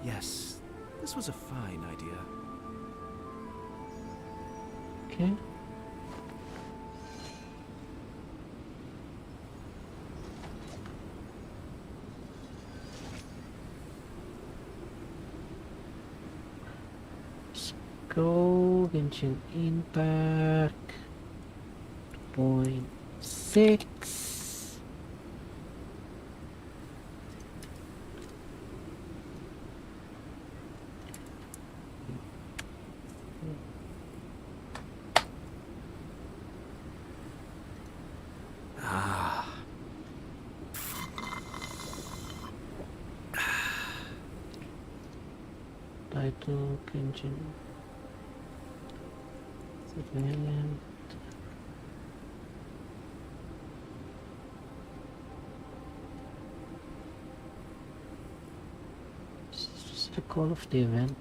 Yes, this was a fine idea. Okay. Let's go Genshin Impact 2.6. Ah. Title Genshin. Civilian. This is just the call of the event.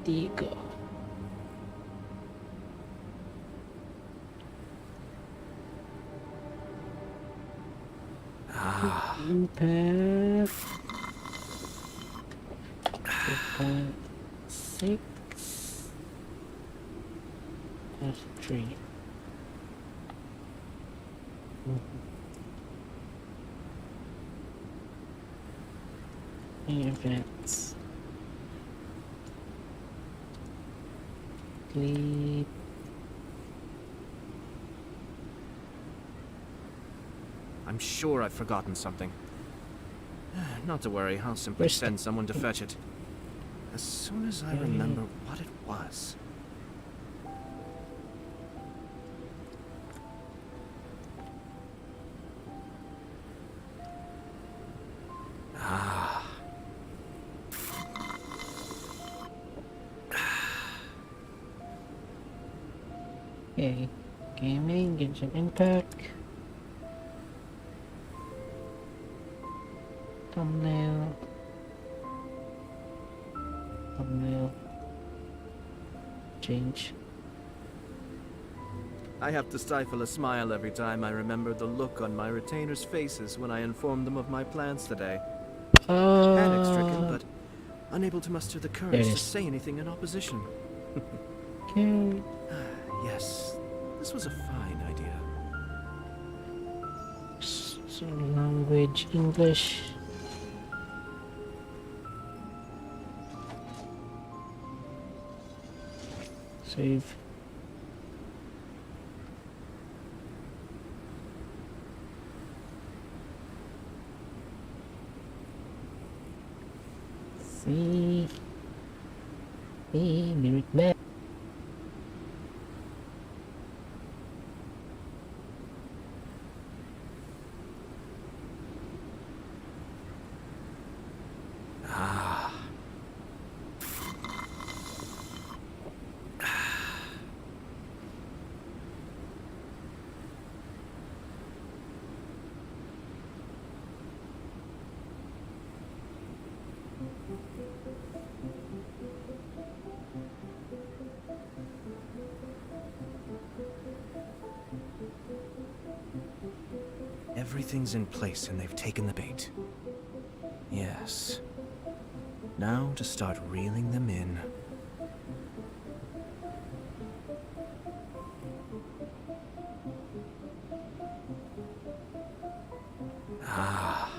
There you go. Ah. Impact 2.6 F3. Events. Klee. I'm sure I've forgotten something. Not to worry, I'll simply Where's send someone to fetch it. As soon as I remember what it was. Ah. Okay. Gaming, Genshin Impact. Thumbnail. Thumbnail. Change. I have to stifle a smile every time I remember the look on my retainers' faces when I informed them of my plans today. Panic-stricken, but unable to muster the There courage it to is. say anything in opposition. Okay. Yes, this was a fine idea. So language English. Save. See. Lyric back. Ah. Everything's in place and they've taken the bait. Yes. Now to start reeling them in. Ah.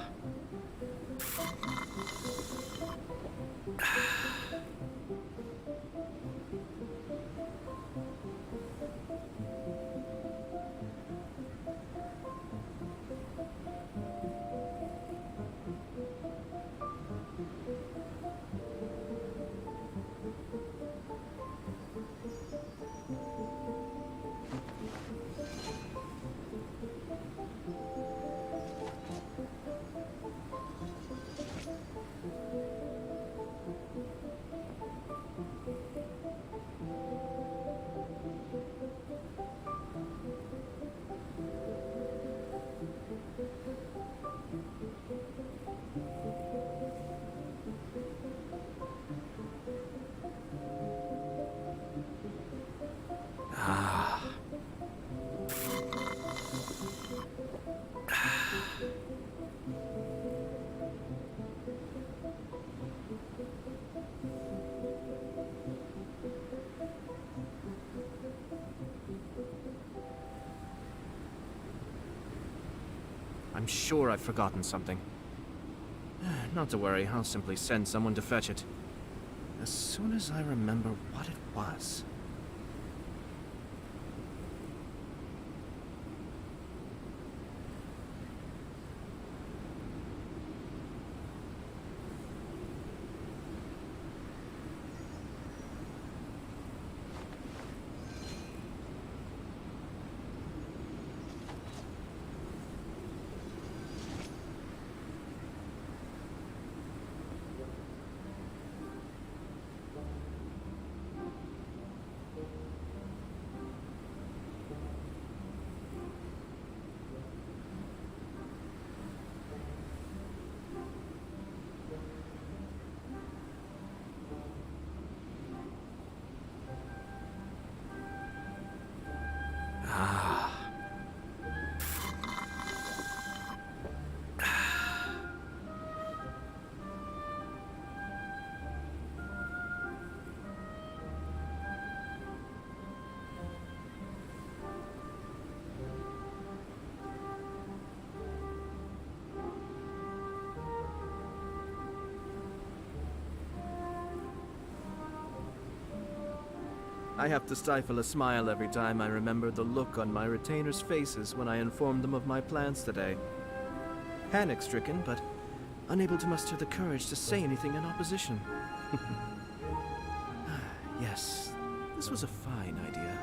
I'm sure I've forgotten something. Not to worry, I'll simply send someone to fetch it. As soon as I remember what it was. I have to stifle a smile every time I remember the look on my retainers' faces when I informed them of my plans today. Panic-stricken, but unable to muster the courage to say anything in opposition. Yes, this was a fine idea.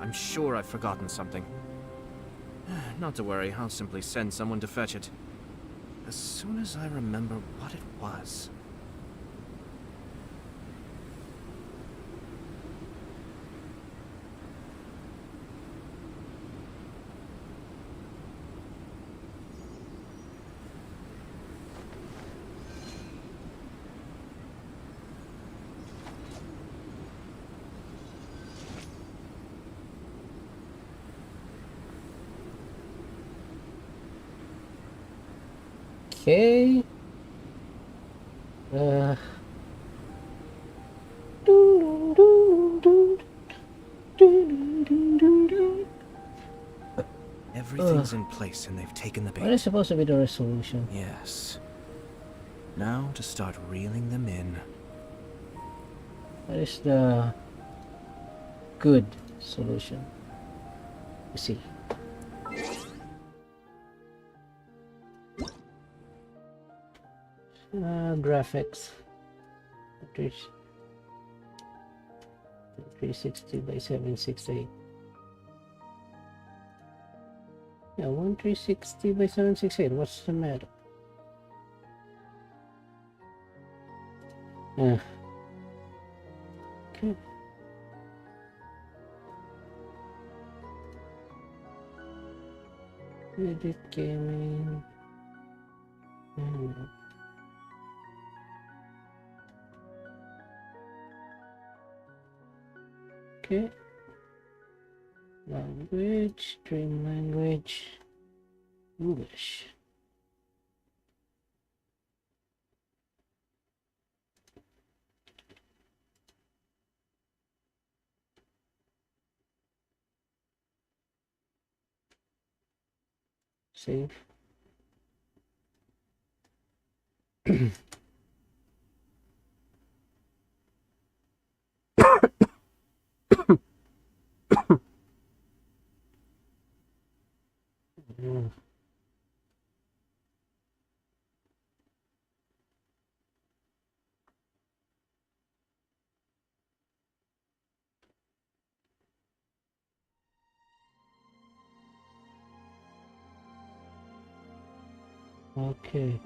I'm sure I've forgotten something. Not to worry, I'll simply send someone to fetch it. As soon as I remember what it was. Okay. Everything's in place and they've taken the bait. What is supposed to be the resolution? Yes. Now to start reeling them in. What is the good solution? Let's see. Graphics. 360 by 768. Yeah, 1360 by 768. What's the matter? Okay. Edit gaming. Okay. Language, stream language, English. Save. Okay.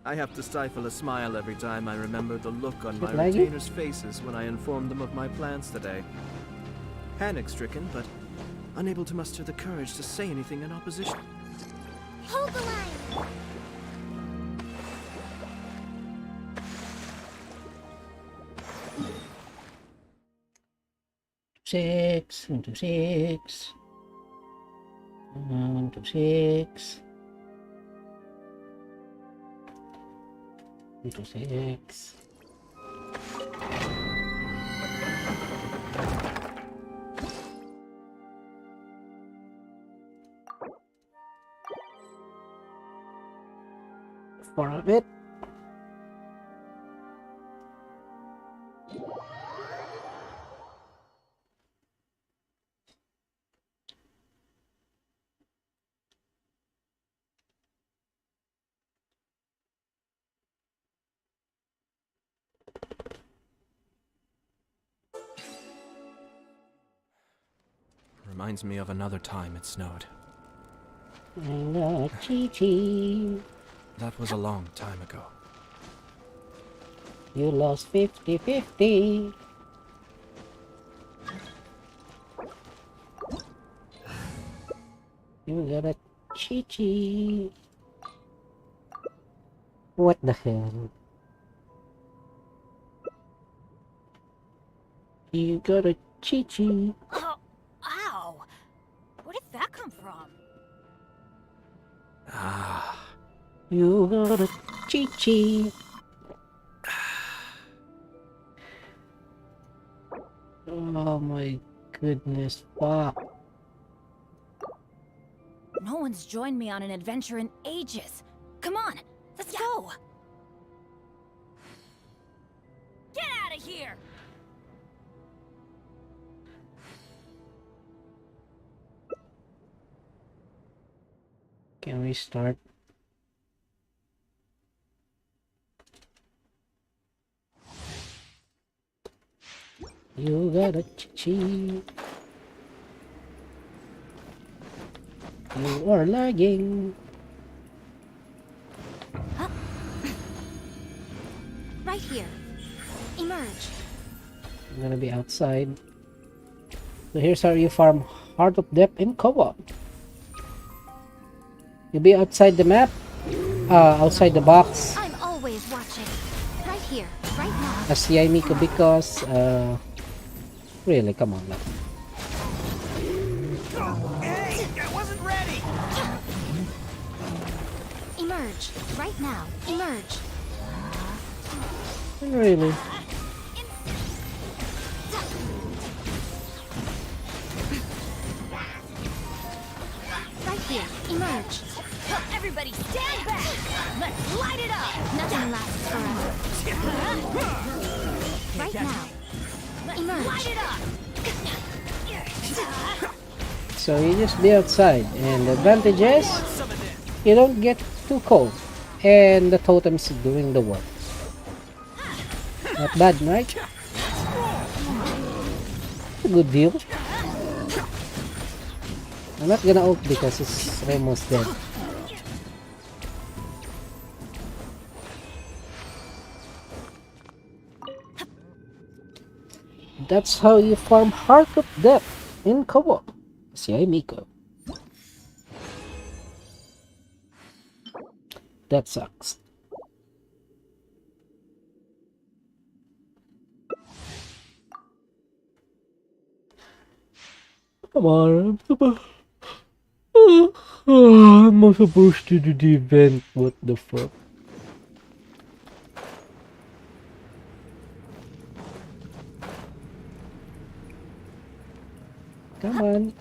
I have to stifle a smile every time I remember the look on my laggy? retainers' faces when I informed them of my plans today. Panic-stricken, but unable to muster the courage to say anything in opposition. Hold the line! 6, 1 to 6. 1 to 6. 1 to 6. For a bit. Reminds me of another time it snowed. Chi-Chi. That was a long time ago. You lost 50-50. You got a Chi-Chi. What the hell? You got a Chi-Chi. Oh, ow! Where did that come from? Ah. You got a Chi-Chi. Oh my goodness, fuck. No one's joined me on an adventure in ages. Come on, let's go! Get out of here! Can we start? You got a Chi-Chi. You are lagging. Huh? Right here. Emerge. I'm gonna be outside. So here's how you farm Heart of Depth in co-op. You'll be outside the map, outside the box I'm always watching. Right here, right now. as yoimiya because, really, come on now. Hey, I wasn't ready. Emerge. Right now. Emerge. Really? Right here. Emerge. Everybody stand back! Let's light it up! Nothing lasts forever. Right now. Emerge. Light it up! So you just be outside, and the advantage is you don't get too cold, and the totem's doing the work. Not bad, right? A good deal. I'm not gonna ult because it's almost dead. That's how you farm Heart of Depth in co-op. Yoimiya. That sucks. Come on, I'm not supposed to do the event. What the fuck? Come on.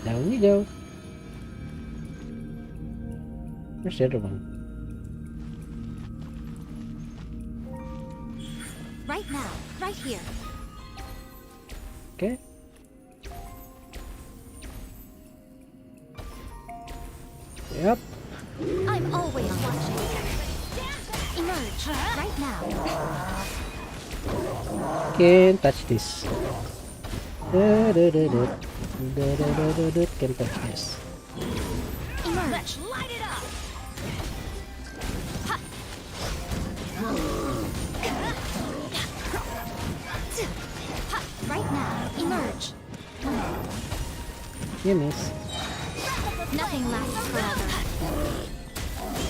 Down we go. Where's the other one? Right now. Right here. Okay. Yep. I'm always watching. Emerge. Right now. Can't touch this. Can't touch this. Emerge. Let's light it up! You miss. Nothing lasts forever.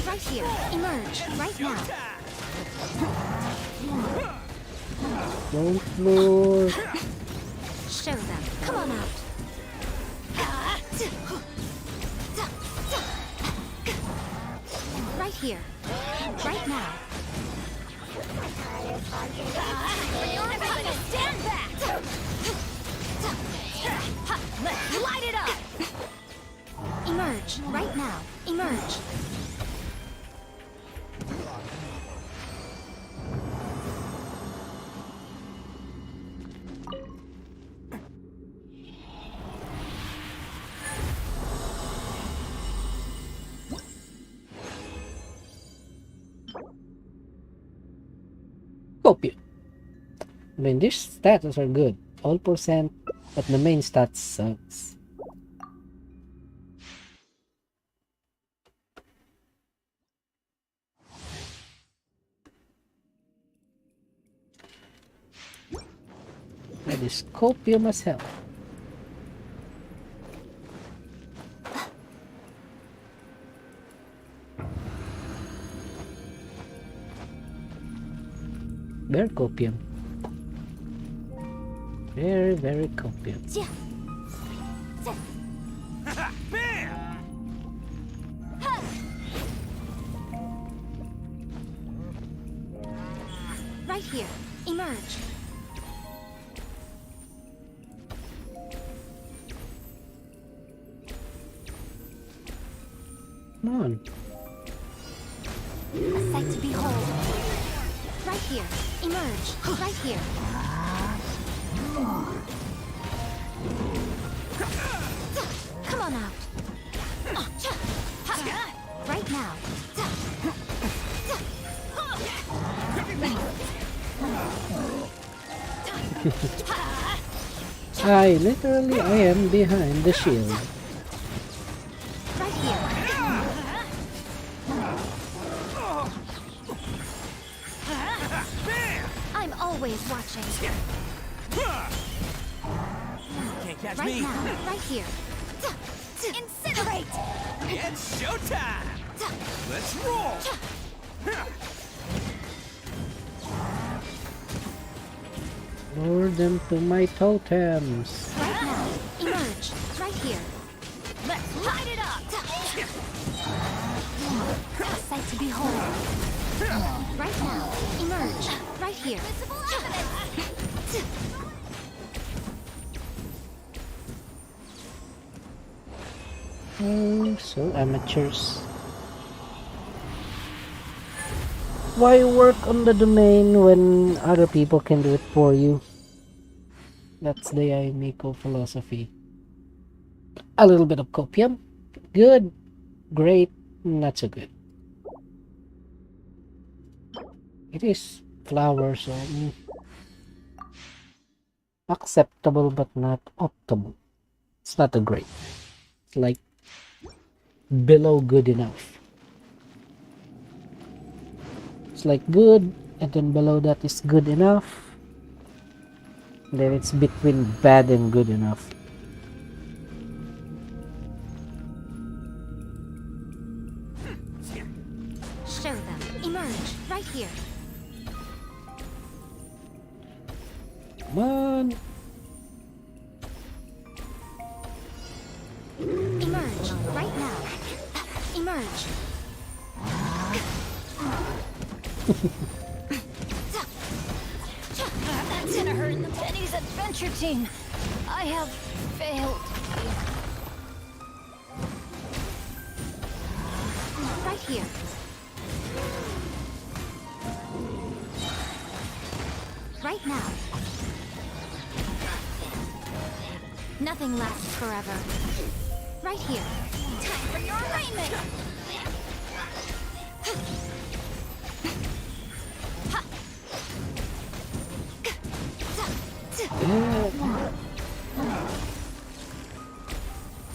Right here. Emerge. Right now. Don't floor. Show them. Come on out. Right here. Right now. Everybody stand back! Let's light it up! Emerge. Right now. Emerge. Copy. I mean, these status are good. All percent, but the main stats sucks. That is copium as hell. Very copium. Very, very copium. Bam! Right here. Emerge. Come on. A sight to behold. Right here. Emerge. Right here. Come on out. Right now. I am behind the shield. Right here. I'm always watching. Can't catch Right me. now. Right here. Incinerate! It's showtime. Let's roll. Lure them to my totems. Right now. Emerge. Right here. Let's light it up! A sight to behold. Right now. Emerge. Right here. Oh, so amateurs. Why work on the domain when other people can do it for you? That's the Miko philosophy. A little bit of copium. Good. Great. Not so good. It is flower, so acceptable but not optimal. It's not a great. It's like below good enough. It's like good, and then below that is good enough. And then it's between bad and good enough. Show them. Emerge. Right here. Come on. Emerge. Right now. Emerge. That's gonna hurt the Penny's adventure team. I have failed. Right here. Right now. Nothing lasts forever. Right here. Time for your alignment.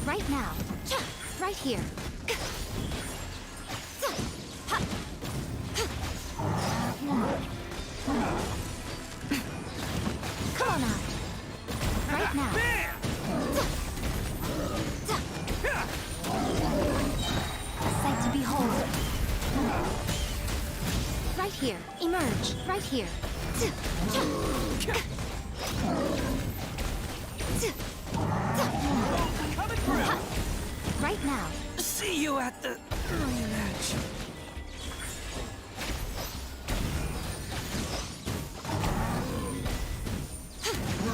Right now. Right here. Come on out. Right now. here. Emerge. Right here. Coming through. Right now. See you at the edge.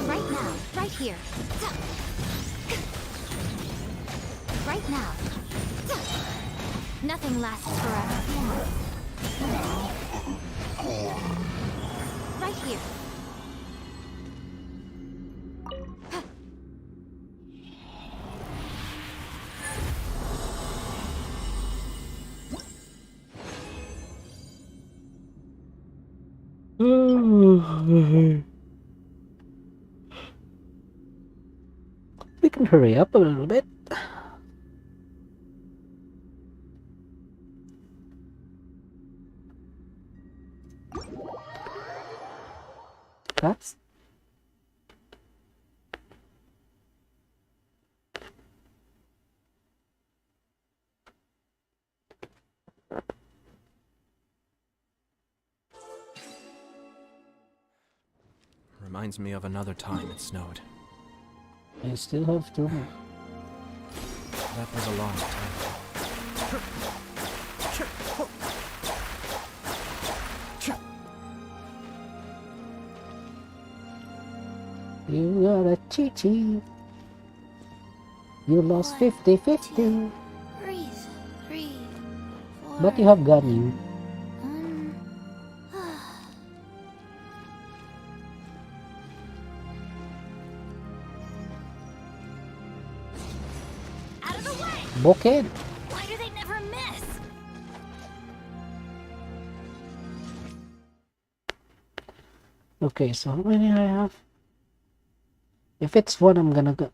Right now. Right here. Right now. Nothing lasts forever. Right here. We can hurry up a little bit. That's Reminds me of another time it snowed. I still have two more. That was a long time. You got a chi-chi. You lost 50-50. Breathe. Breathe. But you have Ganyu. Out of the way! Boken. Why do they never miss? Okay, so how many I have? If it's one, I'm gonna go.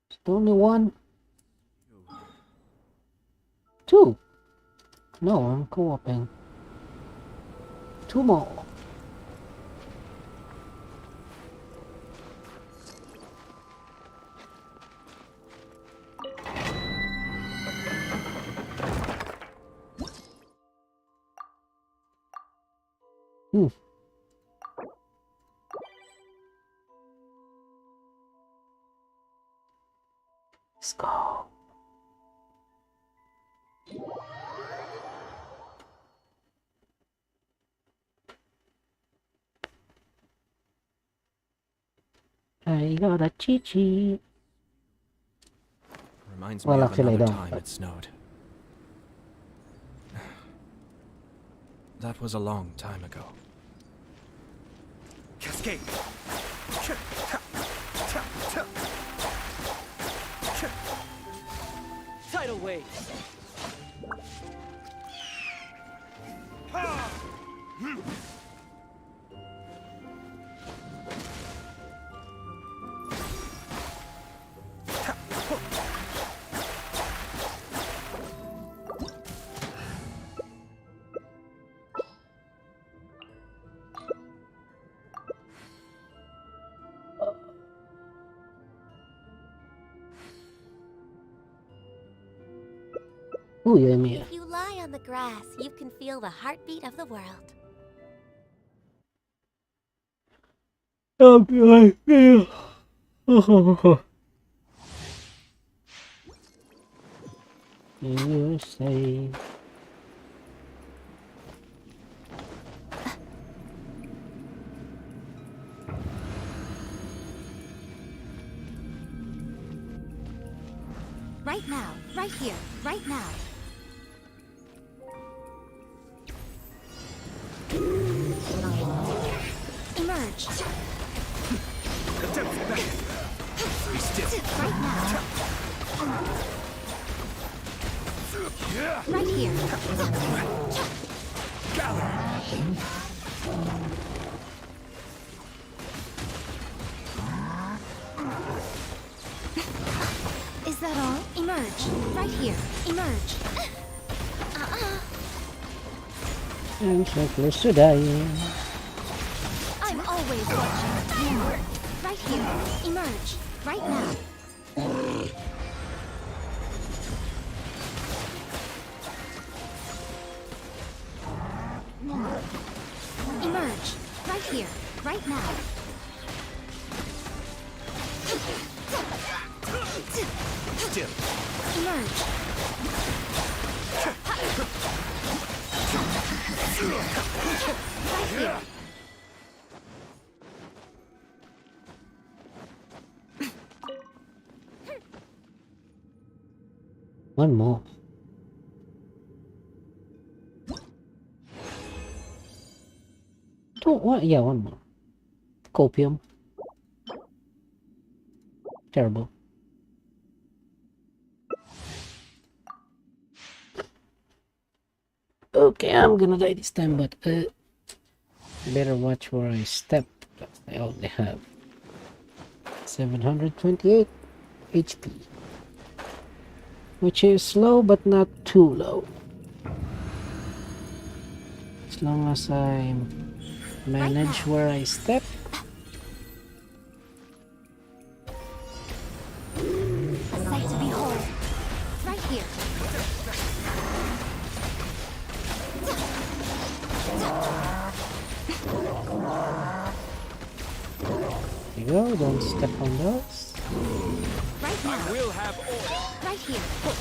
It's only one. Two. No, I'm co-oping. Two more. Let's go. I got a chi-chi. Reminds Well, me of actually, I another don't, time but- it snowed. That was a long time ago. Cascade. Tidal wave. Ooh, yoimiya. If you lie on the grass, you can feel the heartbeat of the world. You say. Right now, right here, right now. Emerge. Be still. Right now. Right here. Is that all? Emerge. Right here. Emerge. I'm so close to dying. I'm always watching. Right here. Emerge. Right now. now. Emerge. Right here. Right now. Still. Emerge. Right here. One more. Two, one, yeah, one more. Copium. Terrible. Okay, I'm gonna die this time, but better watch where I step. Because I only have 728 HP, which is low but not too low. As long as I manage where I step. A sight to behold. Right here. There you go, don't step on those. Right now. We'll have order. Right here. Right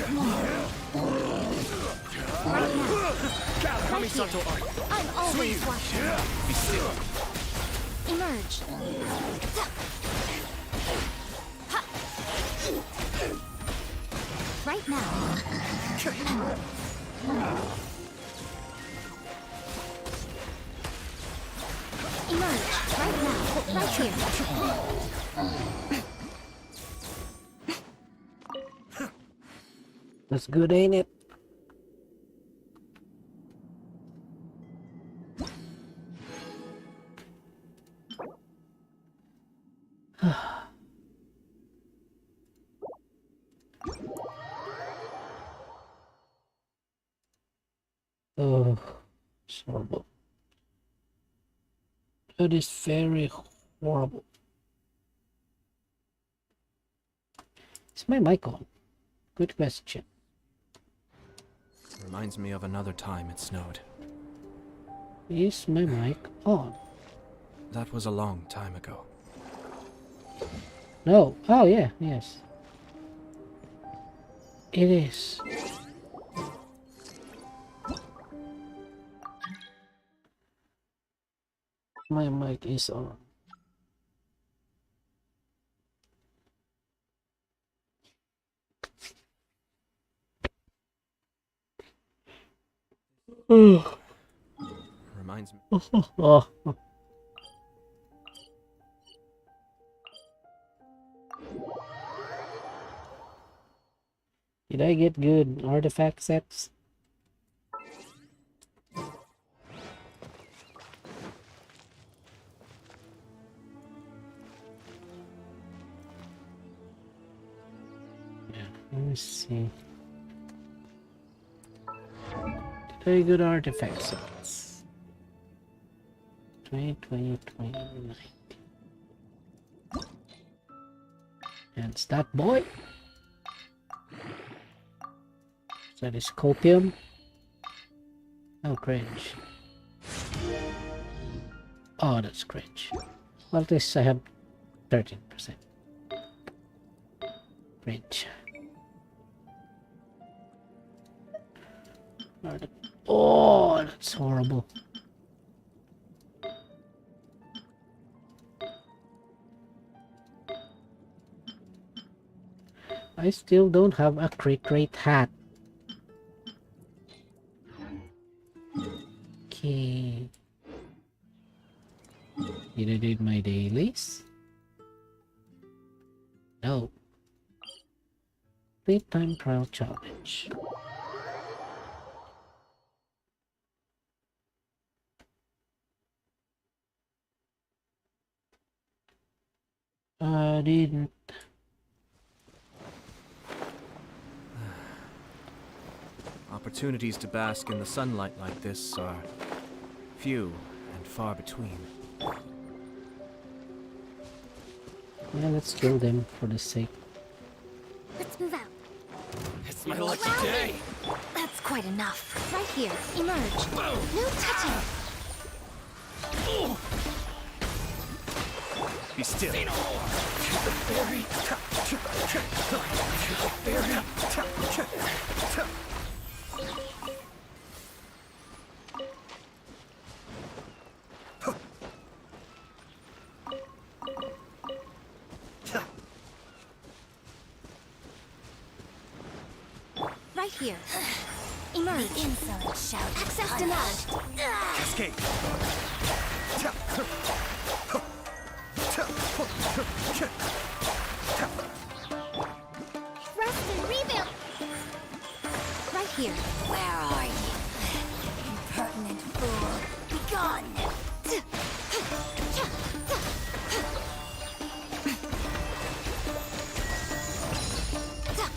now. Right here. I'm always watching. Be still. Emerge. Right now. Emerge. Right now. Right here. That's good, ain't it? Oh, it's horrible. That is very horrible. Is my mic on? Good question. Reminds me of another time it snowed. Is my mic on? That was a long time ago. No. Oh, yeah, yes. It is. My mic is on. Reminds me. Oh. Did I get good artifact sets? Yeah, let me see. Did I get artifact sets? 2020, 2019. That's that boy. That is copium. Oh, cringe. Oh, that's cringe. Well, at least I have 13%. Cringe. Oh, that's horrible. I still don't have a crit rate hat. Okay. Did I do my dailies? No. Playtime trial challenge. I didn't. Opportunities to bask in the sunlight like this are few and far between. Yeah, let's kill them for the sake. Let's It's my lucky day. That's quite enough. Right here. Emerge. No touching. Be still. Right here. Emerge. Insolent shout. Access denied. Cascade. Rest and rebuild. Right here. Where are you? Impertinent fool. Be gone.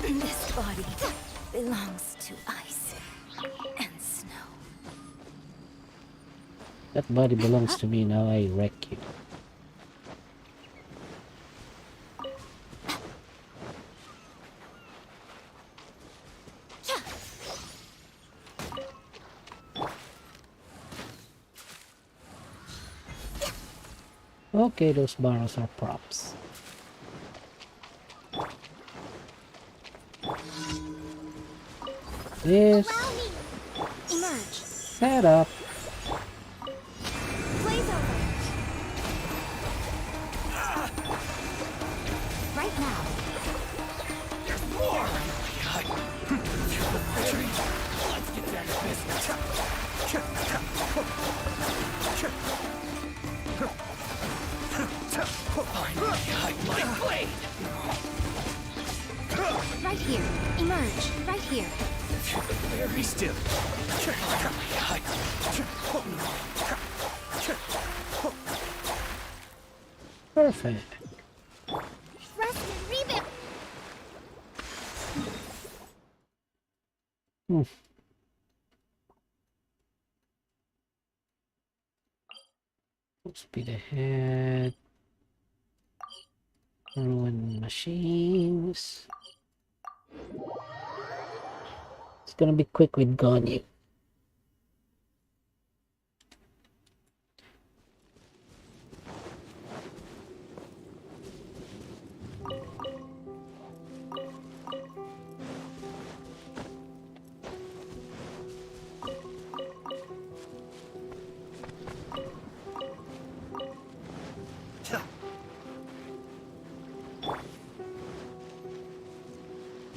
This body belongs to ice and snow. That body belongs to me, now I wreck you. Okay, those barrels are props. This Allow me. Emerge. setup. Blaze over. Right now. There's more. Let's get down to business. Finally, hide my blade. Right here. Emerge. Right here. Be still. Perfect. Rest and rebuild. Hmm. Speed ahead. Ruin machines. It's gonna be quick with Ganyu.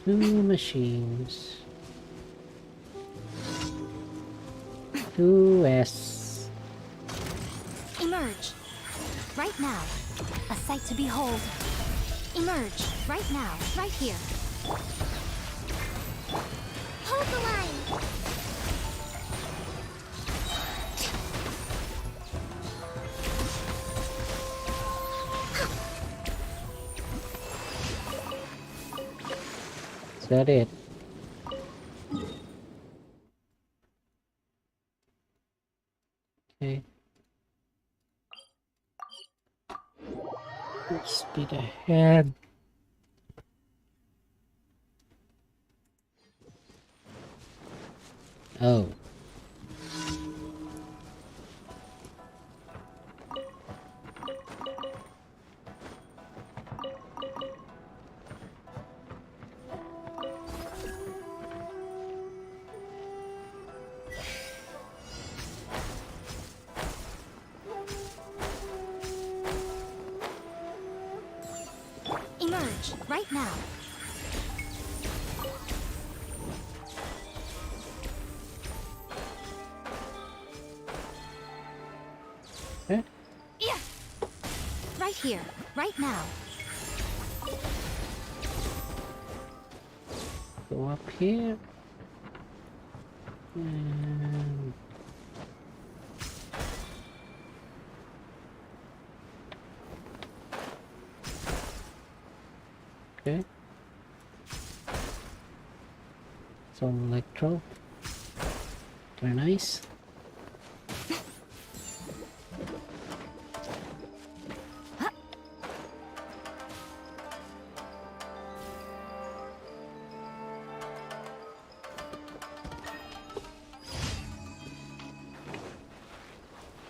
Two machines. 2S. Emerge. Right now. A sight to behold. Emerge. Right now. Right here. Hold the line. Is that it? Okay. Speed ahead. Oh. Emerge. Right now. Okay. Yeah. Right here. Right now. Go up here. And okay. Some electro. Very nice.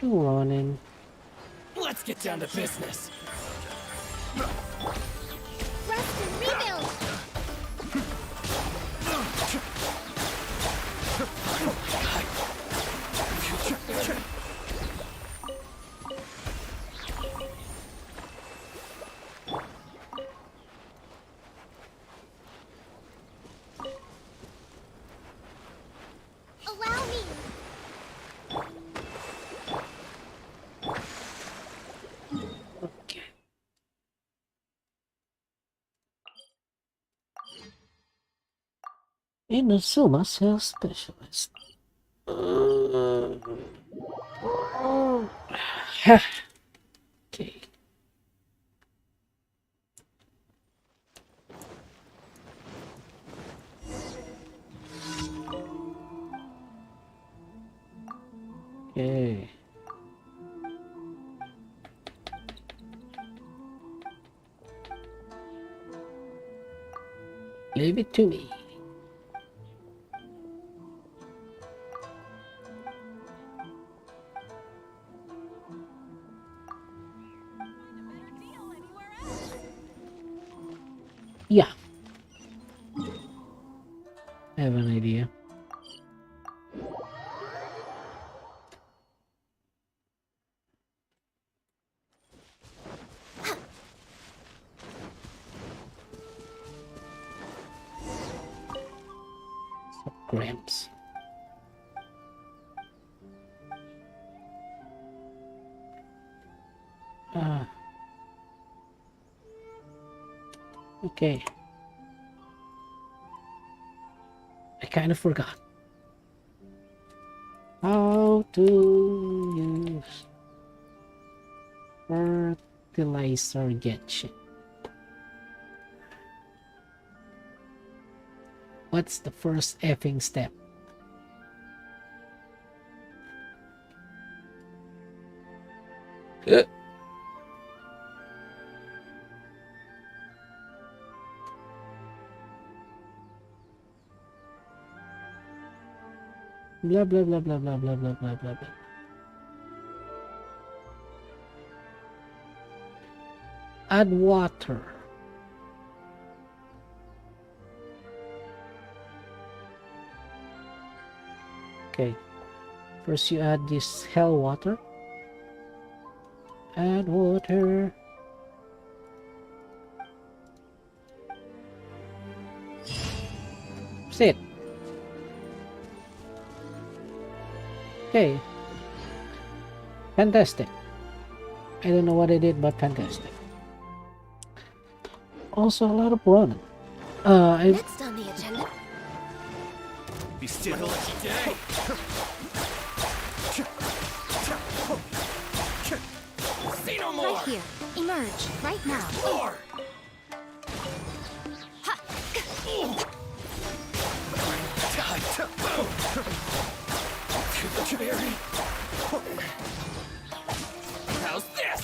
Running. Let's get down to business. Rest and rebuild. Allow me. Okay. Inazuma Sales Specialist. Okay. Okay. Leave it to me. Yeah. I have an idea. Gramps. Okay. I kind of forgot how to use fertilizer Genshin. What's the first effing step? Blah blah blah blah blah blah blah blah blah blah. Add water. Okay. First you add this hell water. Add water. Sit. Okay. Fantastic. I don't know what I did, but fantastic. Also a lot of running. Next on the agenda. Be still today. See no more. Right here. Emerge. Right now. More. How's this?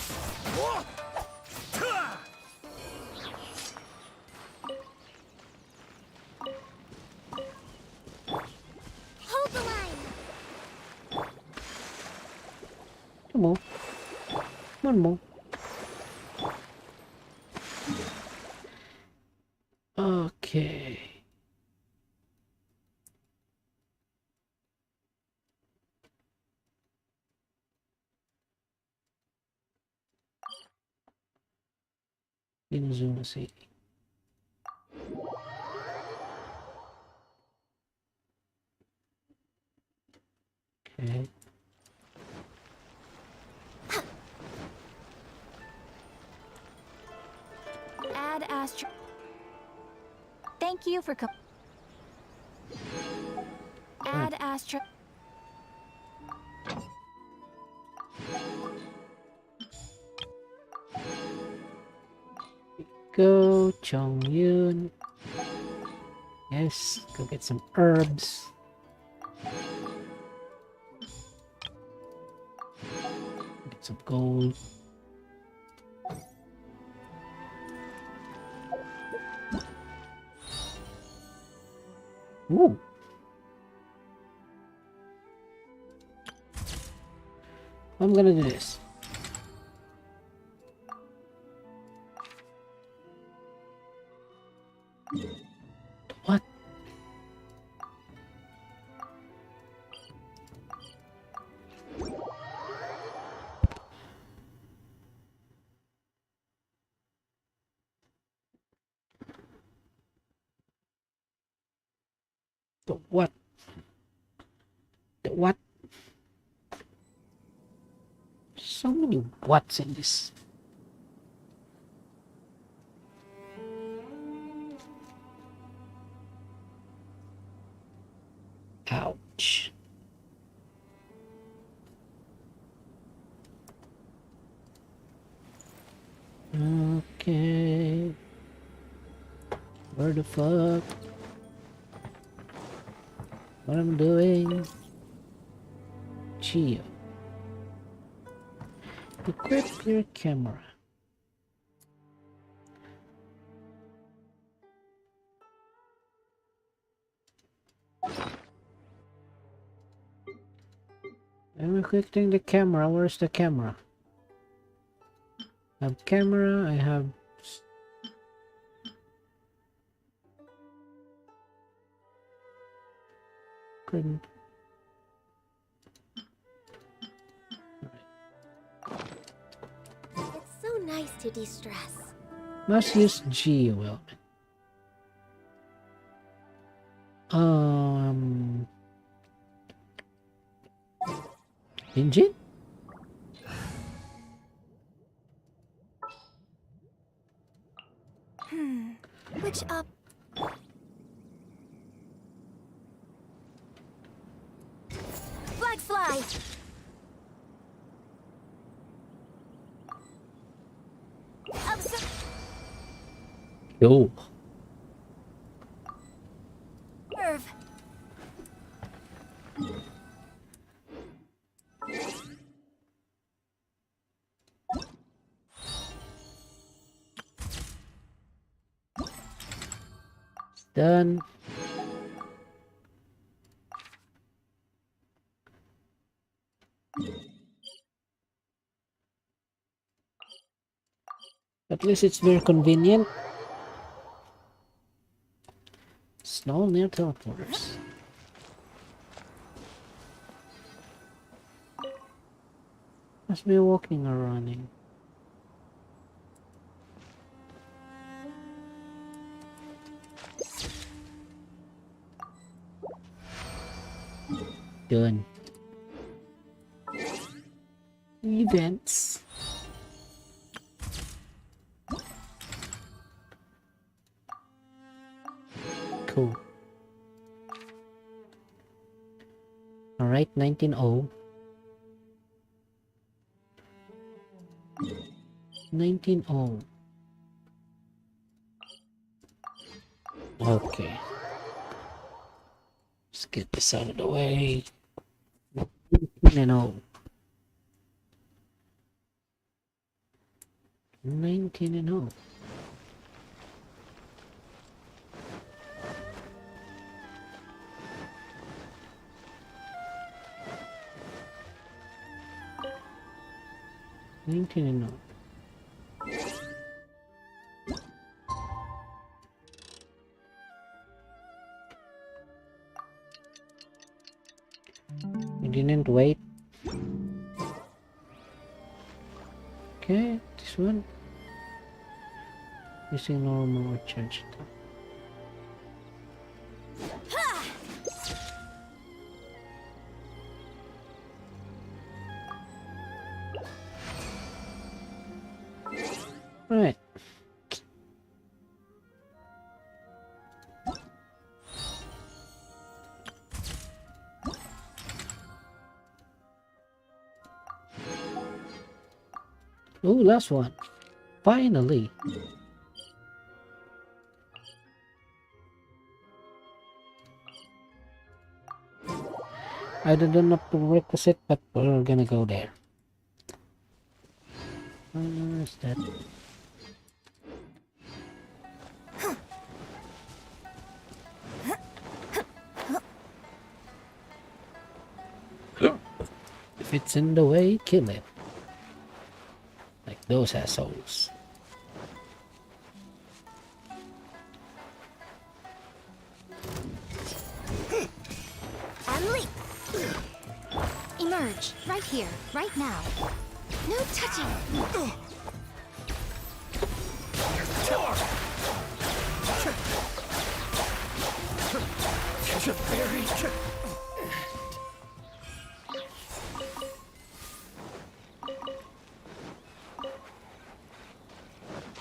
Hold the line. Come on. One more. Okay. Inazuma City. Okay. Add Astro. Thank you for Add Astro. Go Chongyun. Yes, go get some herbs. Get some gold. Ooh. I'm gonna do this. What? The what? The what? So many whats in this. Ouch. Okay. Where the fuck? What I'm doing? Geo. Equip your camera. I'm equipping the camera. Where's the camera? I have camera. I have. Couldn't. It's so nice to de-stress. Must use Geo element. Engine? Which up? Flags fly. Yo. Nerve. Done. At least it's very convenient. Snow near teleporters. Must be walking or running. Done. Events. Cool. Alright, 19-0. 19-0. Okay. Let's get this out of the way. 19-0. 19-0. You didn't wait. Okay, this one. Using normal or charged. Right. Oh, last one. Finally. I don't know the prerequisite, but we're gonna go there. Where's that? If it's in the way, kill it. Like those assholes. And leap. Emerge. Right here. Right now. No touching.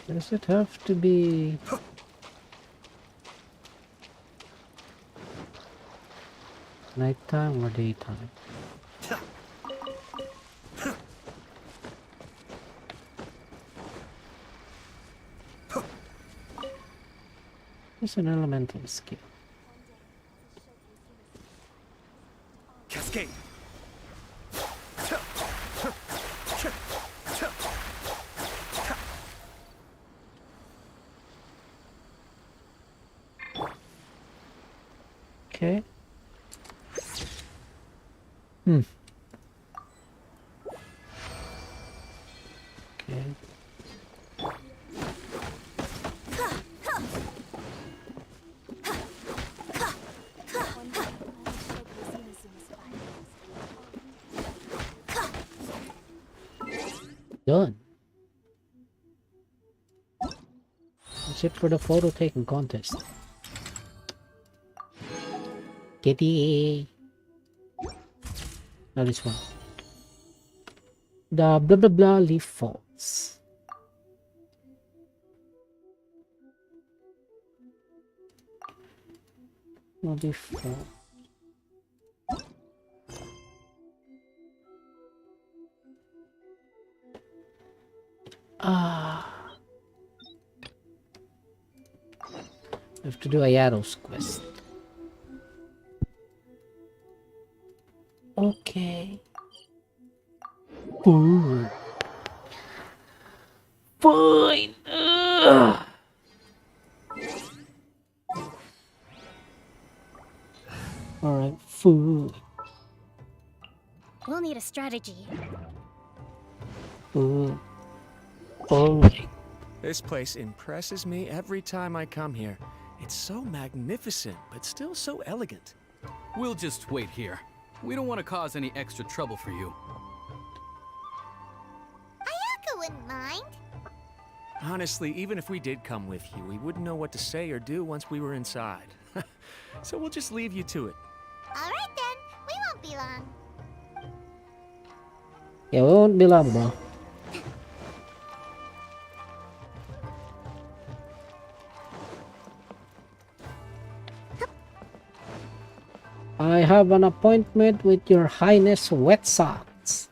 Does it have to be... nighttime or daytime? It's an elemental skill. Cascade. Okay. Okay. Done. That's it for the photo taking contest. Kitty. Now this one. The blah blah blah leaf falls. Leaf fall. Ah. I have to do Ayato's quest. Okay. Fine. Fine. Ugh. Alright, food. We'll need a strategy. Food. Alright. This place impresses me every time I come here. It's so magnificent, but still so elegant. We'll just wait here. We don't want to cause any extra trouble for you. Ayaka wouldn't mind. Honestly, even if we did come with you, we wouldn't know what to say or do once we were inside. So we'll just leave you to it. Alright then, we won't be long. Yeah, we won't be long, bro. I have an appointment with your highness wet socks.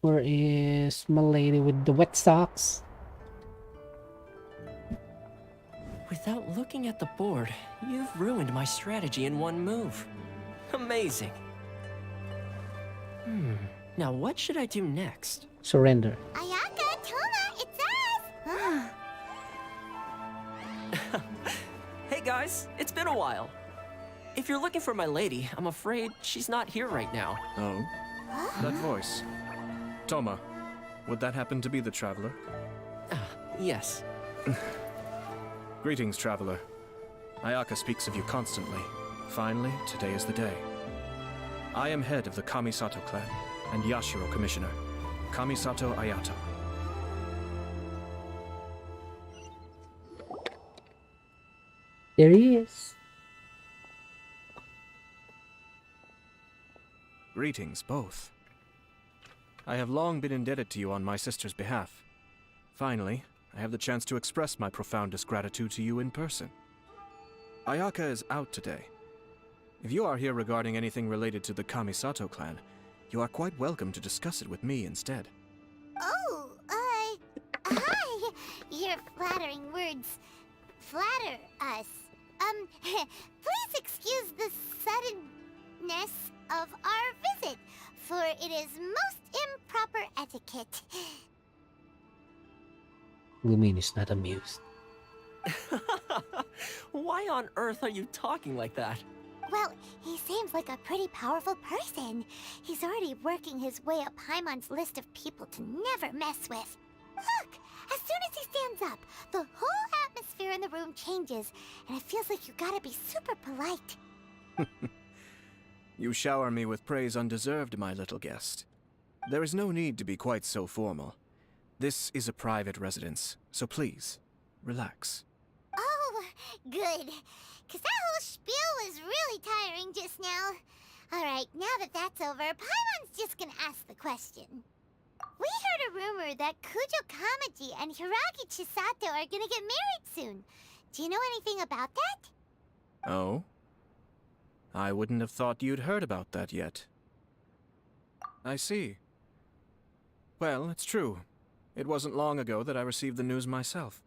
Where is my lady with the wet socks? Without looking at the board, you've ruined my strategy in one move. Amazing. Now what should I do next? Surrender. Ayaka, Toma, it's us! Hey guys, it's been a while. If you're looking for my lady, I'm afraid she's not here right now. Oh? That voice. Toma, would that happen to be the traveler? Yes. Greetings, traveler. Ayaka speaks of you constantly. Finally, today is the day. I am head of the Kamisato clan and Yashiro commissioner, Kamisato Ayato. There he is. Greetings, both. I have long been indebted to you on my sister's behalf. Finally, I have the chance to express my profoundest gratitude to you in person. Ayaka is out today. If you are here regarding anything related to the Kamisato clan, you are quite welcome to discuss it with me instead. Oh, hi! Your flattering words flatter us. Please excuse the suddenness of our visit, for it is most improper etiquette. Lumin is not amused. Why on earth are you talking like that? Well, he seems like a pretty powerful person. He's already working his way up Paimon's list of people to never mess with. Look! As soon as he stands up, the whole atmosphere in the room changes, and it feels like you gotta be super polite. You shower me with praise undeserved, my little guest. There is no need to be quite so formal. This is a private residence, so please, relax. Oh, good. 'Cause that whole spiel was really tiring just now. Alright, now that that's over, Paimon's just gonna ask the question. We heard a rumor that Kujo Kamaji and Hiragi Chisato are gonna get married soon. Do you know anything about that? Oh? I wouldn't have thought you'd heard about that yet. I see. Well, it's true. It wasn't long ago that I received the news myself.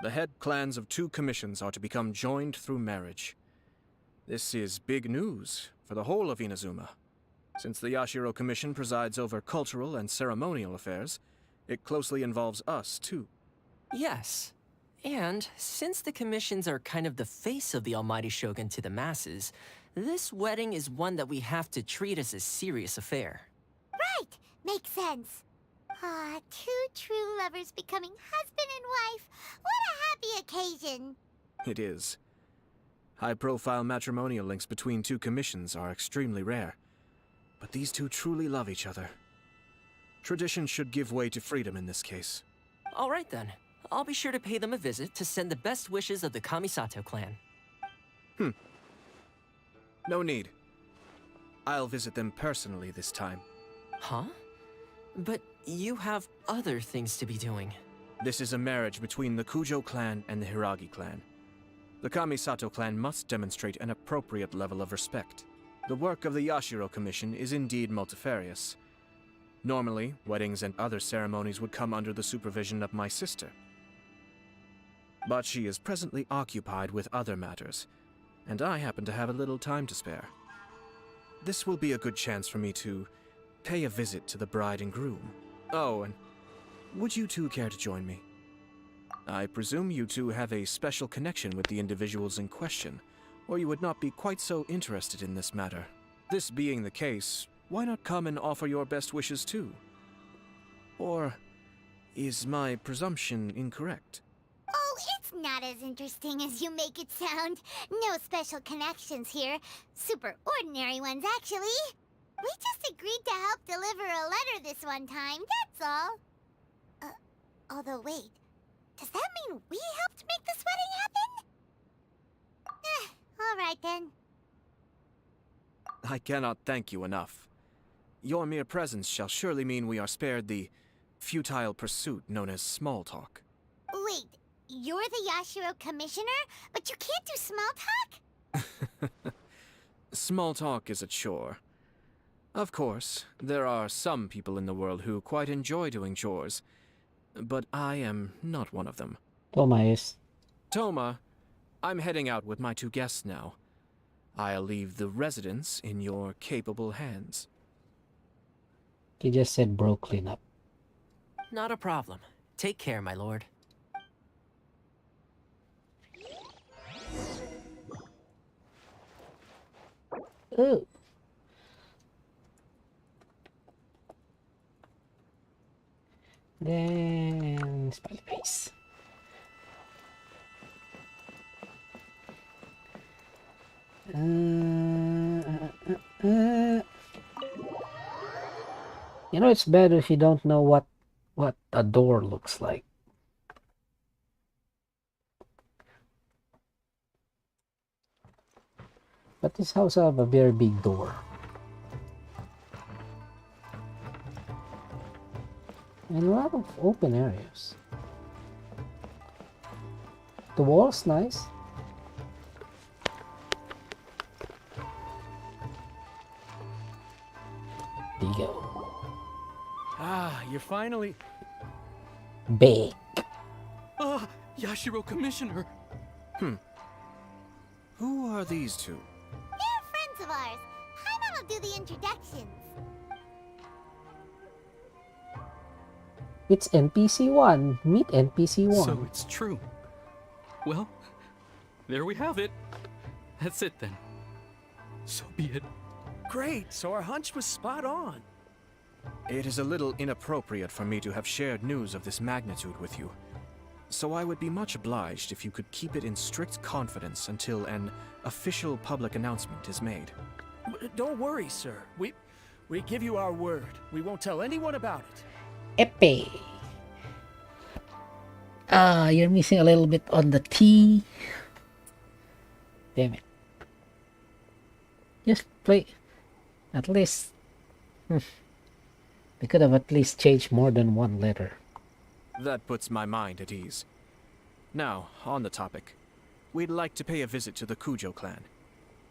The head clans of 2 commissions are to become joined through marriage. This is big news for the whole of Inazuma. Since the Yashiro Commission presides over cultural and ceremonial affairs, it closely involves us, too. Yes. And since the commissions are kind of the face of the Almighty Shogun to the masses, this wedding is one that we have to treat as a serious affair. Right, makes sense. Ah, 2 true lovers becoming husband and wife. What a happy occasion. It is. High-profile matrimonial links between 2 commissions are extremely rare. But these 2 truly love each other. Tradition should give way to freedom in this case. All right then. I'll be sure to pay them a visit to send the best wishes of the Kamisato clan. No need. I'll visit them personally this time. Huh? But you have other things to be doing. This is a marriage between the Kujo clan and the Hiragi clan. The Kamisato clan must demonstrate an appropriate level of respect. The work of the Yashiro Commission is indeed multifarious. Normally, weddings and other ceremonies would come under the supervision of my sister. But she is presently occupied with other matters, and I happen to have a little time to spare. This will be a good chance for me to pay a visit to the bride and groom. Oh, and would you 2 care to join me? I presume you 2 have a special connection with the individuals in question, or you would not be quite so interested in this matter. This being the case, why not come and offer your best wishes too? Or is my presumption incorrect? Oh, it's not as interesting as you make it sound. No special connections here. Super ordinary ones, actually. We just agreed to help deliver a letter this one time, that's all. Although wait, does that mean we helped make this wedding happen? Alright then. I cannot thank you enough. Your mere presence shall surely mean we are spared the futile pursuit known as small talk. Wait, you're the Yashiro Commissioner, but you can't do small talk? Small talk is a chore. Of course, there are some people in the world who quite enjoy doing chores, but I am not one of them. Toma is. Toma, I'm heading out with my 2 guests now. I'll leave the residence in your capable hands. He just said bro clean up. Not a problem. Take care, my lord. Oh. Then smiley face. You know, it's better if you don't know what a door looks like. But this house have a very big door. And a lot of open areas. The wall's nice. There you go. Ah, you're finally... Big. Ah, Yashiro Commissioner. Who are these 2? They're friends of ours. Paimon will do the introductions. It's NPC 1. Meet NPC 1. So it's true. Well, There we have it. That's it then. So be it. Great, so our hunch was spot on. It is a little inappropriate for me to have shared news of this magnitude with you. So I would be much obliged if you could keep it in strict confidence until an official public announcement is made. Don't worry, sir. We give you our word. We won't tell anyone about it. Epe. You're missing a little bit on the T. Damn it. Just play. At least. They could have at least changed more than one letter. That puts my mind at ease. Now, on the topic. We'd like to pay a visit to the Kujo clan.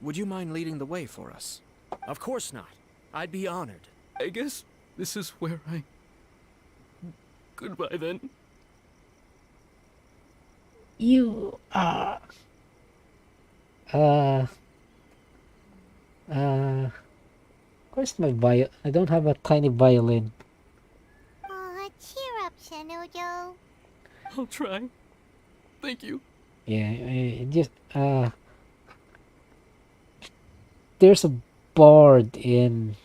Would you mind leading the way for us? Of course not. I'd be honored. I guess this is where I... Goodbye then. You where's my viol? I don't have a tiny violin. Aw, cheer up, Shanojo. I'll try. Thank you. Yeah, just there's a bard in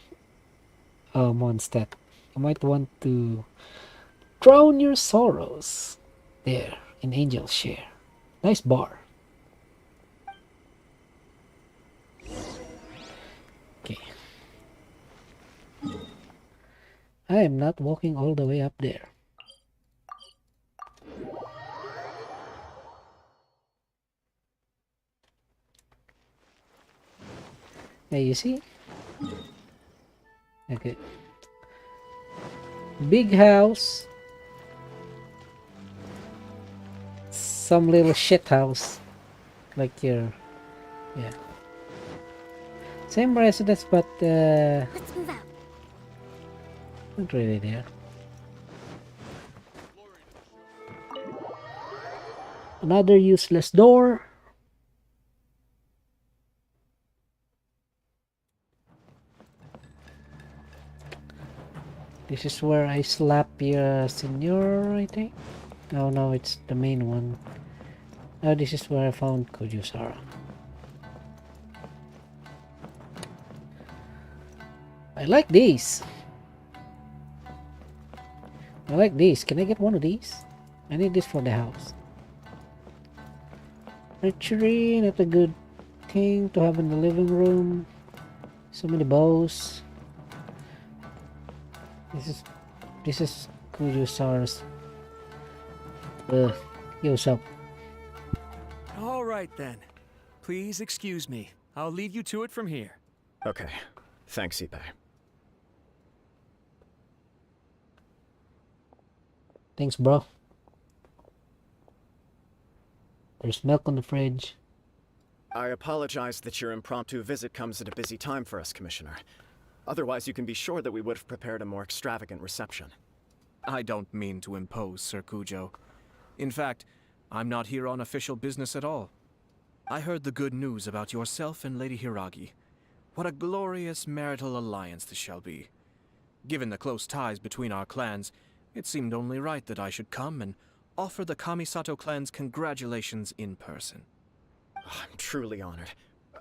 Mondstadt. You might want to drown your sorrows there in Angel's Share. Nice bar. Okay. I am not walking all the way up there. There you see? Okay. Big house. Some little shit house. Like your... Yeah. Same residence, but Let's move out. not really there. Another useless door. This is where I slap your senor, I think. No, it's the main one. Oh, this is where I found Kojusara. I like these. I like these. Can I get one of these? I need this for the house. Archery, not a good thing to have in the living room. So many bows. This is Kujusara's. Yo, what's up? All right then. Please excuse me. I'll leave you to it from here. Okay. Thanks, Ipe. Thanks, bro. There's milk on the fridge. I apologize that your impromptu visit comes at a busy time for us, Commissioner. Otherwise, you can be sure that we would have prepared a more extravagant reception. I don't mean to impose, Sir Kujo. In fact, I'm not here on official business at all. I heard the good news about yourself and Lady Hiragi. What a glorious marital alliance this shall be. Given the close ties between our clans, it seemed only right that I should come and offer the Kamisato clan's congratulations in person. I'm truly honored.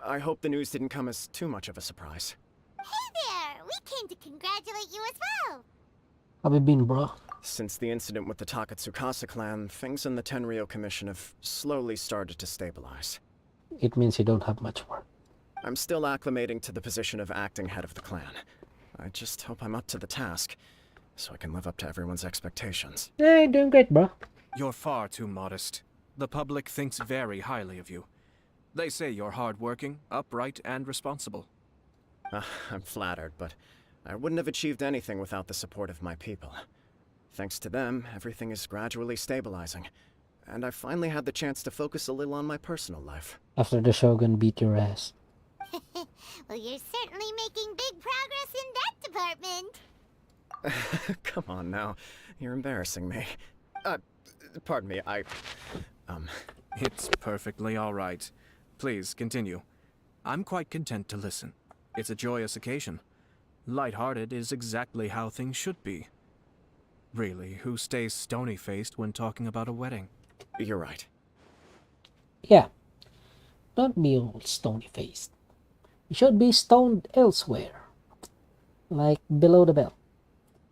I hope the news didn't come as too much of a surprise. Hey there! We came to congratulate you as well! How you been, bro? Since the incident with the Takatsukasa clan, things in the Tenryou Commission have slowly started to stabilize. It means you don't have much work. I'm still acclimating to the position of acting head of the clan. I just hope I'm up to the task, so I can live up to everyone's expectations. Yeah, you're doing great, bro. You're far too modest. The public thinks very highly of you. They say you're hardworking, upright, and responsible. I'm flattered, but I wouldn't have achieved anything without the support of my people. Thanks to them, everything is gradually stabilizing, and I finally had the chance to focus a little on my personal life. After the Shogun beat your ass. Well, you're certainly making big progress in that department. Come on now, you're embarrassing me. Pardon me, It's perfectly all right. Please, continue. I'm quite content to listen. It's a joyous occasion. Light-hearted is exactly how things should be. Really, who stays stony-faced when talking about a wedding? You're right. Yeah. Don't be all stony-faced. You should be stoned elsewhere. Like below the belt.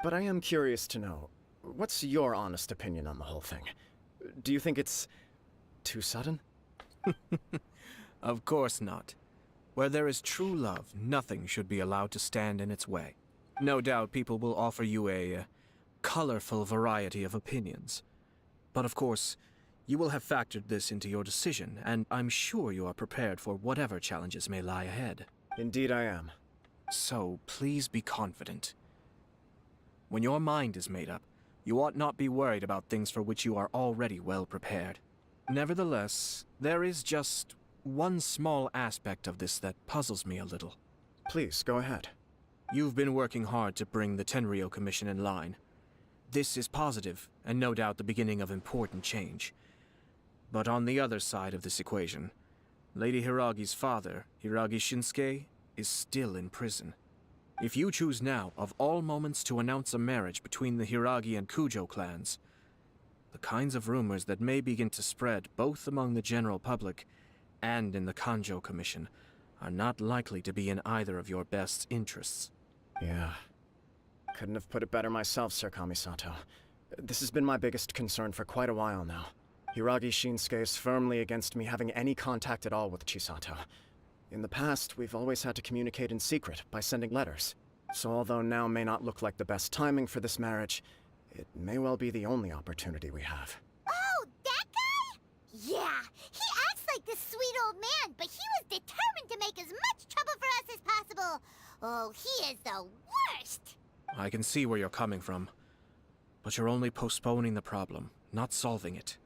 But I am curious to know, what's your honest opinion on the whole thing? Do you think it's too sudden? Of course not. Where there is true love, nothing should be allowed to stand in its way. No doubt people will offer you a colorful variety of opinions. But of course, you will have factored this into your decision, and I'm sure you are prepared for whatever challenges may lie ahead. Indeed I am. So please be confident. When your mind is made up, you ought not be worried about things for which you are already well prepared. Nevertheless, there is just one small aspect of this that puzzles me a little. Please, go ahead. You've been working hard to bring the Tenryou Commission in line. This is positive, and no doubt the beginning of important change. But on the other side of this equation, Lady Hiragi's father, Hiragi Shinsuke, is still in prison. If you choose now, of all moments, to announce a marriage between the Hiragi and Kujo clans, the kinds of rumors that may begin to spread both among the general public and in the Kanjo Commission are not likely to be in either of your best interests. Yeah. Couldn't have put it better myself, Sir Kamisato. This has been my biggest concern for quite a while now. Hiragi Shinsuke is firmly against me having any contact at all with Chisato. In the past, we've always had to communicate in secret by sending letters. So although now may not look like the best timing for this marriage, it may well be the only opportunity we have. Oh, that guy? Yeah, he acts like this sweet old man, but he was determined to make as much trouble for us as possible. Oh, he is the worst. I can see where you're coming from, but you're only postponing the problem, not solving it.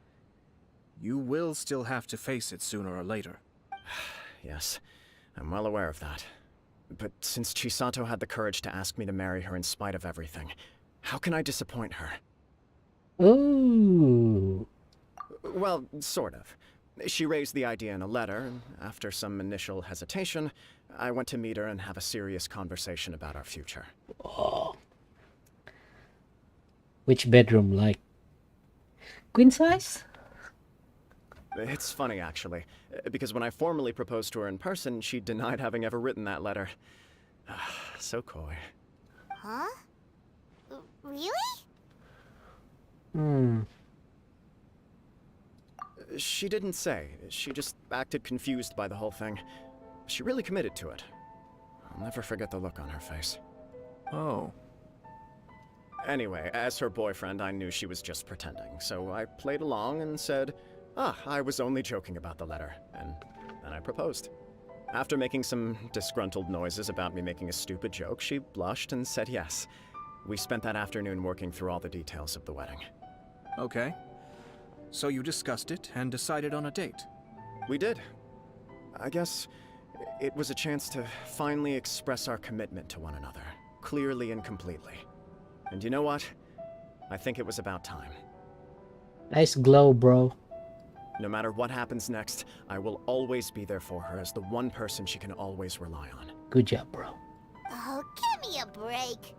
You will still have to face it sooner or later. Yes, I'm well aware of that. But since Chisato had the courage to ask me to marry her in spite of everything, how can I disappoint her? Ooh. Well, sort of. She raised the idea in a letter, and after some initial hesitation, I went to meet her and have a serious conversation about our future. Oh. Which bedroom, like? Queen size? It's funny, actually, because when I formally proposed to her in person, she denied having ever written that letter. So coy. Huh? Really? She didn't say. She just acted confused by the whole thing. She really committed to it. I'll never forget the look on her face. Oh. Anyway, as her boyfriend, I knew she was just pretending, so I played along and said, I was only joking about the letter, and then I proposed. After making some disgruntled noises about me making a stupid joke, she blushed and said yes. We spent that afternoon working through all the details of the wedding. Okay. So you discussed it and decided on a date? We did. I guess it was a chance to finally express our commitment to one another, clearly and completely. And you know what? I think it was about time. Nice glow, bro. No matter what happens next, I will always be there for her as the one person she can always rely on. Good job, bro. Oh, give me a break.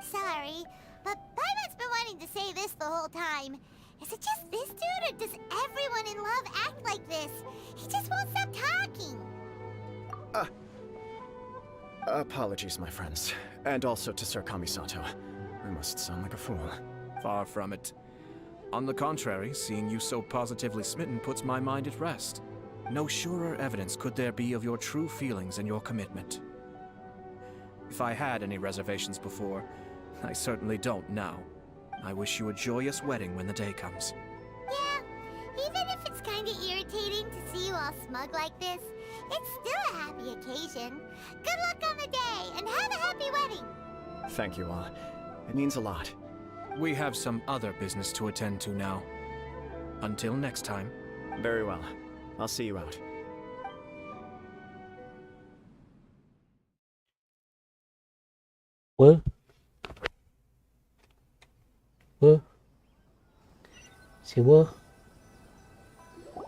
Sorry, but Paimon's been wanting to say this the whole time. Is it just this dude, or does everyone in love act like this? He just won't stop talking. Apologies, my friends. And also to Sir Kamisato. I must sound like a fool. Far from it. On the contrary, seeing you so positively smitten puts my mind at rest. No surer evidence could there be of your true feelings and your commitment. If I had any reservations before, I certainly don't now. I wish you a joyous wedding when the day comes. Yeah, even if it's kinda irritating to see you all smug like this, it's still a happy occasion. Good luck on the day, and have a happy wedding! Thank you all. It means a lot. We have some other business to attend to now. Until next time. Very well. I'll see you out. What? What? Say what?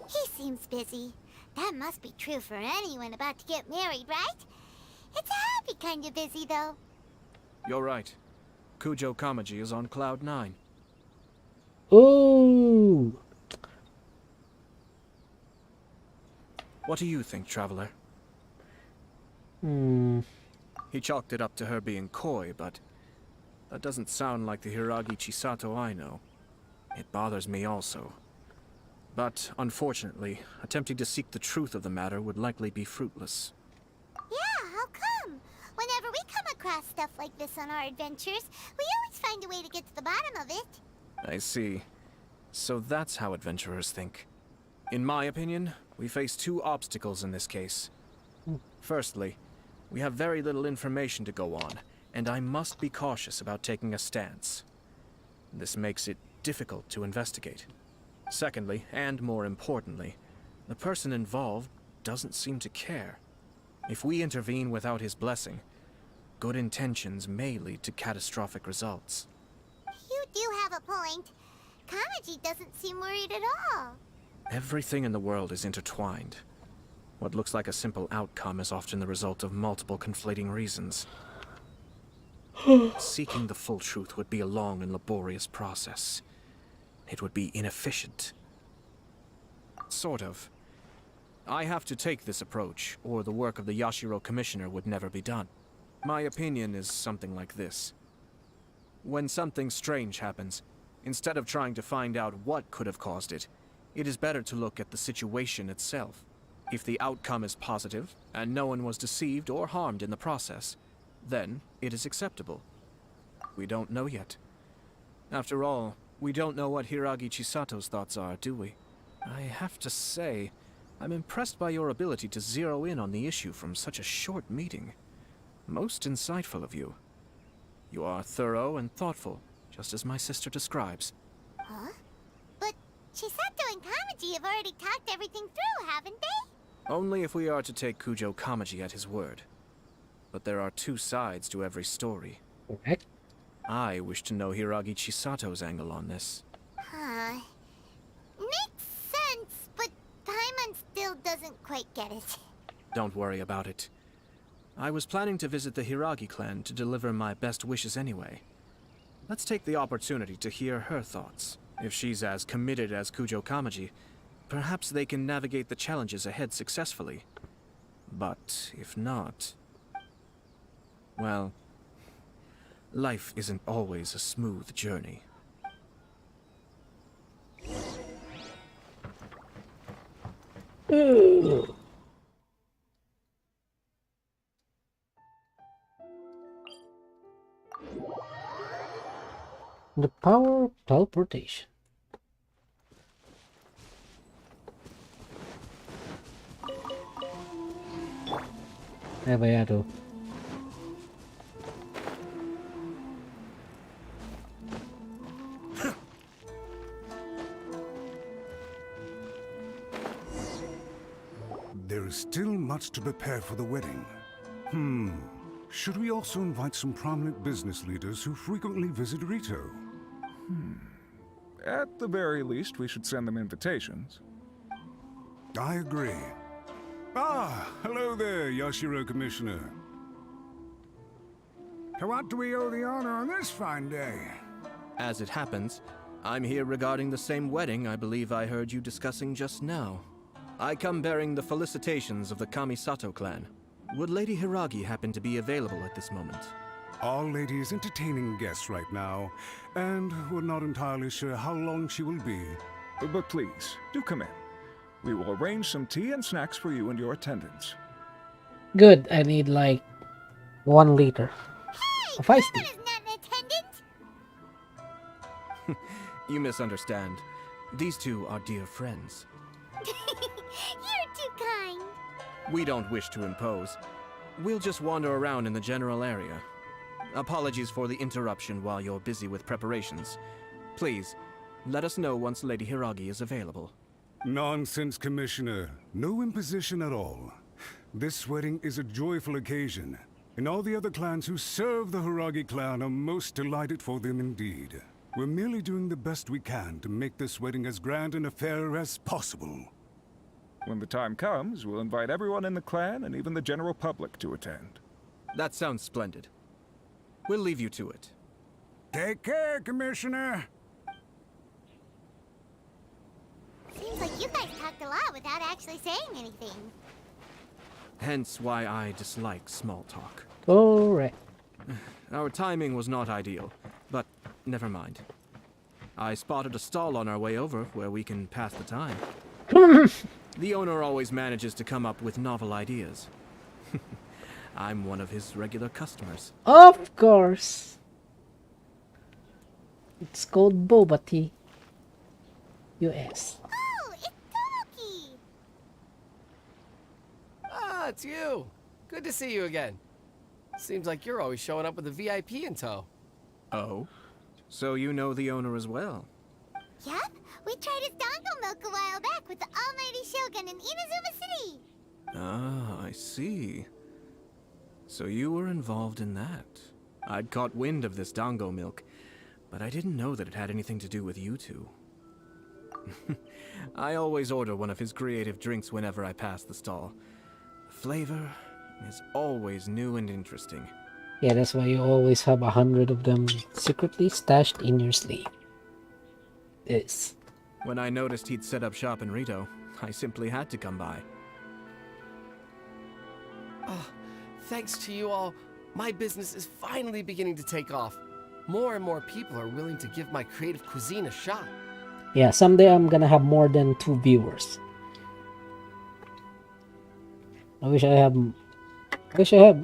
He seems busy. That must be true for anyone about to get married, right? It's a happy kind of busy, though. You're right. Kujo Kamaji is on cloud 9. Ooh. What do you think, Traveler? Hmm. He chalked it up to her being coy, but that doesn't sound like the Hiragi Chisato I know. It bothers me also. But, unfortunately, attempting to seek the truth of the matter would likely be fruitless. Yeah, how come? Whenever we come across stuff like this on our adventures, we always find a way to get to the bottom of it. I see. So that's how adventurers think. In my opinion, we face two obstacles in this case. Firstly, we have very little information to go on, and I must be cautious about taking a stance. This makes it difficult to investigate. Secondly, and more importantly, the person involved doesn't seem to care. If we intervene without his blessing, good intentions may lead to catastrophic results. You do have a point. Kamaji doesn't seem worried at all. Everything in the world is intertwined. What looks like a simple outcome is often the result of multiple conflating reasons. Seeking the full truth would be a long and laborious process. It would be inefficient. Sort of. I have to take this approach, or the work of the Yashiro Commissioner would never be done. My opinion is something like this. When something strange happens, instead of trying to find out what could have caused it, it is better to look at the situation itself. If the outcome is positive, and no one was deceived or harmed in the process, then it is acceptable. We don't know yet. After all, we don't know what Hiragi Chisato's thoughts are, do we? I have to say, I'm impressed by your ability to zero in on the issue from such a short meeting. Most insightful of you. You are thorough and thoughtful, just as my sister describes. Huh? But Chisato and Kamaji have already talked everything through, haven't they? Only if we are to take Kujo Kamaji at his word. But there are two sides to every story. Correct. I wish to know Hiragi Chisato's angle on this. Huh. Makes sense, but Paimon still doesn't quite get it. Don't worry about it. I was planning to visit the Hiragi clan to deliver my best wishes anyway. Let's take the opportunity to hear her thoughts. If she's as committed as Kujo Kamaji, perhaps they can navigate the challenges ahead successfully. But if not... well, life isn't always a smooth journey. The power of teleportation. Bayado. There is still much to prepare for the wedding. Should we also invite some prominent business leaders who frequently visit Rito? At the very least, we should send them invitations. I agree. Ah, hello there, Yashiro Commissioner. To what do we owe the honor on this fine day? As it happens, I'm here regarding the same wedding I believe I heard you discussing just now. I come bearing the felicitations of the Kamisato clan. Would Lady Hiragi happen to be available at this moment? Our lady is entertaining guests right now, and we're not entirely sure how long she will be. But please, do come in. We will arrange some tea and snacks for you and your attendants. Good, I need like 1 liter of iced tea. Paimon is not an attendant! You misunderstand. These two are dear friends. You're too kind. We don't wish to impose. We'll just wander around in the general area. Apologies for the interruption while you're busy with preparations. Please, let us know once Lady Hiragi is available. Nonsense, Commissioner. No imposition at all. This wedding is a joyful occasion, and all the other clans who serve the Hiragi clan are most delighted for them indeed. We're merely doing the best we can to make this wedding as grand an affair as possible. When the time comes, we'll invite everyone in the clan and even the general public to attend. That sounds splendid. We'll leave you to it. Take care, Commissioner. Seems like you guys talked a lot without without actually saying anything. Hence why I dislike small talk. Correct. Our timing was not ideal, but never mind. I spotted a stall on our way over where we can pass the time. The owner always manages to come up with novel ideas. I'm one of his regular customers. Of course. It's called boba tea. US. Oh, it's Tomoki! Ah, it's you. Good to see you again. Seems like you're always showing up with a VIP in tow. Oh? So you know the owner as well? Yep, we tried his dango milk a while back with the almighty Shogun in Inazuma City. Ah, I see. So you were involved in that. I'd caught wind of this dango milk, but I didn't know that it had anything to do with you two. I always order one of his creative drinks whenever I pass the stall. The flavor is always new and interesting. Yeah, that's why you always have 100 of them secretly stashed in your sleeve. Yes. When I noticed he'd set up shop in Rito, I simply had to come by. Oh, thanks to you all, my business is finally beginning to take off. More and more people are willing to give my creative cuisine a shot. Yeah, someday I'm gonna have more than 2 viewers. I wish I have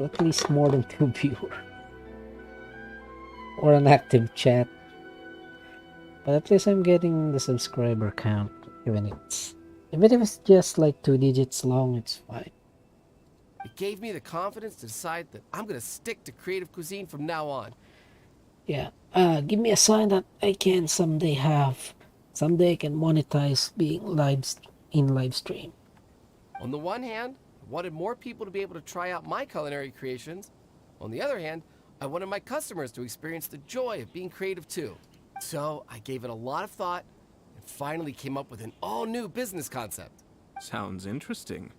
at least more than 2 viewers. Or an active chat. But at least I'm getting the subscriber count, even if it's just like 2 digits long, it's fine. It gave me the confidence to decide that I'm gonna stick to creative cuisine from now on. Yeah, give me a sign that I can someday I can monetize being live stream. On the one hand, I wanted more people to be able to try out my culinary creations. On the other hand, I wanted my customers to experience the joy of being creative too. So I gave it a lot of thought and finally came up with an all-new business concept. Sounds interesting.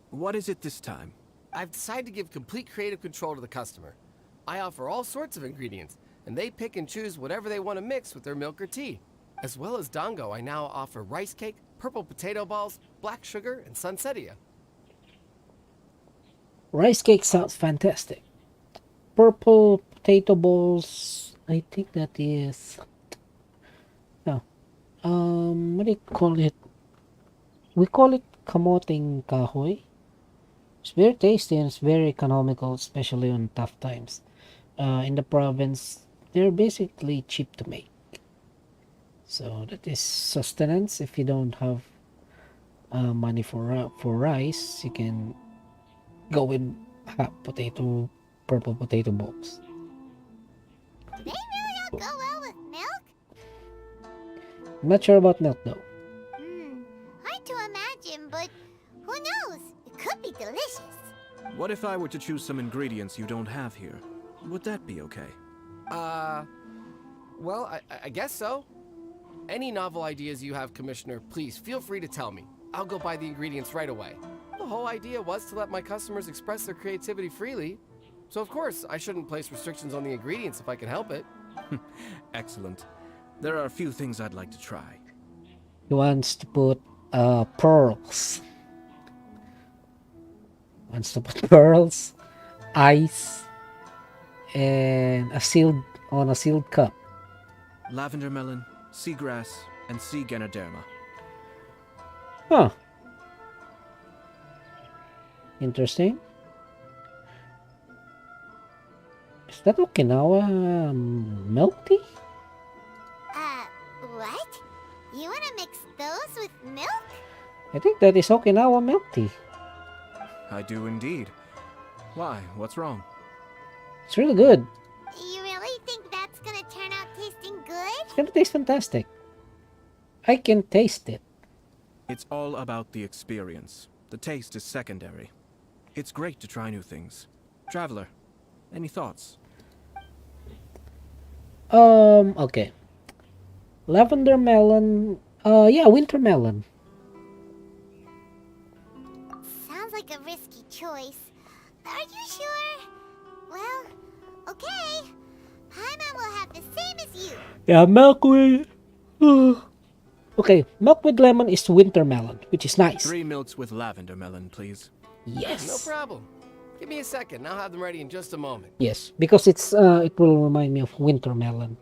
What is it this time? I've decided to give complete creative control to the customer. I offer all sorts of ingredients, and they pick and choose whatever they want to mix with their milk or tea. As well as dango, I now offer rice cake, purple potato balls, black sugar, and sunsettia. Rice cake sounds fantastic. Purple potato balls, I think that is... No. What do you call it? We call it kamoteng kahoy. It's very tasty and it's very economical, especially on tough times. In the province, they're basically cheap to make. So that is sustenance. If you don't have money for rice, you can go with purple potato balls. Do they really all go well with milk? I'm not sure about milk though. Hard to imagine, but who knows? It could be delicious. What if I were to choose some ingredients you don't have here? Would that be okay? Well, I guess so. Any novel ideas you have, Commissioner, please feel free to tell me. I'll go buy the ingredients right away. The whole idea was to let my customers express their creativity freely. So of course, I shouldn't place restrictions on the ingredients if I can help it. Excellent. There are a few things I'd like to try. He wants to put pearls. Wants to put pearls, ice, and a sealed cup. Lavender melon, seagrass, and sea ganoderma. Huh. Interesting. Is that Okinawa milk tea? What? You wanna mix those with milk? I think that is Okinawa milk tea. I do indeed. Why? What's wrong? It's really good. You really think that's gonna turn out tasting good? It's gonna taste fantastic. I can taste it. It's all about the experience. The taste is secondary. It's great to try new things. Traveler, any thoughts? Okay. Lavender melon. Yeah, winter melon. Sounds like a risky choice. Are you sure? Well, okay. Paimon will have the same as you. Yeah, milkweed. Okay, milk with lemon is winter melon, which is nice. 3 milks with lavender melon, please. Yes. No problem. Give me a second. I'll have them ready in just a moment. Yes, because it will remind me of winter melon.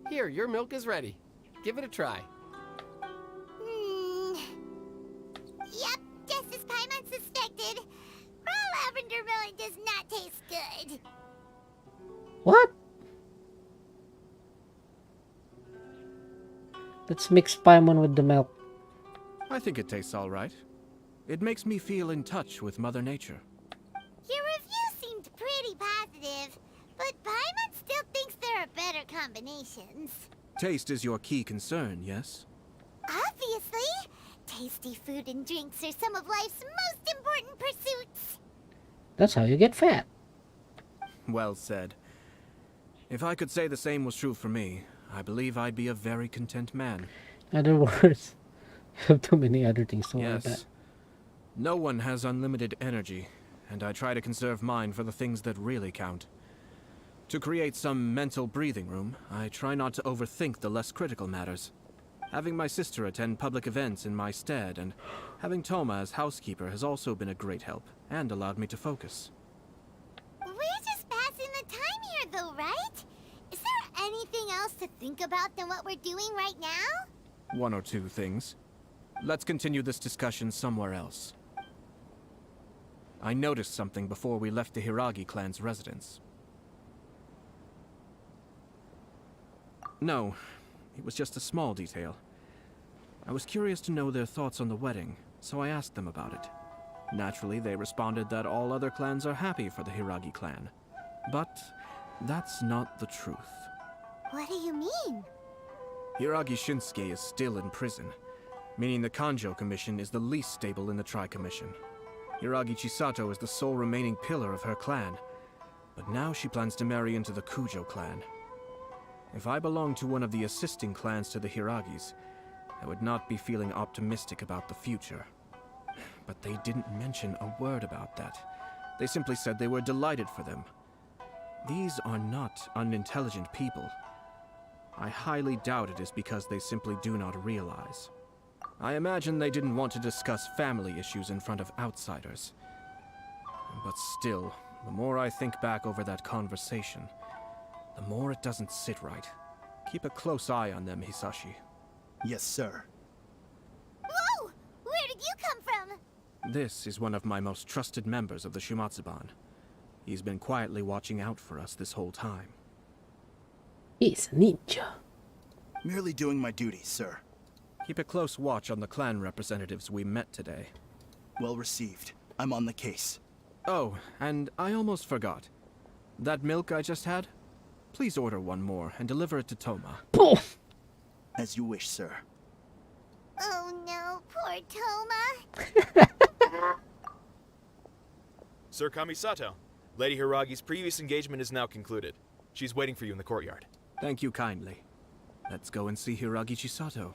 Here, your milk is ready. Give it a try. Yep, just as Paimon suspected. Raw lavender melon does not taste good. What? Let's mix Paimon with the milk. I think it tastes all right. It makes me feel in touch with Mother Nature. Your review seemed pretty positive, but Paimon still thinks there are better combinations. Taste is your key concern, yes? Obviously! Tasty food and drinks are some of life's most important pursuits. That's how you get fat. Well said. If I could say the same was true for me, I believe I'd be a very content man. In other words, you have too many other things to worry about. Yes. No one has unlimited energy, and I try to conserve mine for the things that really count. To create some mental breathing room, I try not to overthink the less critical matters. Having my sister attend public events in my stead and having Toma as housekeeper has also been a great help and allowed me to focus. We're just passing the time here though, right? Is there anything else to think about than what we're doing right now? 1 or 2 things. Let's continue this discussion somewhere else. I noticed something before we left the Hiragi clan's residence. No, it was just a small detail. I was curious to know their thoughts on the wedding, so I asked them about it. Naturally, they responded that all other clans are happy for the Hiragi clan. But that's not the truth. What do you mean? Hiragi Shinsuke is still in prison, meaning the Kanjo Commission is the least stable in the Tri-Commission. Hiragi Chisato is the sole remaining pillar of her clan, but now she plans to marry into the Kujo clan. If I belonged to one of the assisting clans to the Hiragis, I would not be feeling optimistic about the future. But they didn't mention a word about that. They simply said they were delighted for them. These are not unintelligent people. I highly doubt it is because they simply do not realize. I imagine they didn't want to discuss family issues in front of outsiders. But still, the more I think back over that conversation, the more it doesn't sit right. Keep a close eye on them, Hisashi. Yes, sir. Whoa! Where did you come from? This is one of my most trusted members of the Shumatsuban. He's been quietly watching out for us this whole time. He's a ninja. Merely doing my duties, sir. Keep a close watch on the clan representatives we met today. Well received. I'm on the case. Oh, and I almost forgot. That milk I just had? Please order one more and deliver it to Toma. As you wish, sir. Oh no, poor Toma. Sir Kamisato, Lady Hiragi's previous engagement is now concluded. She's waiting for you in the courtyard. Thank you kindly. Let's go and see Hiragi Chisato.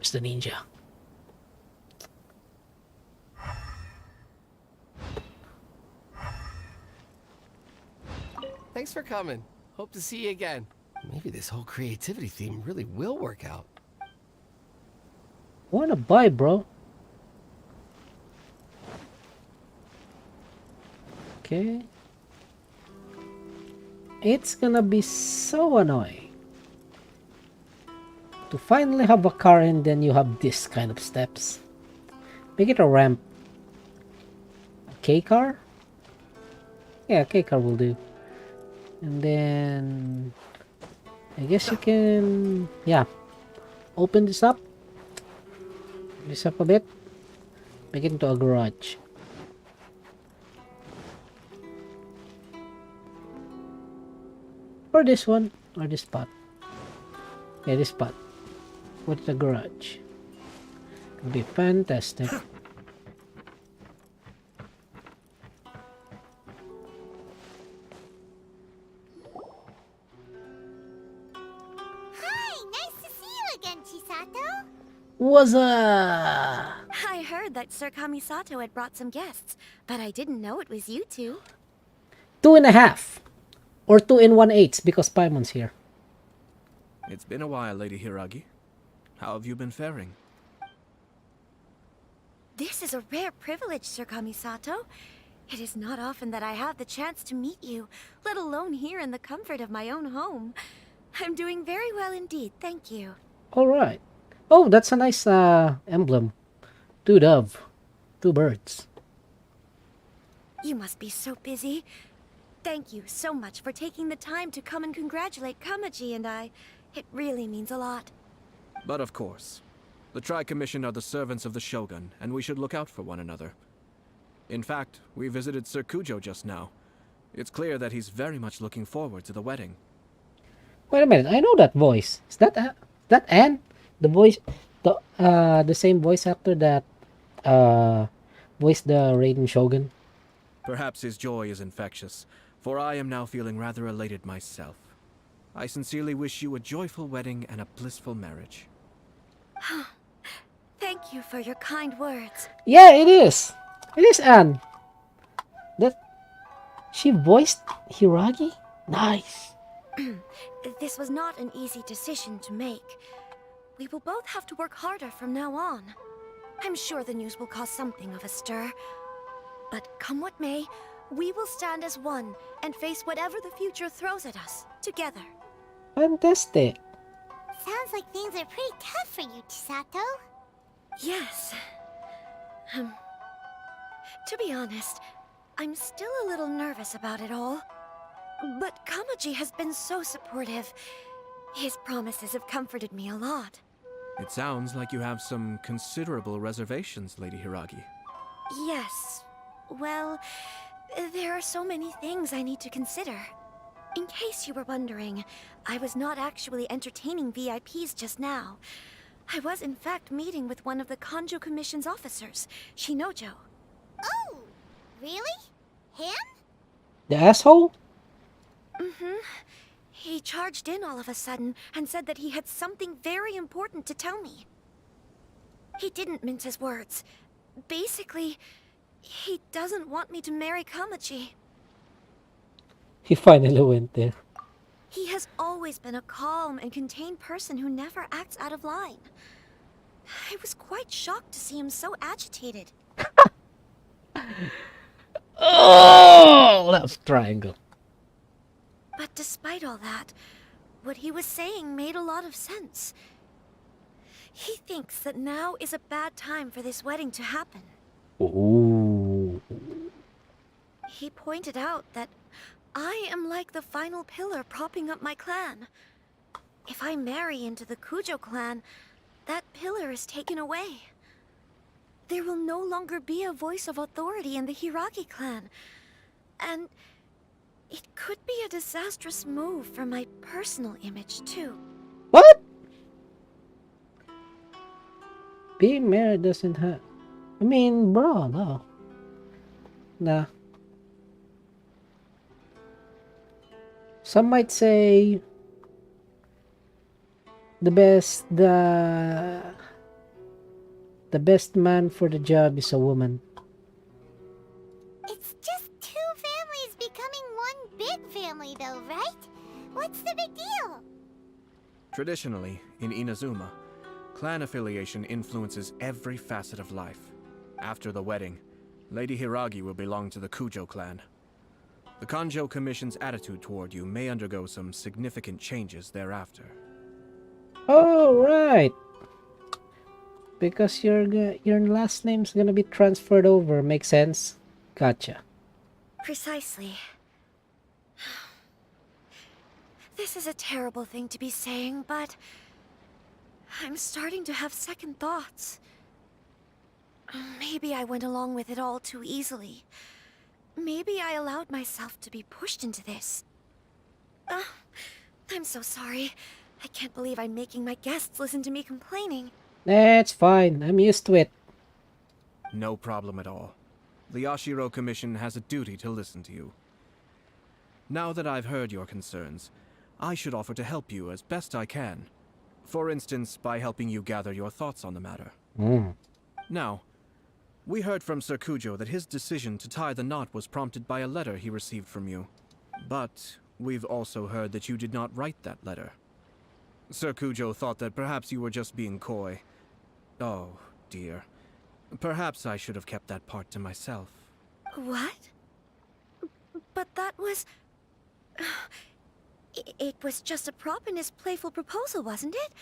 Mr. Ninja. Thanks for coming. Hope to see you again. Maybe this whole creativity theme really will work out. Wanna buy, bro? Okay. It's gonna be so annoying to finally have a car and then you have this kind of steps. Make it a ramp. A K car? Yeah, a K car will do. And then I guess you can, yeah, open this up a bit, make it into a garage. Or this one, or this spot. Yeah, this spot. With the garage. It'll be fantastic. Hi, nice to see you again, Chisato. What's up? I heard that Sir Kamisato had brought some guests, but I didn't know it was you two. 2.5. Or 2 1/8 because Paimon's here. It's been a while, Lady Hiragi. How have you been faring? This is a rare privilege, Sir Kamisato. It is not often that I have the chance to meet you, let alone here in the comfort of my own home. I'm doing very well indeed, thank you. Alright. Oh, that's a nice emblem. 2 dove. 2 birds. You must be so busy. Thank you so much for taking the time to come and congratulate Kamaji and I. It really means a lot. But of course. The Tri-Commission are the servants of the Shogun, and we should look out for one another. In fact, we visited Sir Kujo just now. It's clear that he's very much looking forward to the wedding. Wait a minute, I know that voice. Is that Anne? The voice, the same voice actor that voiced the Raiden Shogun. Perhaps his joy is infectious, for I am now feeling rather elated myself. I sincerely wish you a joyful wedding and a blissful marriage. Thank you for your kind words. Yeah, it is. It is Anne. That she voiced Hiragi? Nice. This was not an easy decision to make. We will both have to work harder from now on. I'm sure the news will cause something of a stir. But come what may, we will stand as one and face whatever the future throws at us, together. Fantastic. Sounds like things are pretty tough for you, Chisato. Yes. To be honest, I'm still a little nervous about it all. But Kamaji has been so supportive. His promises have comforted me a lot. It sounds like you have some considerable reservations, Lady Hiragi. Yes. Well, there are so many things I need to consider. In case you were wondering, I was not actually entertaining VIPs just now. I was in fact meeting with one of the Kanjo Commission's officers, Shinojo. Oh, really? Him? The asshole? Mm-hmm. He charged in all of a sudden and said that he had something very important to tell me. He didn't mince his words. Basically, he doesn't want me to marry Kamaji. He finally went there. He has always been a calm and contained person who never acts out of line. I was quite shocked to see him so agitated. Oh, that was triangle. But despite all that, what he was saying made a lot of sense. He thinks that now is a bad time for this wedding to happen. Ooh. He pointed out that I am like the final pillar propping up my clan. If I marry into the Kujo clan, that pillar is taken away. There will no longer be a voice of authority in the Hiragi clan. And it could be a disastrous move for my personal image, too. What? Being married doesn't have... I mean, bro, no. Nah. Some might say... The best man for the job is a woman. It's just two families becoming one big family though, right? What's the big deal? Traditionally, in Inazuma, clan affiliation influences every facet of life. After the wedding, Lady Hiragi will belong to the Kujo clan. The Kanjo Commission's attitude toward you may undergo some significant changes thereafter. Oh, right. Because your last name's gonna be transferred over. Makes sense? Gotcha. Precisely. This is a terrible thing to be saying, but I'm starting to have second thoughts. Maybe I went along with it all too easily. Maybe I allowed myself to be pushed into this. I'm so sorry. I can't believe I'm making my guests listen to me complaining. That's fine. I'm used to it. No problem at all. The Yashiro Commission has a duty to listen to you. Now that I've heard your concerns, I should offer to help you as best I can. For instance, by helping you gather your thoughts on the matter. Now, We heard from Sir Kujo that his decision to tie the knot was prompted by a letter he received from you. But we've also heard that you did not write that letter. Sir Kujo thought that perhaps you were just being coy. Oh, dear. Perhaps I should have kept that part to myself. What? But that was... It was just a prop in his playful proposal, wasn't it?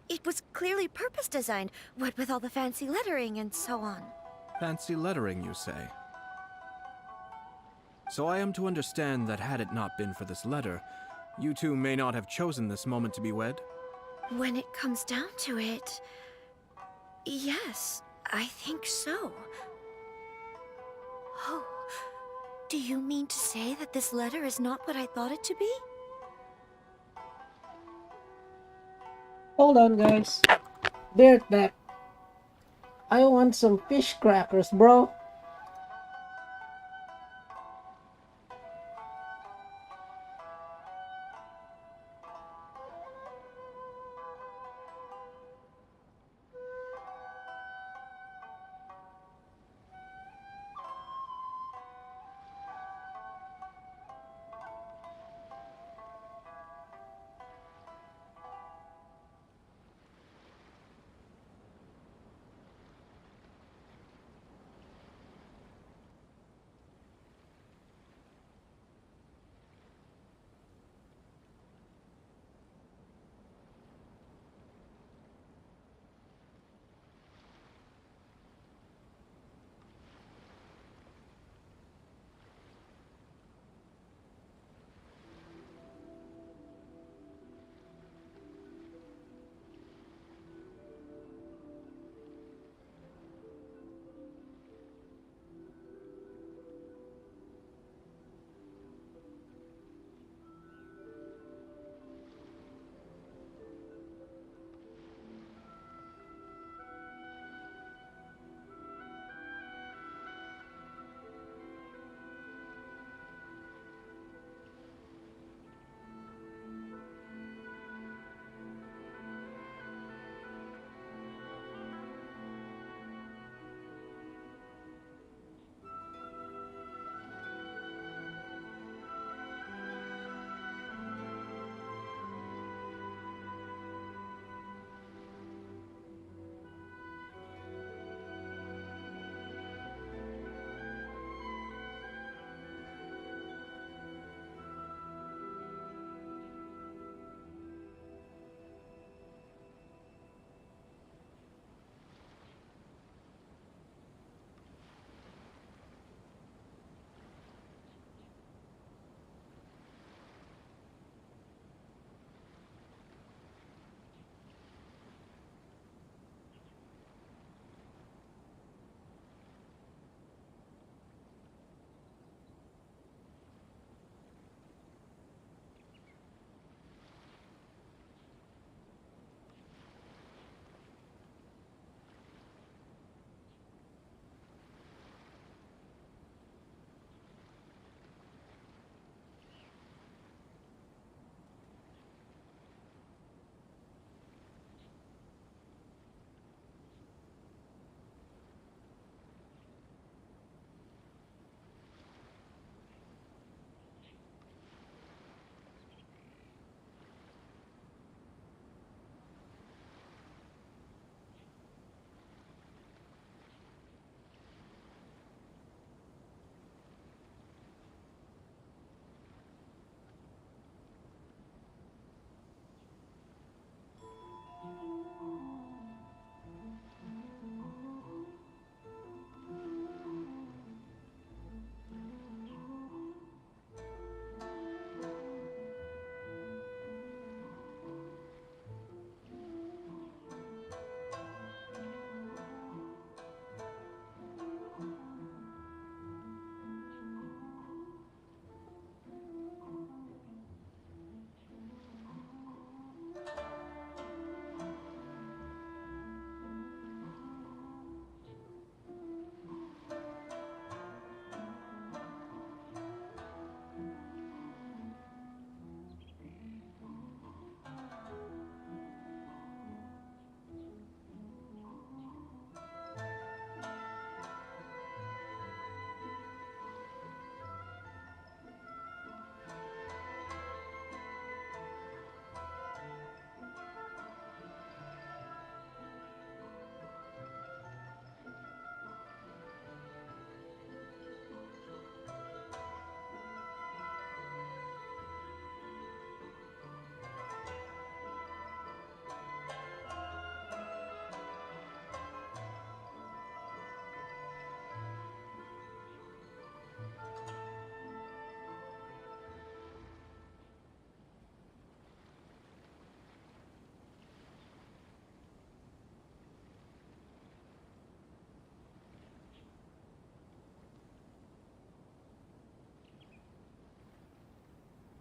It was clearly purpose-designed, what with all the fancy lettering and so on. Fancy lettering, you say? So I am to understand that had it not been for this letter, you two may not have chosen this moment to be wed? When it comes down to it... Yes, I think so. Oh, do you mean to say that this letter is not what I thought it to be? Hold on, guys. Be right back. I want some fish crackers, bro.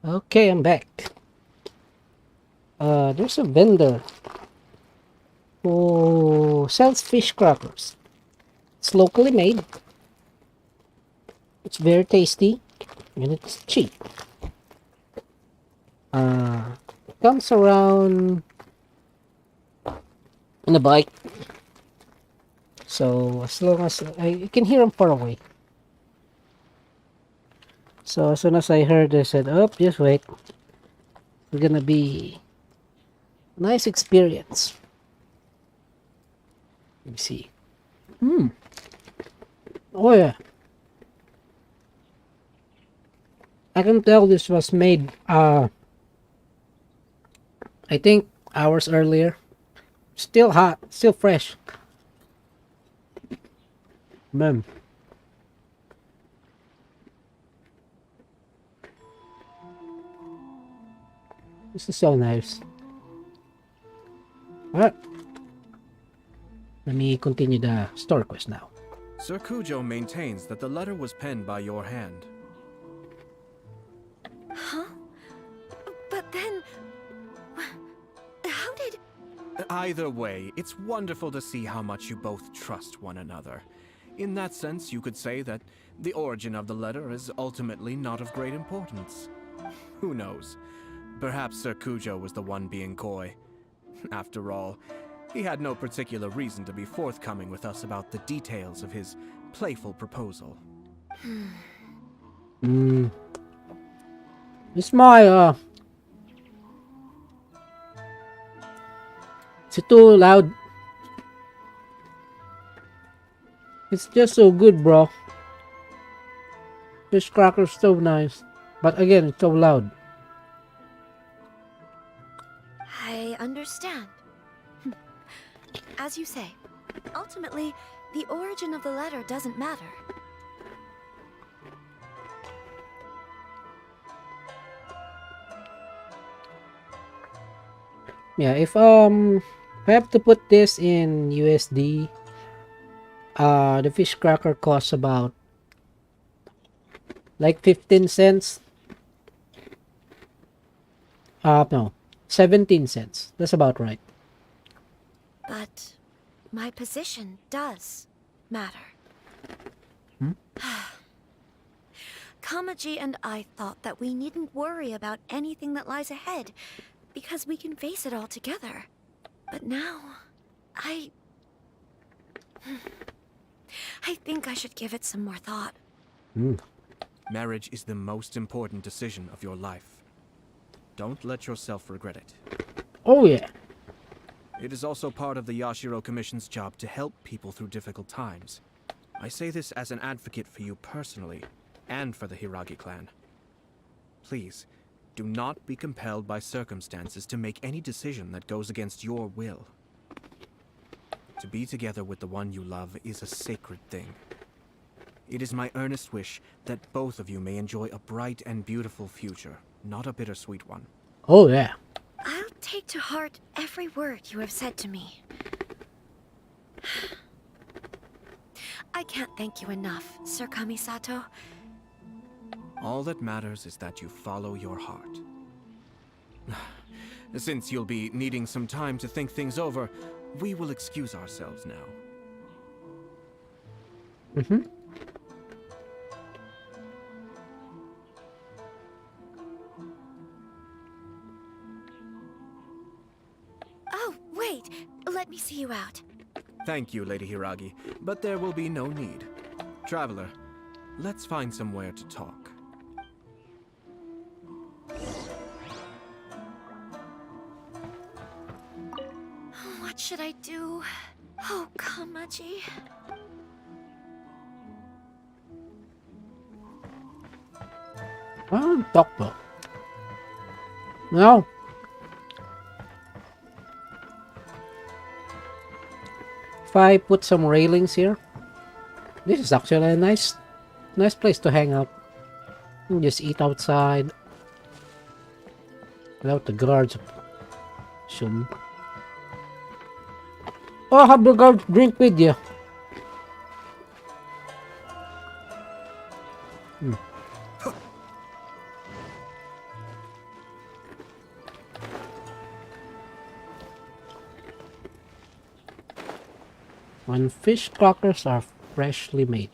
Okay, I'm back. There's a vendor who sells fish crackers. It's locally made. It's very tasty and it's cheap. It comes around in a bike. So as long as I can hear him far away. So as soon as I heard, I said, "Oh, just wait. It's gonna be a nice experience." Let me see. Oh yeah. I can tell this was made I think hours earlier. Still hot, still fresh. Man. This is so nice. Alright. Let me continue the story quest now. Sir Kujo maintains that the letter was penned by your hand. Huh? But then... How did... Either way, it's wonderful to see how much you both trust one another. In that sense, you could say that the origin of the letter is ultimately not of great importance. Who knows? Perhaps Sir Kujo was the one being coy. After all, he had no particular reason to be forthcoming with us about the details of his playful proposal. It's my, Is it too loud? It's just so good, bro. Fish cracker's so nice. But again, it's so loud. I understand. As you say, ultimately, the origin of the letter doesn't matter. Yeah, if I have to put this in USD, the fish cracker costs about like 15 cents. No, 17 cents. That's about right. But my position does matter. Kamaji and I thought that we needn't worry about anything that lies ahead because we can face it all together. But now, I think I should give it some more thought. Marriage is the most important decision of your life. Don't let yourself regret it. Oh yeah. It is also part of the Yashiro Commission's job to help people through difficult times. I say this as an advocate for you personally, and for the Hiragi clan. Please, do not be compelled by circumstances to make any decision that goes against your will. To be together with the one you love is a sacred thing. It is my earnest wish that both of you may enjoy a bright and beautiful future, not a bittersweet one. Oh yeah. I'll take to heart every word you have said to me. I can't thank you enough, Sir Kamisato. All that matters is that you follow your heart. Since you'll be needing some time to think things over, we will excuse ourselves now. Oh, wait! Let me see you out. Thank you, Lady Hiragi, but there will be no need. Traveler, let's find somewhere to talk. What should I do? Oh, Kamaji. Talk though. No. If I put some railings here, this is actually a nice place to hang out. You can just eat outside without the guards. Some. Oh, have the guards drink with you. When fish crackers are freshly made.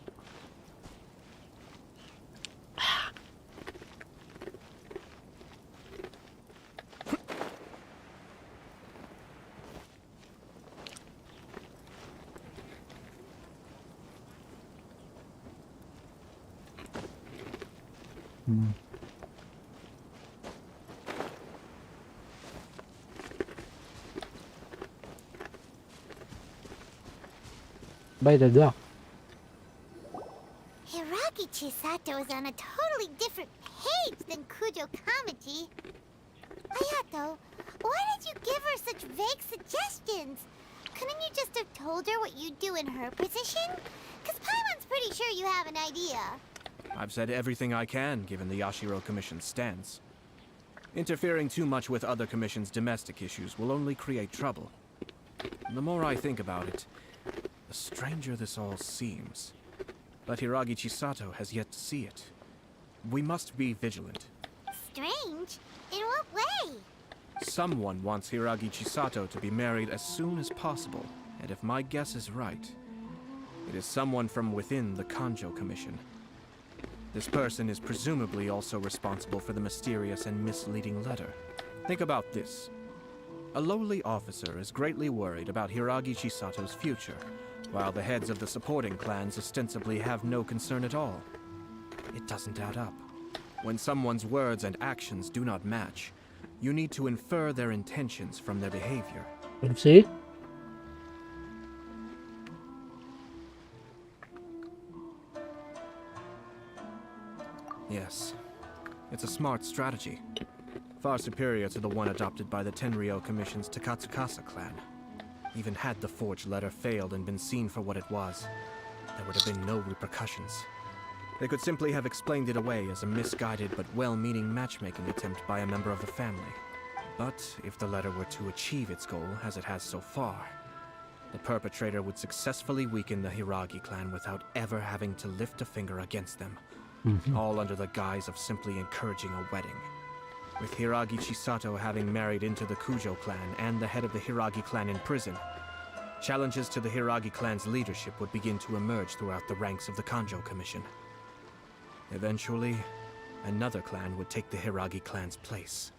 By the dock. Hiragi Chisato is on a totally different page than Kujo Kamaji. Hayato, why did you give her such vague suggestions? Couldn't you just have told her what you'd do in her position? Because Paimon's pretty sure you have an idea. I've said everything I can, given the Yashiro Commission's stance. Interfering too much with other commissions' domestic issues will only create trouble. The more I think about it, the stranger this all seems. But Hiragi Chisato has yet to see it. We must be vigilant. Strange? In what way? Someone wants Hiragi Chisato to be married as soon as possible, and if my guess is right, it is someone from within the Kanjo Commission. This person is presumably also responsible for the mysterious and misleading letter. Think about this. A lowly officer is greatly worried about Hiragi Chisato's future, while the heads of the supporting clans ostensibly have no concern at all. It doesn't add up. When someone's words and actions do not match, you need to infer their intentions from their behavior. See? Yes. It's a smart strategy. Far superior to the one adopted by the Tenryou Commission's Takatsukasa clan. Even had the forged letter failed and been seen for what it was, there would have been no repercussions. They could simply have explained it away as a misguided but well-meaning matchmaking attempt by a member of the family. But if the letter were to achieve its goal, as it has so far, the perpetrator would successfully weaken the Hiragi clan without ever having to lift a finger against them. All under the guise of simply encouraging a wedding. With Hiragi Chisato having married into the Kujo clan and the head of the Hiragi clan in prison, challenges to the Hiragi clan's leadership would begin to emerge throughout the ranks of the Kanjo Commission. Eventually, another clan would take the Hiragi clan's place.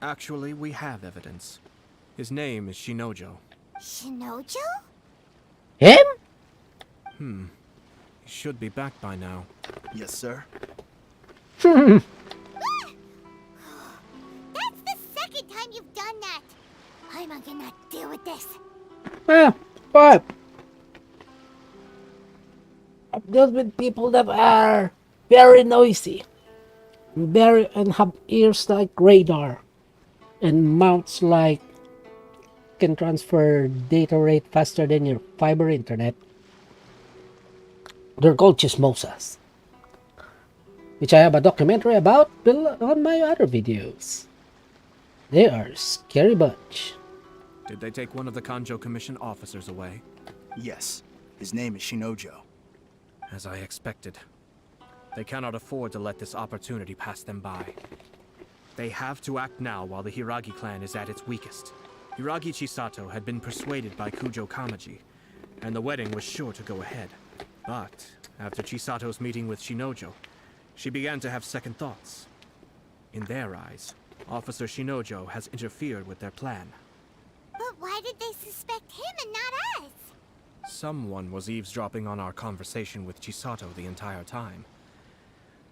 Actually, we have evidence. His name is Shinojo. Shinojo? Him? He should be back by now. Yes, sir. That's the second time you've done that. Paimon cannot deal with this. What? I've dealt with people that are very noisy, and have ears like radar, and mouths like can transfer data rate faster than your fiber internet. They're called chismosas, which I have a documentary about on my other videos. They are a scary bunch. Did they take one of the Kanjo Commission officers away? Yes. His name is Shinojo. As I expected. They cannot afford to let this opportunity pass them by. They have to act now while the Hiragi clan is at its weakest. Hiragi Chisato had been persuaded by Kujo Kamaji, and the wedding was sure to go ahead. But after Chisato's meeting with Shinojo, she began to have second thoughts. In their eyes, Officer Shinojo has interfered with their plan. But why did they suspect him and not us? Someone was eavesdropping on our conversation with Chisato the entire time.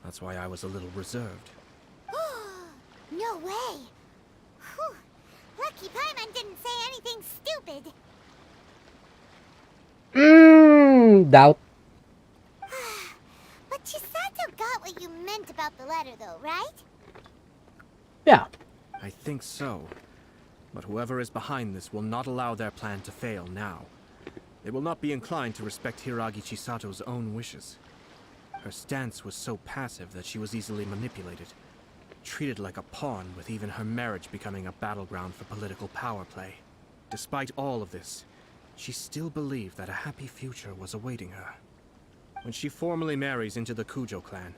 That's why I was a little reserved. No way. Whew. Lucky Paimon didn't say anything stupid. Doubt. But Chisato got what you meant about the letter though, right? Yeah. I think so. But whoever is behind this will not allow their plan to fail now. They will not be inclined to respect Hiragi Chisato's own wishes. Her stance was so passive that she was easily manipulated, treated like a pawn, with even her marriage becoming a battleground for political power play. Despite all of this, she still believed that a happy future was awaiting her. When she formally marries into the Kujo clan,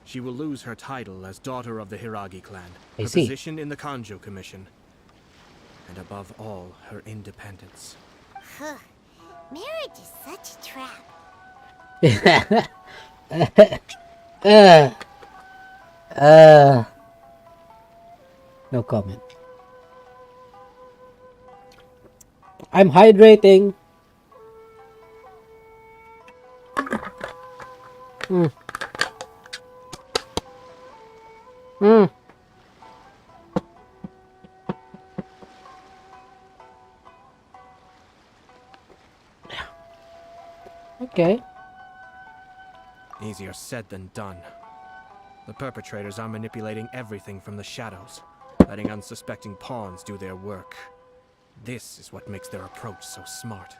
she will lose her title as daughter of the Hiragi clan, her position in the Kanjo Commission, and above all, her independence. Marriage is such a trap. No comment. I'm hydrating. Mm. Mm. Okay. Easier said than done. The perpetrators are manipulating everything from the shadows, letting unsuspecting pawns do their work. This is what makes their approach so smart.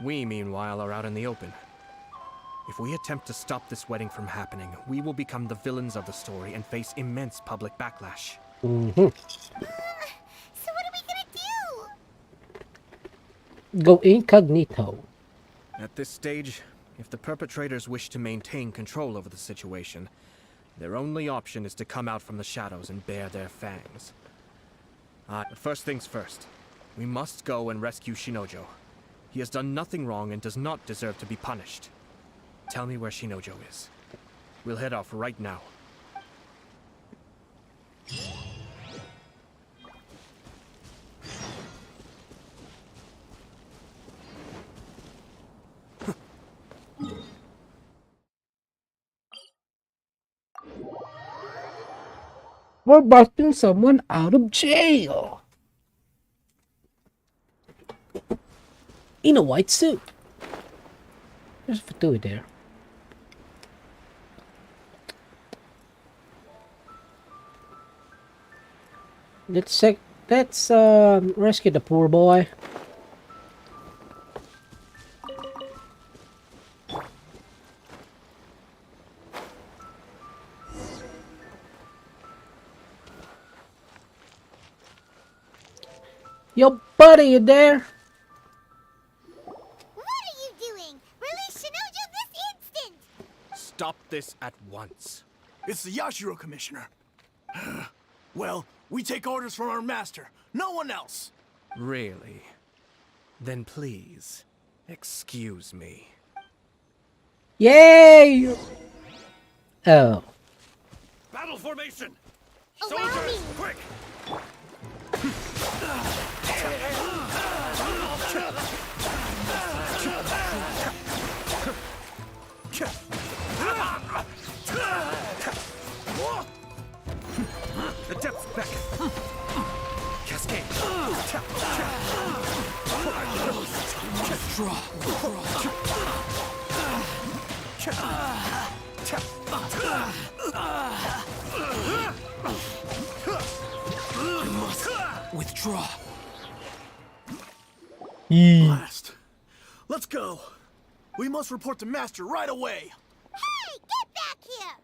We, meanwhile, are out in the open. If we attempt to stop this wedding from happening, we will become the villains of the story and face immense public backlash. Mm-hmm. So what are we gonna do? Go incognito. At this stage, if the perpetrators wish to maintain control over the situation, their only option is to come out from the shadows and bare their fangs. But first things first. We must go and rescue Shinojo. He has done nothing wrong and does not deserve to be punished. Tell me where Shinojo is. We'll head off right now. We're busting someone out of jail. In a white suit. There's a Fatui there. Let's rescue the poor boy. Yo, buddy, you there? What are you doing? Release Shinojo this instant! Stop this at once. It's the Yashiro Commissioner. Well, we take orders from our master. No one else. Really? Then please, excuse me. Yay! Oh. Battle formation! Allow me! Quick! The depths back. Cascade. Draw. I must withdraw. Blast. Let's go. We must report to Master right away. Hey, get back here!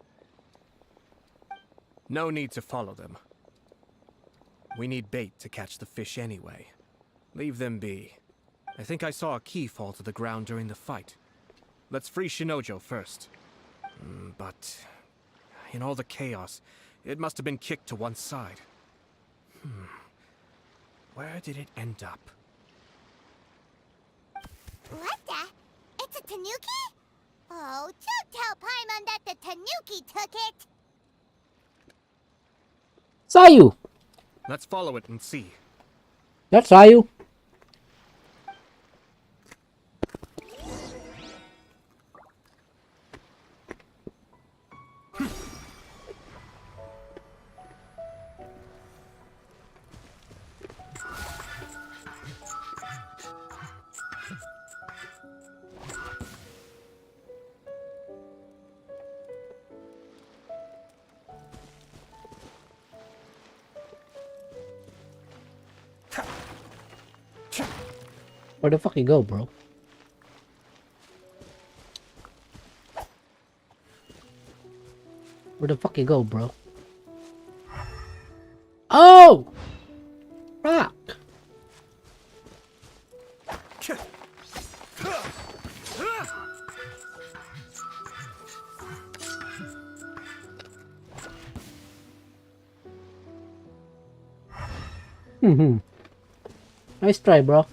No need to follow them. We need bait to catch the fish anyway. Leave them be. I think I saw a key fall to the ground during the fight. Let's free Shinojo first. But in all the chaos, it must have been kicked to one side. Where did it end up? What the? It's a tanuki? Oh, don't tell Paimon that the tanuki took it! Sayu! Let's follow it and see. That's Sayu. Where the fuck you go, bro? Where the fuck you go, bro? Oh! Rock! Nice try, bro.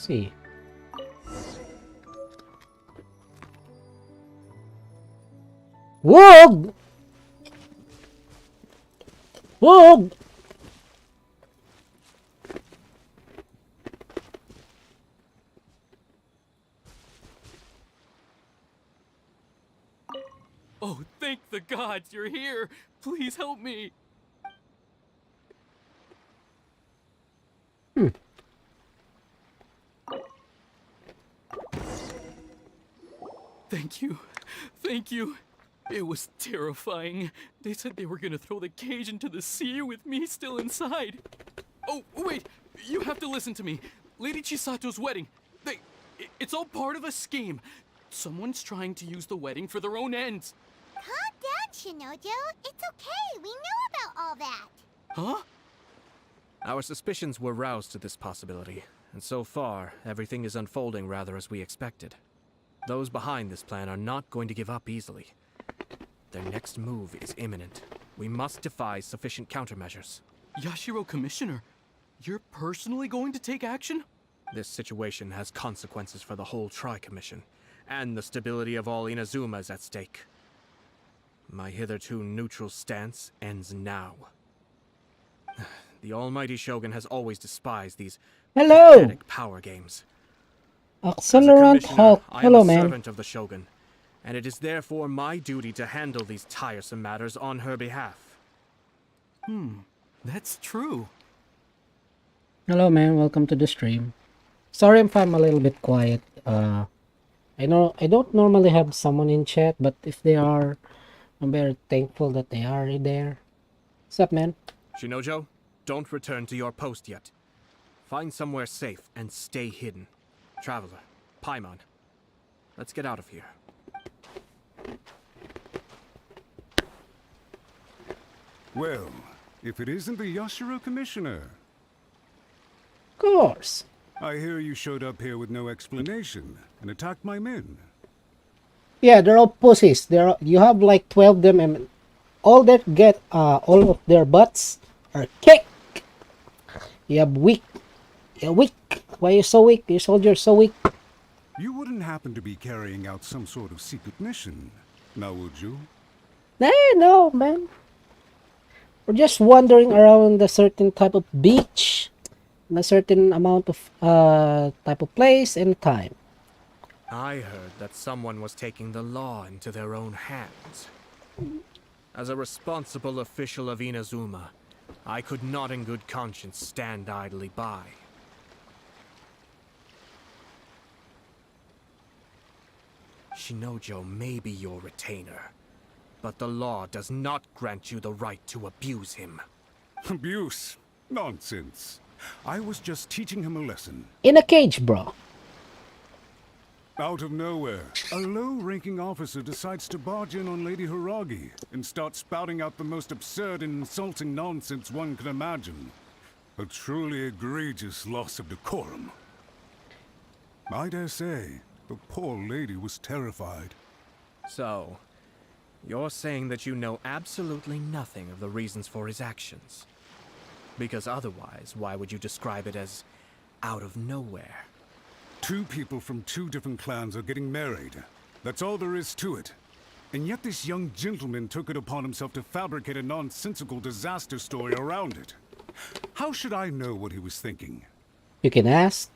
see. Whoa! Whoa! Oh, thank the gods you're here! Please help me! Thank you. Thank you. It was terrifying. They said they were gonna throw the cage into the sea with me still inside. Oh, wait! You have to listen to me. Lady Chisato's wedding. It's all part of a scheme. Someone's trying to use the wedding for their own ends. Calm down, Shinojo. It's okay. We know about all that. Huh? Our suspicions were roused to this possibility, and so far, everything is unfolding rather as we expected. Those behind this plan are not going to give up easily. Their next move is imminent. We must devise sufficient countermeasures. Yashiro Commissioner, you're personally going to take action? This situation has consequences for the whole Tri-Commission, and the stability of all Inazuma is at stake. My hitherto neutral stance ends now. The almighty Shogun has always despised these pathetic power games. Accelerant Hulk. I am Hello, a man. servant of the Shogun, and it is therefore my duty to handle these tiresome matters on her behalf. That's true. Hello, man. Welcome to the stream. Sorry if I'm a little bit quiet. I know I don't normally have someone in chat, but if they are, I'm very thankful that they are there. What's up, man? Shinojo, don't return to your post yet. Find somewhere safe and stay hidden. Traveler, Paimon, let's get out of here. Well, if it isn't the Yashiro Commissioner. Of course. I hear you showed up here with no explanation and attacked my men. Yeah, they're all pussies. You have like 12 of them, and all of their butts are kicked. You have weak. You're weak. Why are you so weak? Your soldiers so weak. You wouldn't happen to be carrying out some sort of secret mission, now would you? No, man. We're just wandering around a certain type of beach, in a certain amount of type of place and time. I heard that someone was taking the law into their own hands. As a responsible official of Inazuma, I could not in good conscience stand idly by. Shinojo may be your retainer, but the law does not grant you the right to abuse him. Abuse? Nonsense. I was just teaching him a lesson. In a cage, bro. Out of nowhere, a low-ranking officer decides to barge in on Lady Hiragi and start spouting out the most absurd and insulting nonsense one can imagine. A truly egregious loss of decorum. I dare say, the poor lady was terrified. So, you're saying that you know absolutely nothing of the reasons for his actions? Because otherwise, why would you describe it as out of nowhere? Two people from two different clans are getting married. That's all there is to it. And yet this young gentleman took it upon himself to fabricate a nonsensical disaster story around it. How should I know what he was thinking? You can ask.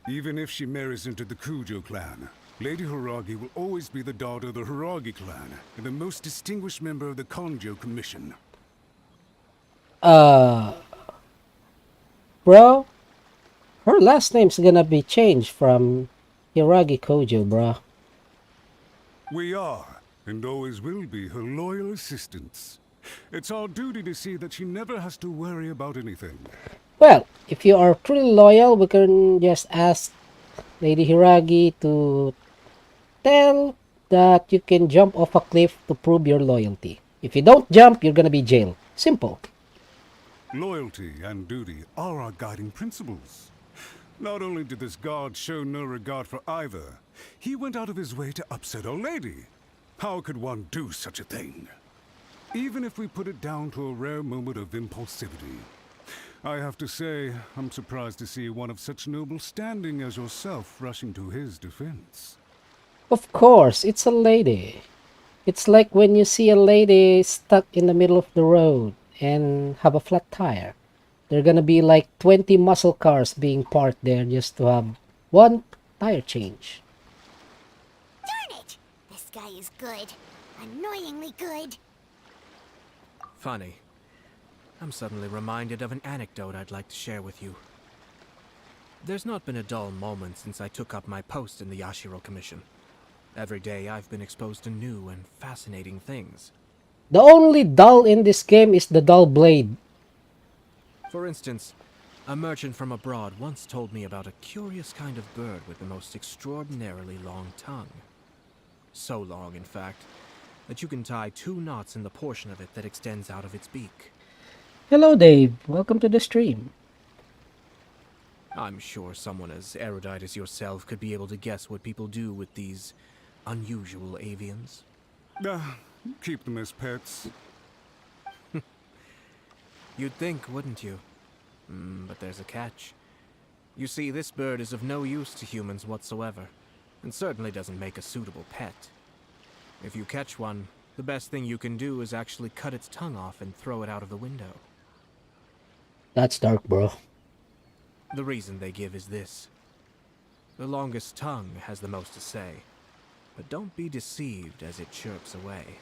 Even if she marries into the Kujo clan, Lady Hiragi will always be the daughter of the Hiragi clan and the most distinguished member of the Konjo Commission. Bro, her last name's gonna be changed from Hiragi Kojo, bro. We are, and always will be, her loyal assistants. It's our duty to see that she never has to worry about anything. Well, if you are truly loyal, we can just ask Lady Hiragi to tell that you can jump off a cliff to prove your loyalty. If you don't jump, you're gonna be jailed. Simple. Loyalty and duty are our guiding principles. Not only did this guard show no regard for either, he went out of his way to upset our lady. How could one do such a thing? Even if we put it down to a rare moment of impulsivity, I have to say, I'm surprised to see one of such noble standing as yourself rushing to his defense. Of course, it's a lady. It's like when you see a lady stuck in the middle of the road and have a flat tire. There are gonna be like 20 muscle cars being parked there just to have one tire change. Darn it! This guy is good. Annoyingly good. Funny. I'm suddenly reminded of an anecdote I'd like to share with you. There's not been a dull moment since I took up my post in the Yashiro Commission. Every day I've been exposed to new and fascinating things. The only dull in this game is the dull blade. For instance, a merchant from abroad once told me about a curious kind of bird with the most extraordinarily long tongue. So long, in fact, that you can tie 2 knots in the portion of it that extends out of its beak. Hello Dave, welcome to the stream. I'm sure someone as erudite as yourself could be able to guess what people do with these unusual avians. Keep them as pets. You'd think, wouldn't you? But there's a catch. You see, this bird is of no use to humans whatsoever, and certainly doesn't make a suitable pet. If you catch one, the best thing you can do is actually cut its tongue off and throw it out of the window. That's dark, bro. The reason they give is this. The longest tongue has the most to say, but don't be deceived as it chirps away,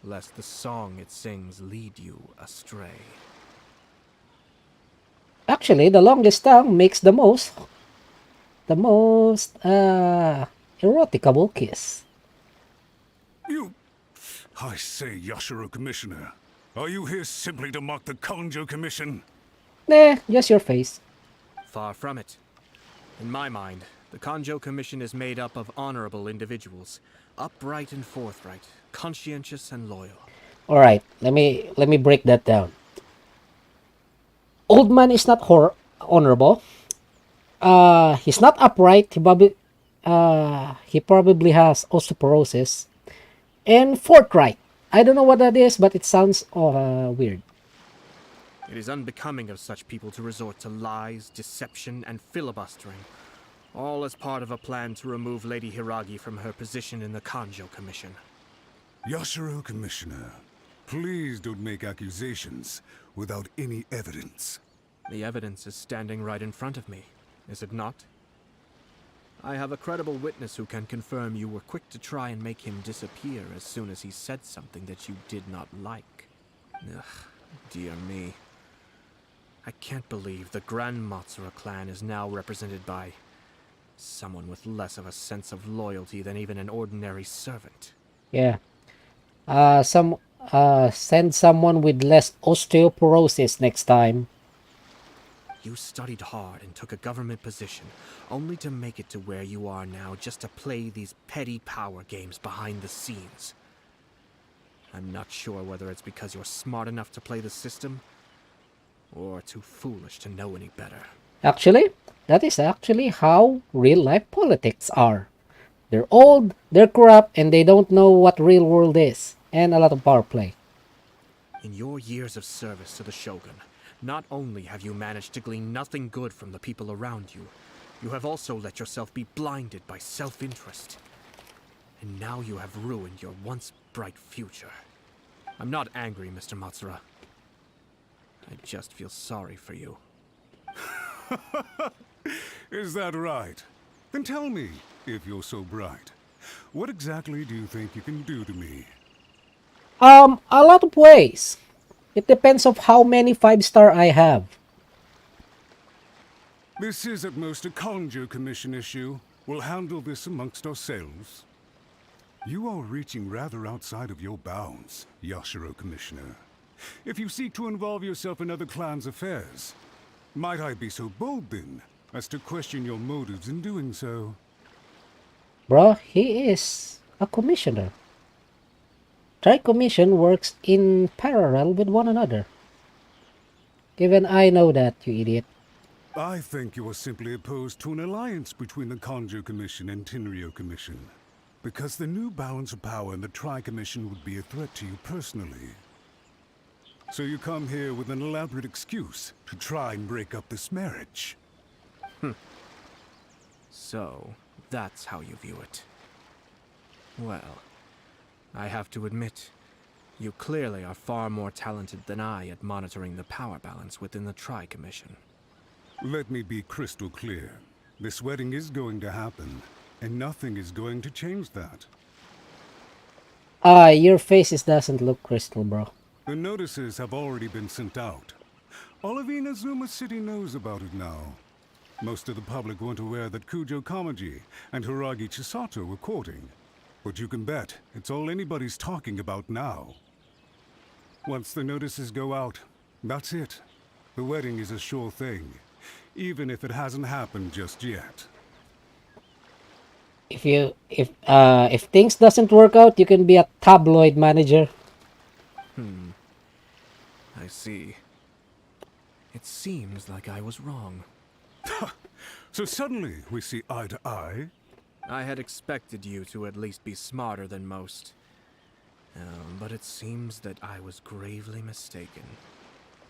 lest the song it sings lead you astray. Actually, the longest tongue makes the most eroticable kiss. I say, Yashiro Commissioner, are you here simply to mock the Kanjo Commission? Nah, just your face. Far from it. In my mind, the Kanjo Commission is made up of honorable individuals, upright and forthright, conscientious and loyal. All right, let me break that down. Old man is not honorable. He's not upright. He probably has osteoporosis. And forthright. I don't know what that is, but it sounds weird. It is unbecoming of such people to resort to lies, deception, and filibustering, all as part of a plan to remove Lady Hiragi from her position in the Kanjo Commission. Yashiro Commissioner, please don't make accusations without any evidence. The evidence is standing right in front of me, is it not? I have a credible witness who can confirm you were quick to try and make him disappear as soon as he said something that you did not like. Ugh, dear me. I can't believe the Grand Matsura clan is now represented by someone with less of a sense of loyalty than even an ordinary servant. Yeah. Send someone with less osteoporosis next time. You studied hard and took a government position, only to make it to where you are now just to play these petty power games behind the scenes. I'm not sure whether it's because you're smart enough to play the system, or too foolish to know any better. Actually, that is actually how real-life politics are. They're old, they're corrupt, and they don't know what real world is. And a lot of power play. In your years of service to the Shogun, not only have you managed to glean nothing good from the people around you, you have also let yourself be blinded by self-interest. And now you have ruined your once bright future. I'm not angry, Mr. Matsura. I just feel sorry for you. Is that right? Then tell me, if you're so bright, what exactly do you think you can do to me? A lot of ways. It depends of how many 5-star I have. This is at most a Kanjo Commission issue. We'll handle this amongst ourselves. You are reaching rather outside of your bounds, Yashiro Commissioner. If you seek to involve yourself in other clans' affairs, might I be so bold then, as to question your motives in doing so? Bro, he is a commissioner. Tri-commission works in parallel with one another. Even I know that, you idiot. I think you are simply opposed to an alliance between the Kanjo Commission and Tenryo Commission, because the new balance of power in the Tri-Commission would be a threat to you personally. So you come here with an elaborate excuse to try and break up this marriage. So, that's how you view it. Well, I have to admit, you clearly are far more talented than I at monitoring the power balance within the Tri-Commission. Let me be crystal clear. This wedding is going to happen, and nothing is going to change that. Your faces doesn't look crystal, bro. The notices have already been sent out. All of Inazuma City knows about it now. Most of the public weren't aware that Kujo Kamaji and Hiragi Chisato were courting. But you can bet it's all anybody's talking about now. Once the notices go out, that's it. The wedding is a sure thing, even if it hasn't happened just yet. If things doesn't work out, you can be a tabloid manager. I see. It seems like I was wrong. So suddenly we see eye to eye? I had expected you to at least be smarter than most. But it seems that I was gravely mistaken.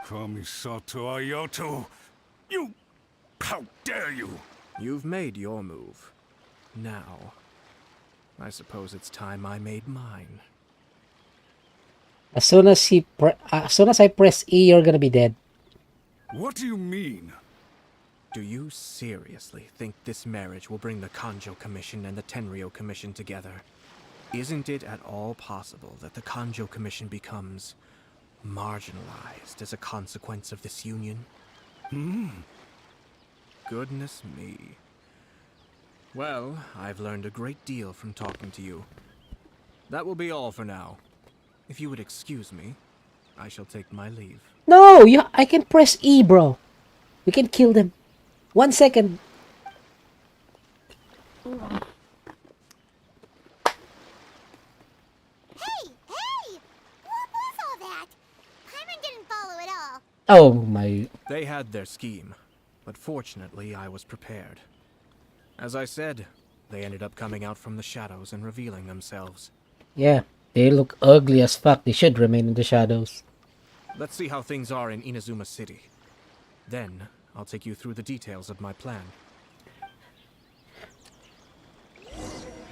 Kamisato Ayato! You... How dare you! You've made your move. Now, I suppose it's time I made mine. As soon as I press E, you're gonna be dead. What do you mean? Do you seriously think this marriage will bring the Kanjo Commission and the Tenryou Commission together? Isn't it at all possible that the Kanjo Commission becomes marginalized as a consequence of this union? Goodness me. Well, I've learned a great deal from talking to you. That will be all for now. If you would excuse me, I shall take my leave. No, I can press E, bro. We can kill them. 1 second. Hey! What was all that? Paimon didn't follow at all. Oh my... They had their scheme, but fortunately I was prepared. As I said, they ended up coming out from the shadows and revealing themselves. Yeah, they look ugly as fuck. They should remain in the shadows. Let's see how things are in Inazuma City. Then, I'll take you through the details of my plan.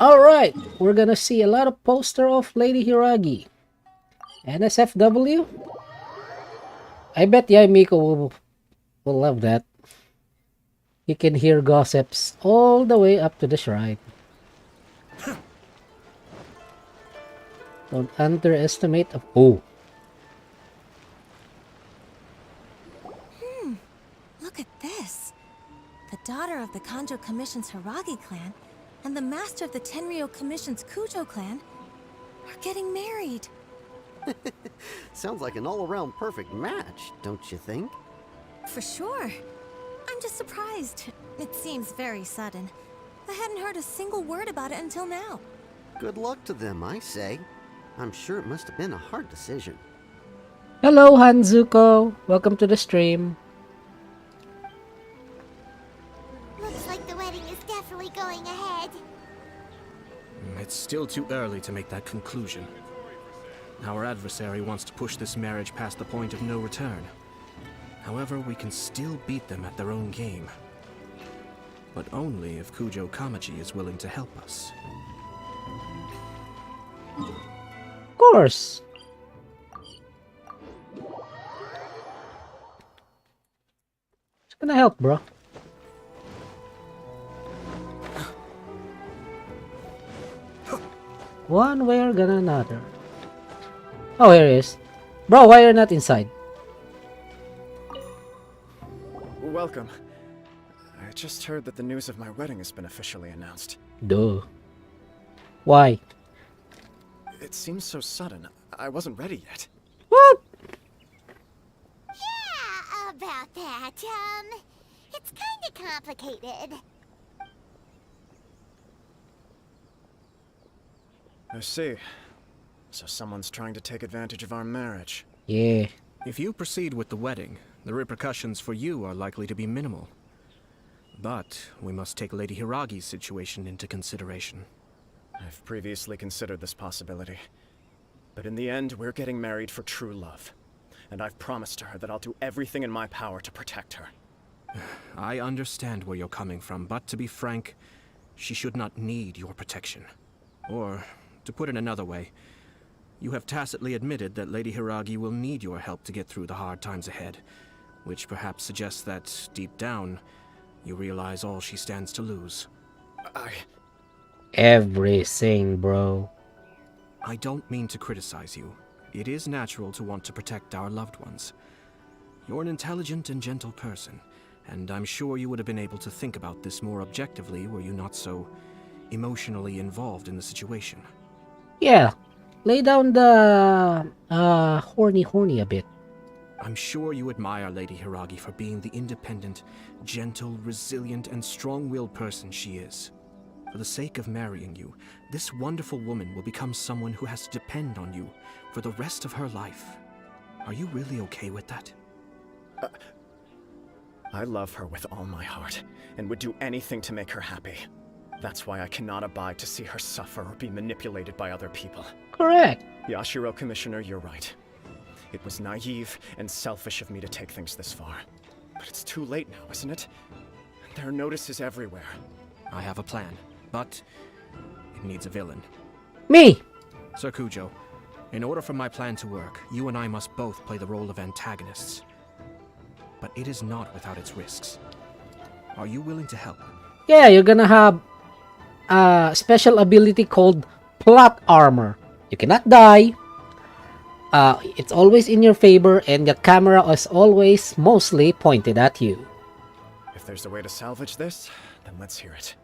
Alright, we're gonna see a lot of poster of Lady Hiragi. NSFW? I bet Yaimiko will love that. You can hear gossips all the way up to the shrine. Don't underestimate a fool. Look at this. The daughter of the Kanjo Commission's Hiragi clan and the master of the Tenryou Commission's Kujo clan are getting married. Sounds like an all-around perfect match, don't you think? For sure. I'm just surprised. It seems very sudden. I hadn't heard a single word about it until now. Good luck to them, I say. I'm sure it must have been a hard decision. Hello, Hanzuko. Welcome to the stream. Looks like the wedding is definitely going ahead. It's still too early to make that conclusion. Our adversary wants to push this marriage past the point of no return. However, we can still beat them at their own game. But only if Kujo Kamaji is willing to help us. Of course. It's gonna help, bro. One way or another. Oh, here he is. Bro, why you're not inside? Welcome. I just heard that the news of my wedding has been officially announced. Duh. Why? It seems so sudden. I wasn't ready yet. What? Yeah, about that. It's kinda complicated. I see. So someone's trying to take advantage of our marriage. Yeah. If you proceed with the wedding, the repercussions for you are likely to be minimal. But we must take Lady Hiragi's situation into consideration. I've previously considered this possibility. But in the end, we're getting married for true love. and I've promised her that I'll do everything in my power to protect her. I understand where you're coming from, but to be frank, she should not need your protection. Or, to put it another way, you have tacitly admitted that Lady Hiragi will need your help to get through the hard times ahead, which perhaps suggests that, deep down, you realize all she stands to lose. Everything, bro. I don't mean to criticize you. It is natural to want to protect our loved ones. You're an intelligent and gentle person, and I'm sure you would have been able to think about this more objectively were you not so emotionally involved in the situation. Yeah, lay down the horny a bit. I'm sure you admire Lady Hiragi for being the independent, gentle, resilient, and strong-willed person she is. For the sake of marrying you, this wonderful woman will become someone who has to depend on you for the rest of her life. Are you really okay with that? I love her with all my heart, and would do anything to make her happy. That's why I cannot abide to see her suffer or be manipulated by other people. Correct. Yashiro, Commissioner, you're right. It was naive and selfish of me to take things this far. But it's too late now, isn't it? There are notices everywhere. I have a plan, but it needs a villain. Me! Sir Kujo, in order for my plan to work, you and I must both play the role of antagonists. But it is not without its risks. Are you willing to help? Yeah, you're gonna have a special ability called Plot Armor. You cannot die. It's always in your favor, and the camera is always mostly pointed at you. If there's a way to salvage this, then let's hear it.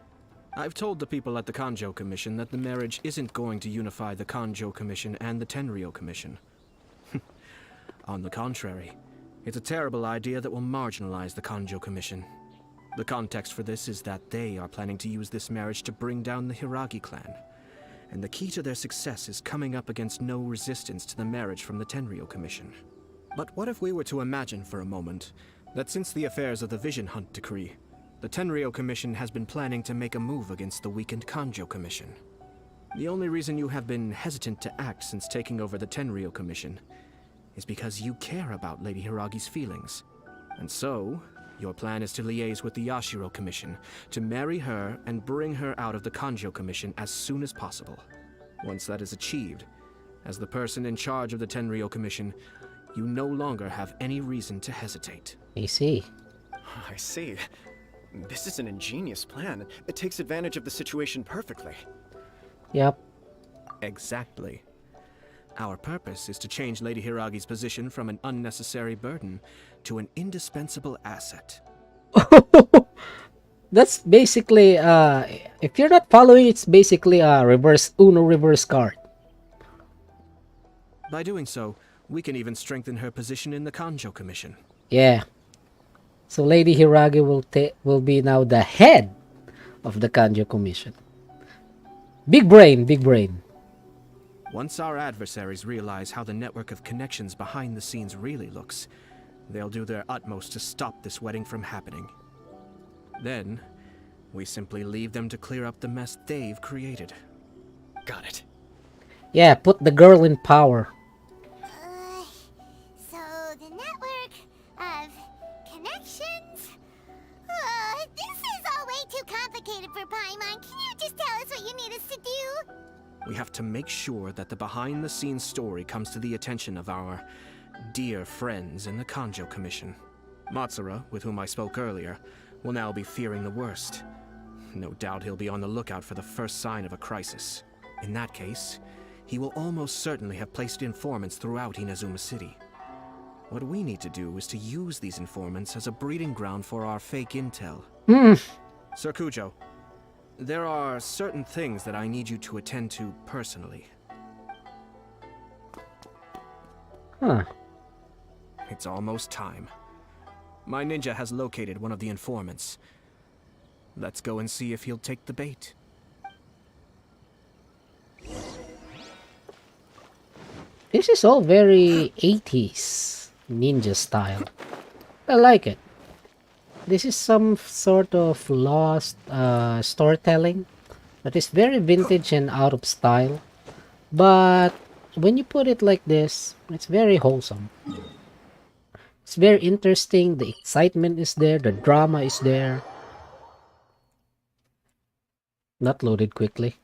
I've told the people at the Kanjo Commission that the marriage isn't going to unify the Kanjo Commission and the Tenryou Commission. On the contrary, it's a terrible idea that will marginalize the Kanjo Commission. The context for this is that they are planning to use this marriage to bring down the Hiragi clan. And the key to their success is coming up against no resistance to the marriage from the Tenryou Commission. But what if we were to imagine for a moment that since the affairs of the Vision Hunt Decree, the Tenryou Commission has been planning to make a move against the weakened Kanjo Commission? The only reason you have been hesitant to act since taking over the Tenryou Commission is because you care about Lady Hiragi's feelings. And so, your plan is to liaise with the Yashiro Commission, to marry her and bring her out of the Kanjo Commission as soon as possible. Once that is achieved, as the person in charge of the Tenryou Commission, you no longer have any reason to hesitate. I see. I see. This is an ingenious plan. It takes advantage of the situation perfectly. Yep. Exactly. Our purpose is to change Lady Hiragi's position from an unnecessary burden to an indispensable asset. That's basically, if you're not following, it's basically a Uno reverse card. By doing so, we can even strengthen her position in the Kanjo Commission. Yeah. So Lady Hiragi will be now the head of the Kanjo Commission. Big brain, big brain. Once our adversaries realize how the network of connections behind the scenes really looks, they'll do their utmost to stop this wedding from happening. Then, we simply leave them to clear up the mess they've created. Got it. Yeah, put the girl in power. So the network of connections? This is all way too complicated for Paimon. Can you just tell us what you need us to do? We have to make sure that the behind-the-scenes story comes to the attention of our dear friends in the Kanjo Commission. Matsura, with whom I spoke earlier, will now be fearing the worst. No doubt he'll be on the lookout for the first sign of a crisis. In that case, he will almost certainly have placed informants throughout Inazuma City. What we need to do is to use these informants as a breeding ground for our fake intel. Sir Kujo, there are certain things that I need you to attend to personally. Huh. It's almost time. My ninja has located one of the informants. Let's go and see if he'll take the bait. This is all very 80s ninja style. I like it. This is some sort of lost storytelling that is very vintage and out of style. But when you put it like this, it's very wholesome. It's very interesting. The excitement is there. The drama is there. Not loaded quickly.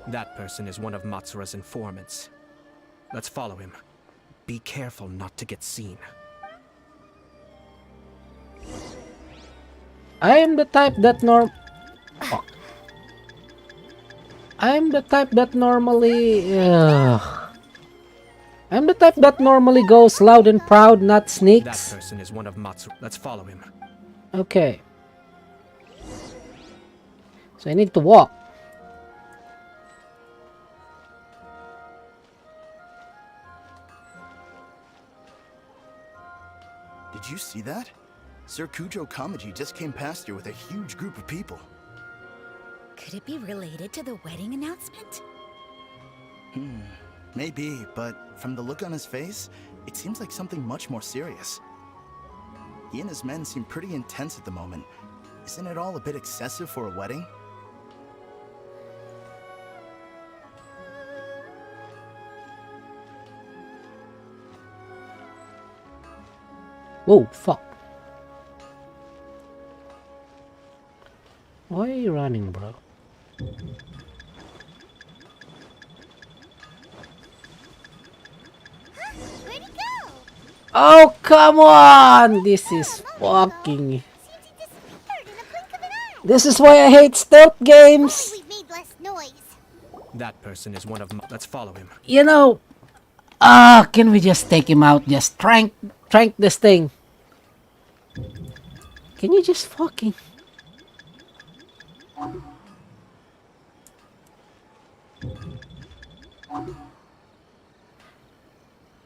That person is one of Matsura's informants. Let's follow him. Be careful not to get seen. I am the type that normally I'm the type that normally goes loud and proud, not That sneaks. person is one of Matsura. Let's follow him. Okay. So I need to walk. Did you see that? Sir Kujo Kamaji just came past here with a huge group of people. Could it be related to the wedding announcement? Maybe, but from the look on his face, it seems like something much more serious. He and his men seem pretty intense at the moment. Isn't it all a bit excessive for a wedding? Whoa, fuck. Why are you running, bro? Where'd he go? Oh, come on! This is fucking... This is why I hate stealth games! We've made less noise. That person is one of. Let's follow him. You know... can we just take him out? Just trank this thing. Can you just fucking...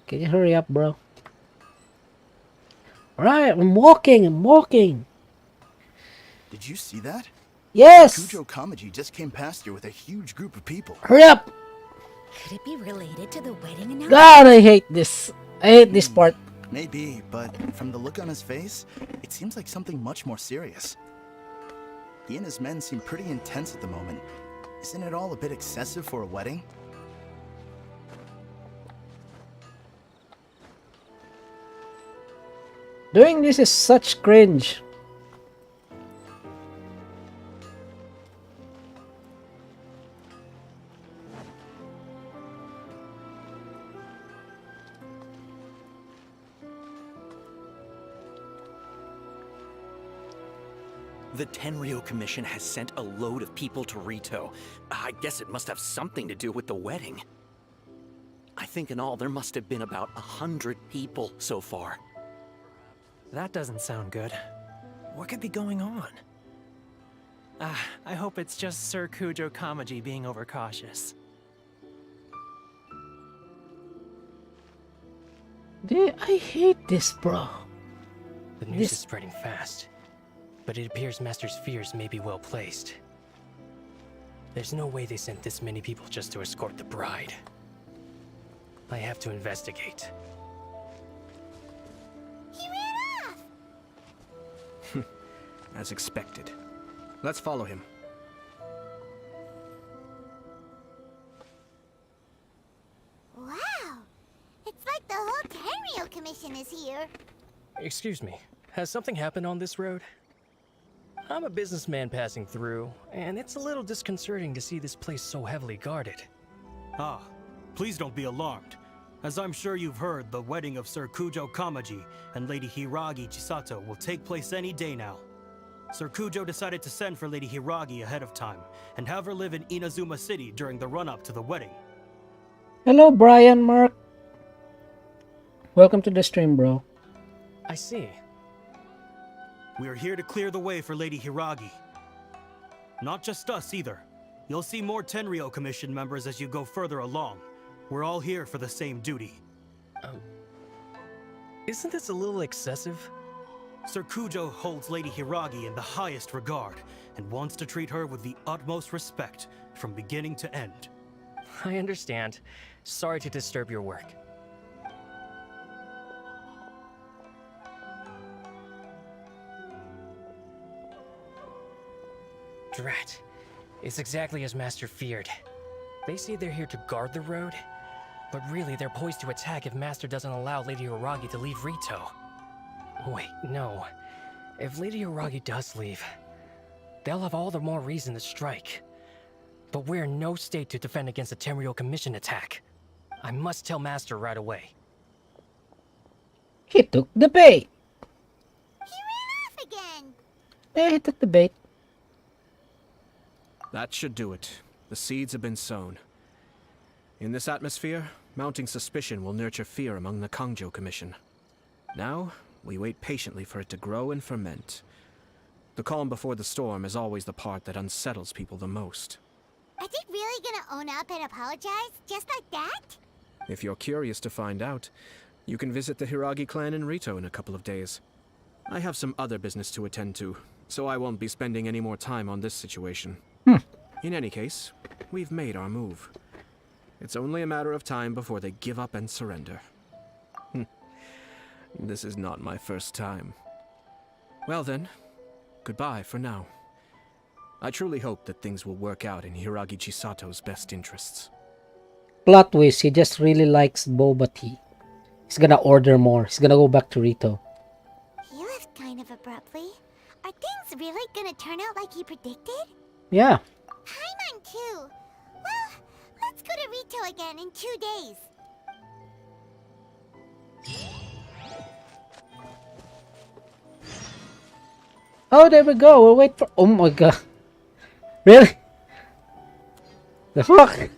Can you hurry up, bro? Alright, I'm walking. Did you see that? Yes! Kujo Kamaji just came past here with a huge group of people. Hurry up! Could it be related to the wedding announcement? God, I hate this. I hate this part. Maybe, but from the look on his face, it seems like something much more serious. He and his men seem pretty intense at the moment. Isn't it all a bit excessive for a wedding? Doing this is such cringe. The Tenryo Commission has sent a load of people to Rito. I guess it must have something to do with the wedding. I think in all there must have been about 100 people so far. That doesn't sound good. What could be going on? I hope it's just Sir Kujo Kamaji being overcautious. Dude, I hate this, bro. The news is spreading fast, but it appears Master's fears may be well placed. There's no way they sent this many people just to escort the bride. I have to investigate. He ran off! As expected. Let's follow him. Wow! It's like the whole Tenryo Commission is here. Excuse me, has something happened on this road? I'm a businessman passing through, and it's a little disconcerting to see this place so heavily guarded. Ah, please don't be alarmed. As I'm sure you've heard, the wedding of Sir Kujo Kamaji and Lady Hiragi Chisato will take place any day now. Sir Kujo decided to send for Lady Hiragi ahead of time, and have her live in Inazuma City during the run-up to the wedding. Hello, Brian, Mark. Welcome to the stream, bro. I see. We are here to clear the way for Lady Hiragi. Not just us, either. You'll see more Tenryo Commission members as you go further along. We're all here for the same duty. Isn't this a little excessive? Sir Kujo holds Lady Hiragi in the highest regard, and wants to treat her with the utmost respect, from beginning to end. I understand. Sorry to disturb your work. Drat. It's exactly as Master feared. They say they're here to guard the road, but really they're poised to attack if Master doesn't allow Lady Hiragi to leave Rito. Wait, no. If Lady Hiragi does leave, they'll have all the more reason to strike. But we're in no state to defend against a Tenryou Commission attack. I must tell Master right away. He took the bait. He ran off again. Yeah, he took the bait. That should do it. The seeds have been sown. In this atmosphere, mounting suspicion will nurture fear among the Kangjo Commission. Now, we wait patiently for it to grow and ferment. The calm before the storm is always the part that unsettles people the most. Are they really gonna own up and apologize? Just like that? If you're curious to find out, you can visit the Hiragi clan in Rito in a couple of days. I have some other business to attend to, so I won't be spending any more time on this situation. In any case, we've made our move. It's only a matter of time before they give up and surrender. This is not my first time. Well then, goodbye for now. I truly hope that things will work out in Hiragi Chisato's best interests. Plot twist, he just really likes boba tea. He's gonna order more. He's gonna go back to Rito. He left kind of abruptly. Are things really gonna turn out like he predicted? Yeah. Paimon too. Well, let's go to Rito again in 2 days. Oh, there we go. We'll wait for... Oh my god. Really? The fuck?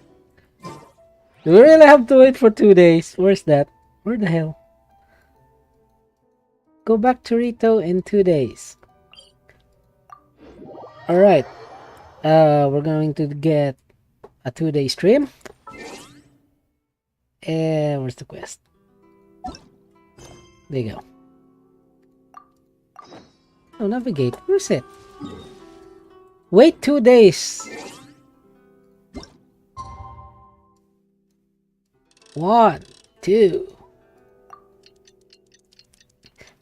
Do we really have to wait for 2 days? Where's that? Where the hell? Go back to Rito in 2 days. Alright. We're going to get a 2-day stream. And where's the quest? There you go. Oh, navigate. Where's it? Wait 2 days. 1, 2.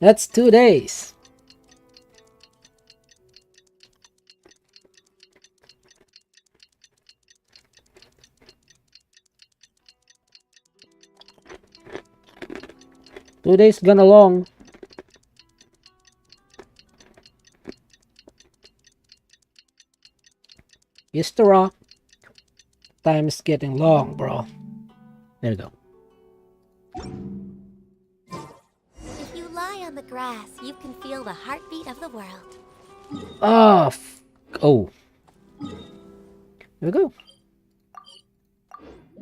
That's 2 days. Two days gone along. Used to rock. Time is getting long, bro. There you go. If you lie on the grass, you can feel the heartbeat of the world. Ah, oh. There we go.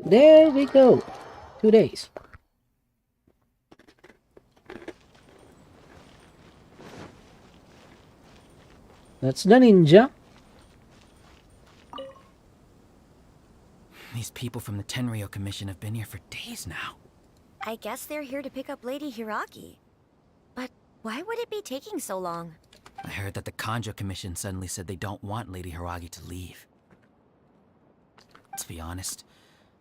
There we go. 2 days. That's the ninja. These people from the Tenryou Commission have been here for days now. I guess they're here to pick up Lady Hiragi. But why would it be taking so long? I heard that the Kanjo Commission suddenly said they don't want Lady Hiragi to leave. To be honest,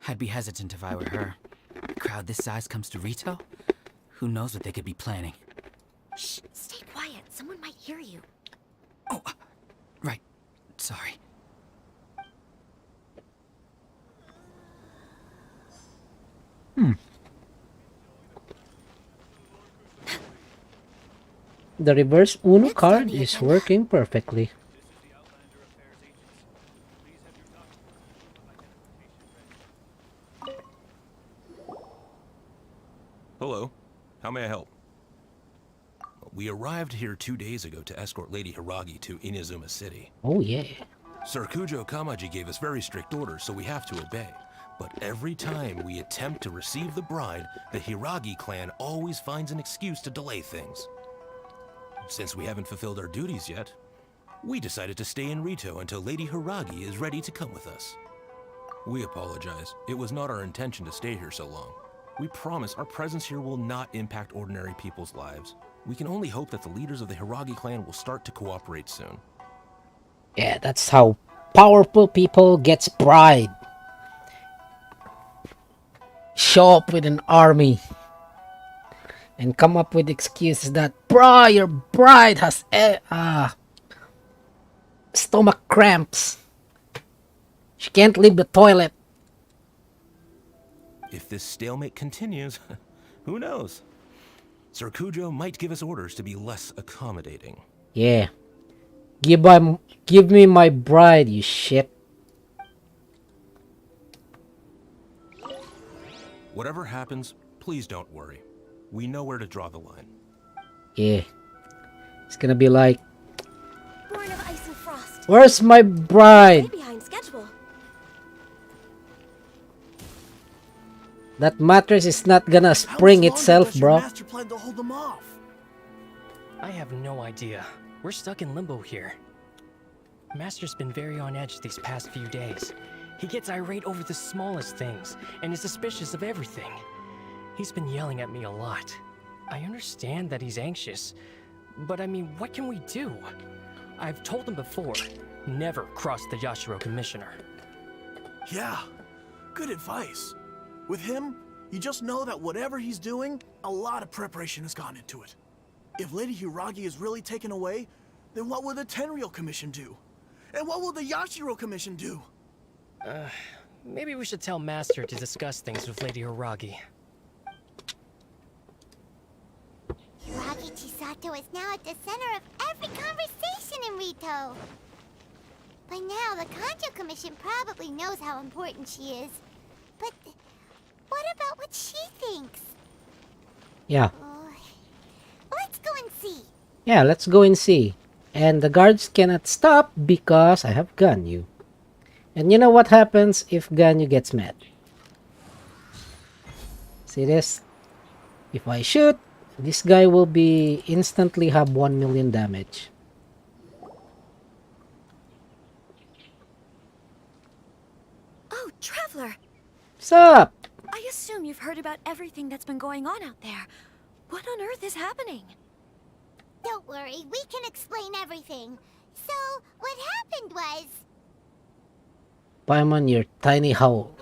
I'd be hesitant if I were her. A crowd this size comes to Rito? Who knows what they could be planning? Shh, stay quiet. Someone might hear you. Oh, right. Sorry. The reverse Uno card is working perfectly. Hello. How may I help? We arrived here 2 days ago to escort Lady Hiragi to Inazuma City. Oh yeah. Sir Kujo Kamaji gave us very strict orders, so we have to obey. But every time we attempt to receive the bride, the Hiragi clan always finds an excuse to delay things. Since we haven't fulfilled our duties yet, we decided to stay in Rito until Lady Hiragi is ready to come with us. We apologize. It was not our intention to stay here so long. We promise our presence here will not impact ordinary people's lives. We can only hope that the leaders of the Hiragi clan will start to cooperate soon. Yeah, that's how powerful people gets pride. Show up with an army and come up with excuses that your bride has stomach cramps. She can't leave the toilet. If this stalemate continues, who knows? Sir Kujo might give us orders to be less accommodating. Yeah. Give me my bride, you shit. Whatever happens, please don't worry. We know where to draw the line. Yeah. It's gonna be like, Born of ice and frost. where's my bride? Way behind schedule. That mattress is not gonna spring itself, bro. Master planned to hold them off. I have no idea. We're stuck in limbo here. Master's been very on edge these past few days. He gets irate over the smallest things and is suspicious of everything. He's been yelling at me a lot. I understand that he's anxious, but I mean, what can we do? I've told him before, never cross the Yashiro Commissioner. Yeah, good advice. With him, you just know that whatever he's doing, a lot of preparation has gone into it. If Lady Hiragi is really taken away, then what will the Tenryou Commission do? And what will the Yashiro Commission do? Maybe we should tell Master to discuss things with Lady Hiragi. Hiragi Chisato is now at the center of every conversation in Rito. By now, the Kanjo Commission probably knows how important she is. But what about what she thinks? Yeah. Let's go and see. Yeah, let's go and see. And the guards cannot stop because I have Ganyu. And you know what happens if Ganyu gets mad? See this? If I shoot, this guy will be instantly have 1 million damage. Oh, Traveler! What's up? I assume you've heard about everything that's been going on out there. What on earth is happening? Don't worry, we can explain everything. So, what happened was... Paimon, your tiny howl.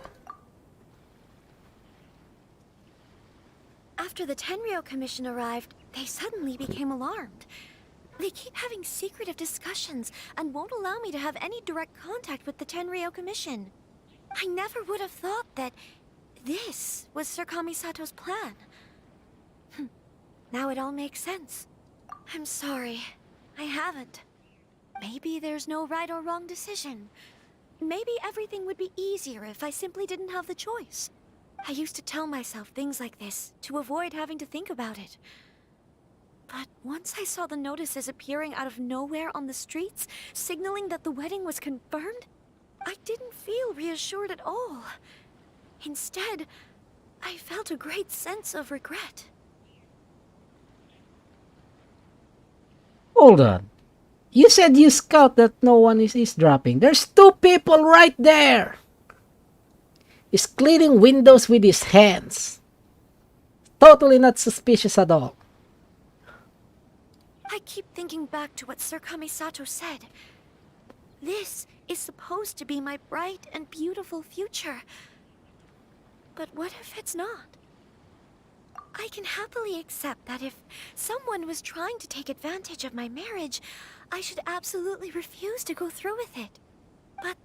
After the Tenryou Commission arrived, they suddenly became alarmed. They keep having secretive discussions and won't allow me to have any direct contact with the Tenryou Commission. I never would have thought that this was Sir Kamisato's plan. Now it all makes sense. I'm sorry. I haven't. Maybe there's no right or wrong decision. Maybe everything would be easier if I simply didn't have the choice. I used to tell myself things like this to avoid having to think about it. But once I saw the notices appearing out of nowhere on the streets, signaling that the wedding was confirmed, I didn't feel reassured at all. Instead, I felt a great sense of regret. Hold on. You said you scout that no one is eavesdropping. There's 2 people right there. He's cleaning windows with his hands. Totally not suspicious at all. I keep thinking back to what Sir Kamisato said. This is supposed to be my bright and beautiful future. But what if it's not? I can happily accept that if someone was trying to take advantage of my marriage, I should absolutely refuse to go through with it. But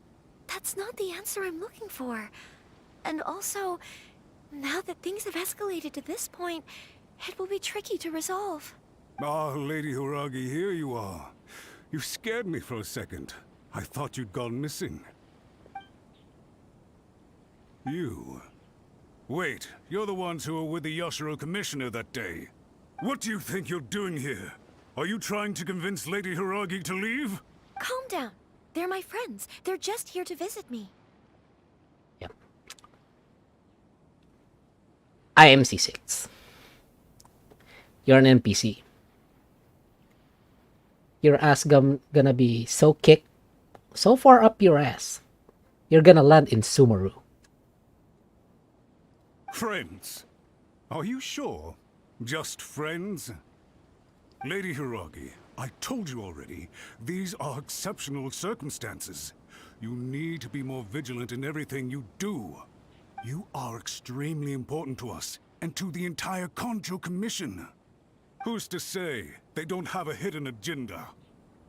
that's not the answer I'm looking for. And also, now that things have escalated to this point, it will be tricky to resolve. Ah, Lady Hiragi, here you are. You scared me for a second. I thought you'd gone missing. You... Wait, you're the ones who were with the Yashiro Commissioner that day. What do you think you're doing here? Are you trying to convince Lady Hiragi to leave? Calm down. They're my friends. They're just here to visit me. I am C6. You're an NPC. Your ass gonna be so kicked, so far up your ass, you're gonna land in Sumeru. Friends? Are you sure? Just friends? Lady Hiragi, I told you already, these are exceptional circumstances. You need to be more vigilant in everything you do. You are extremely important to us, and to the entire Kanjo Commission. Who's to say they don't have a hidden agenda?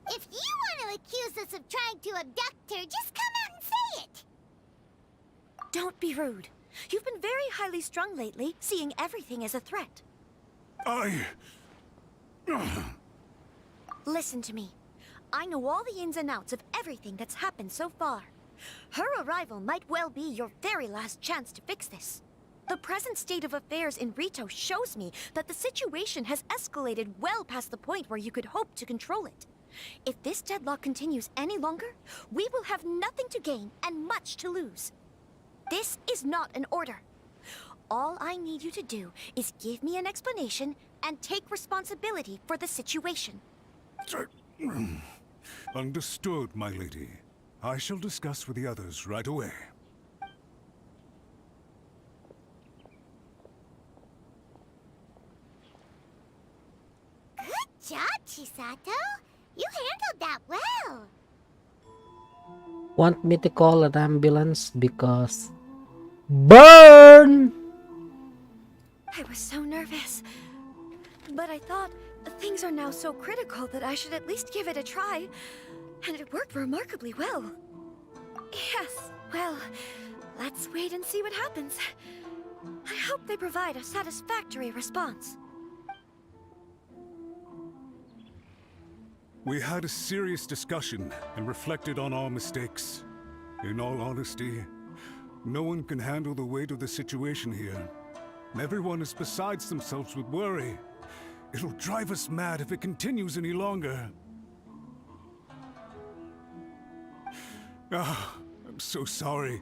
If you want to accuse us of trying to abduct her, just come out and say it! Don't be rude. You've been very highly strung lately, seeing everything as a threat. Listen to me. I know all the ins and outs of everything that's happened so far. Her arrival might well be your very last chance to fix this. The present state of affairs in Rito shows me that the situation has escalated well past the point where you could hope to control it. If this deadlock continues any longer, we will have nothing to gain and much to lose. This is not an order. All I need you to do is give me an explanation and take responsibility for the situation. Understood, my lady. I shall discuss with the others right away. Good job, Chisato. You handled that well. Want me to call an ambulance because... Burn! I was so nervous. But I thought things are now so critical that I should at least give it a try. And it worked remarkably well. Yes, well, let's wait and see what happens. I hope they provide a satisfactory response. We had a serious discussion and reflected on our mistakes. In all honesty, no one can handle the weight of the situation here. Everyone is besides themselves with worry. It'll drive us mad if it continues any longer. I'm so sorry.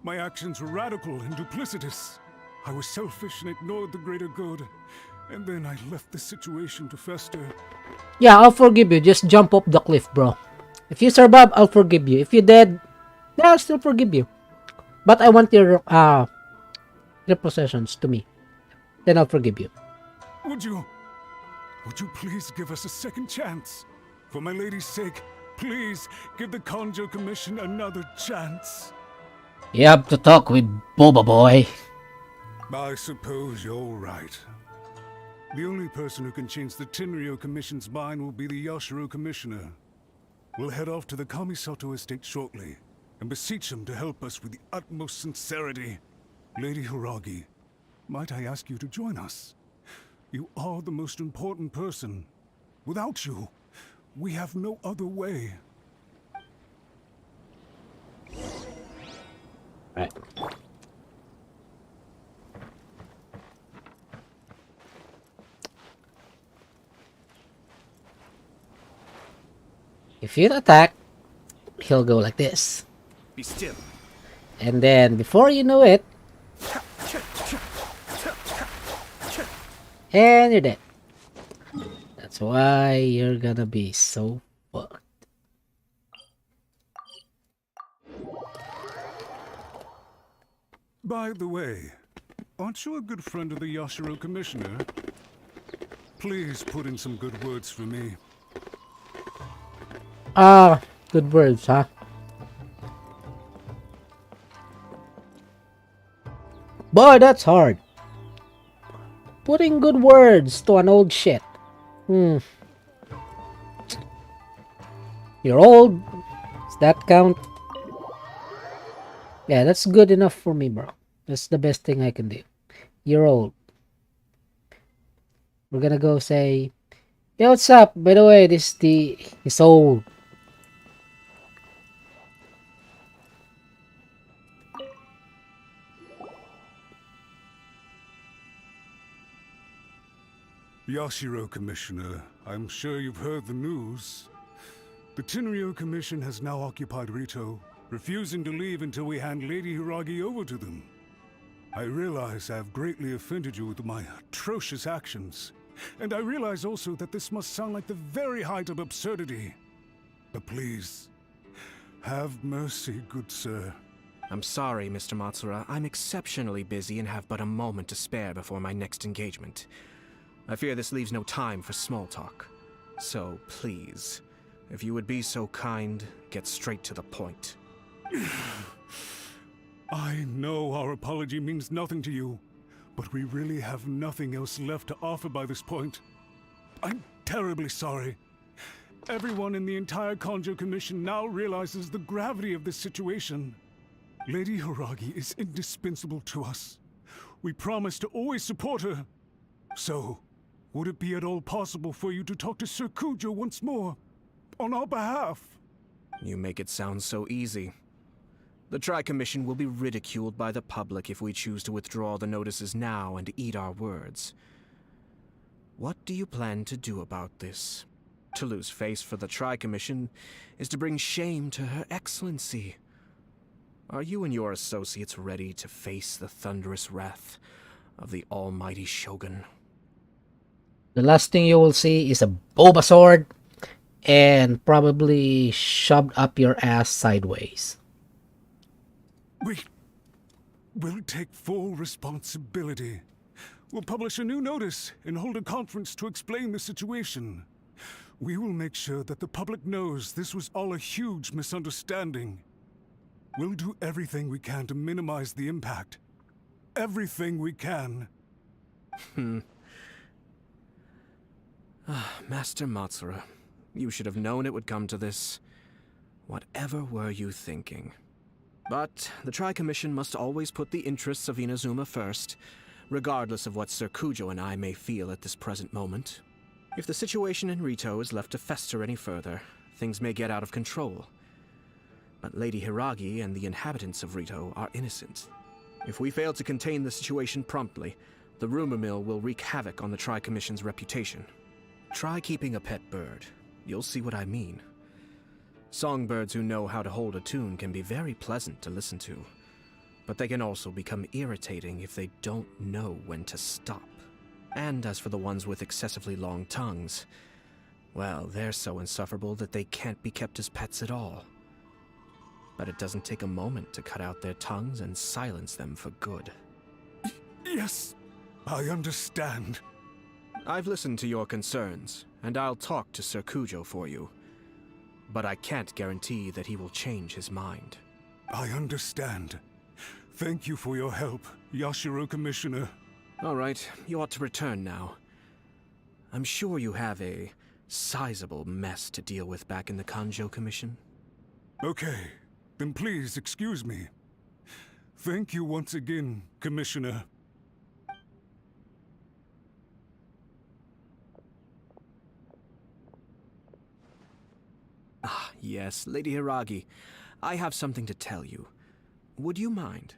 My actions were radical and duplicitous. I was selfish and ignored the greater good. And then I left the situation to fester. Yeah, I'll forgive you. Just jump off the cliff, bro. If you survive, I'll forgive you. If you're dead, yeah, I'll still forgive you. But I want your possessions to me. Then I'll forgive you. Would you please give us a second chance? For my lady's sake, please give the Kanjo Commission another chance. You have to talk with Boba Boy. I suppose you're right. The only person who can change the Tenryo Commission's mind will be the Yashiro Commissioner. We'll head off to the Kamisato estate shortly and beseech him to help us with the utmost sincerity. Lady Hiragi, might I ask you to join us? You are the most important person. Without you, we have no other way. Right. If you attack, he'll go like this. Be still. And then, before you know it, and you're dead. That's why you're gonna be so fucked. By the way, aren't you a good friend of the Yashiro Commissioner? Please put in some good words for me. Good words, huh? Boy, that's hard. Putting good words to an old shit. You're old. Does that count? Yeah, that's good enough for me, bro. That's the best thing I can do. You're old. We're gonna go say, "Yo, what's up? By the way, he's old." Yashiro Commissioner, I'm sure you've heard the news. The Tenryo Commission has now occupied Rito, refusing to leave until we hand Lady Hiragi over to them. I realize I have greatly offended you with my atrocious actions, and I realize also that this must sound like the very height of absurdity. But please, have mercy, good sir. I'm sorry, Mr. Matsura. I'm exceptionally busy and have but a moment to spare before my next engagement. I fear this leaves no time for small talk. So, please, if you would be so kind, get straight to the point. I know our apology means nothing to you, but we really have nothing else left to offer by this point. I'm terribly sorry. everyone in the entire Kanjo Commission now realizes the gravity of this situation. Lady Hiragi is indispensable to us. We promise to always support her. So, would it be at all possible for you to talk to Sir Kujo once more, on our behalf? You make it sound so easy. The Tri-Commission will be ridiculed by the public if we choose to withdraw the notices now and eat our words. What do you plan to do about this? To lose face for the Tri-Commission is to bring shame to Her Excellency. Are you and your associates ready to face the thunderous wrath of the almighty Shogun? The last thing you will see is a boba sword and probably shoved up your ass sideways. We'll take full responsibility. We'll publish a new notice and hold a conference to explain the situation. We will make sure that the public knows this was all a huge misunderstanding. We'll do everything we can to minimize the impact. Everything we can. Master Matsura, you should have known it would come to this. Whatever were you thinking? But the Tri-Commission must always put the interests of Inazuma first, regardless of what Sir Kujo and I may feel at this present moment. If the situation in Rito is left to fester any further, things may get out of control. But Lady Hiragi and the inhabitants of Rito are innocent. If we fail to contain the situation promptly, the rumor mill will wreak havoc on the Tri-Commission's reputation. Try keeping a pet bird. You'll see what I mean. Songbirds who know how to hold a tune can be very pleasant to listen to, but they can also become irritating if they don't know when to stop. And as for the ones with excessively long tongues, well, they're so insufferable that they can't be kept as pets at all. But it doesn't take a moment to cut out their tongues and silence them for good. Yes, I understand. I've listened to your concerns, and I'll talk to Sir Kujo for you. But I can't guarantee that he will change his mind. I understand. Thank you for your help, Yashiro Commissioner. All right, you ought to return now. I'm sure you have a sizable mess to deal with back in the Kanjo Commission. Okay, then please excuse me. Thank you once again, Commissioner. Ah, yes, Lady Hiragi. I have something to tell you. Would you mind?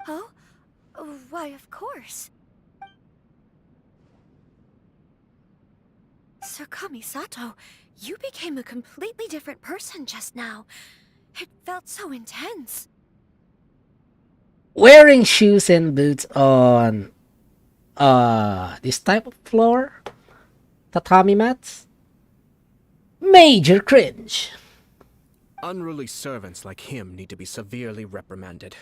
Oh? Why, of course. Sir Kamisato, you became a completely different person just now. It felt so intense. Wearing shoes and boots on this type of floor? Tatami mats? Major cringe. Unruly servants like him need to be severely reprimanded.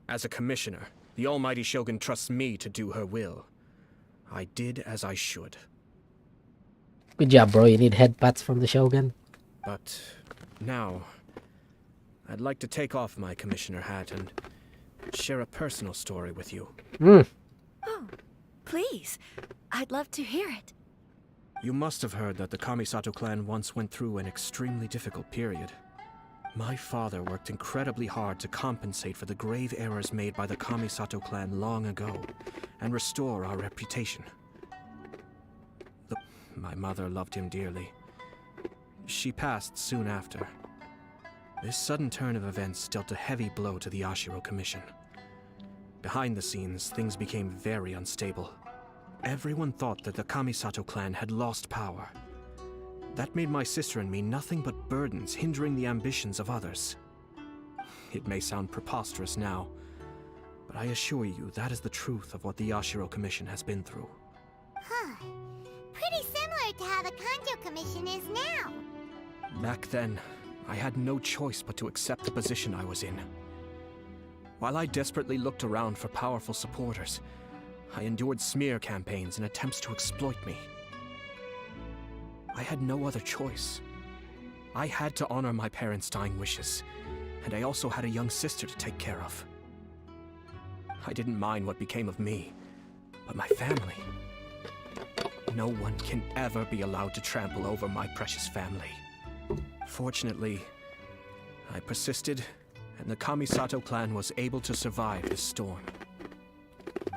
As a commissioner, the almighty Shogun trusts me to do her will. I did as I should. Good job, bro. You need head pats from the Shogun. But now, I'd like to take off my commissioner hat and share a personal story with you. Oh, please. I'd love to hear it. You must have heard that the Kamisato clan once went through an extremely difficult period. My father worked incredibly hard to compensate for the grave errors made by the Kamisato clan long ago and restore our reputation. My mother loved him dearly. She passed soon after. This sudden turn of events dealt a heavy blow to the Yashiro Commission. Behind the scenes, things became very unstable. Everyone thought that the Kamisato clan had lost power. That made my sister and me nothing but burdens, hindering the ambitions of others. It may sound preposterous now, but I assure you that is the truth of what the Yashiro Commission has been through. Huh. Pretty similar to how the Kanjo Commission is now. Back then, I had no choice but to accept the position I was in. While I desperately looked around for powerful supporters, I endured smear campaigns and attempts to exploit me. I had no other choice. I had to honor my parents' dying wishes, and I also had a young sister to take care of. I didn't mind what became of me, but my family. No one can ever be allowed to trample over my precious family. Fortunately, I persisted, and the Kamisato clan was able to survive the storm.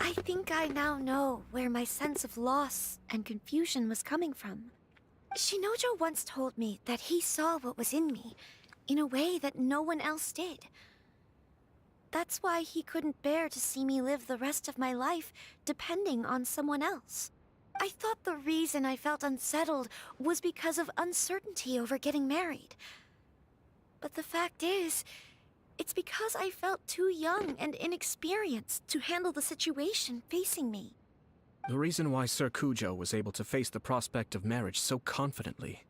I think I now know where my sense of loss and confusion was coming from. Shinojo once told me that he saw what was in me in a way that no one else did. That's why he couldn't bear to see me live the rest of my life depending on someone else. I thought the reason I felt unsettled was because of uncertainty over getting married. But the fact is, it's because I felt too young and inexperienced to handle the situation facing me. The reason why Sir Kujo was able to face the prospect of marriage so confidently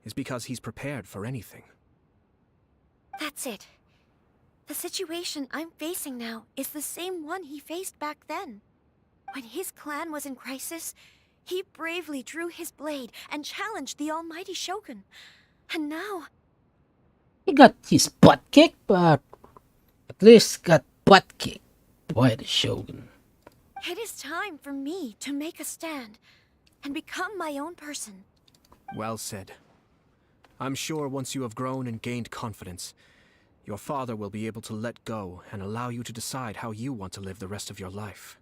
is because he's prepared for anything. That's it. The situation I'm facing now is the same one he faced back then. When his clan was in crisis, he bravely drew his blade and challenged the almighty Shogun. And now... He got his butt kicked, but at least got butt kicked by the Shogun. It is time for me to make a stand and become my own person. Well said. I'm sure once you have grown and gained confidence, your father will be able to let go and allow you to decide how you want to live the rest of your life.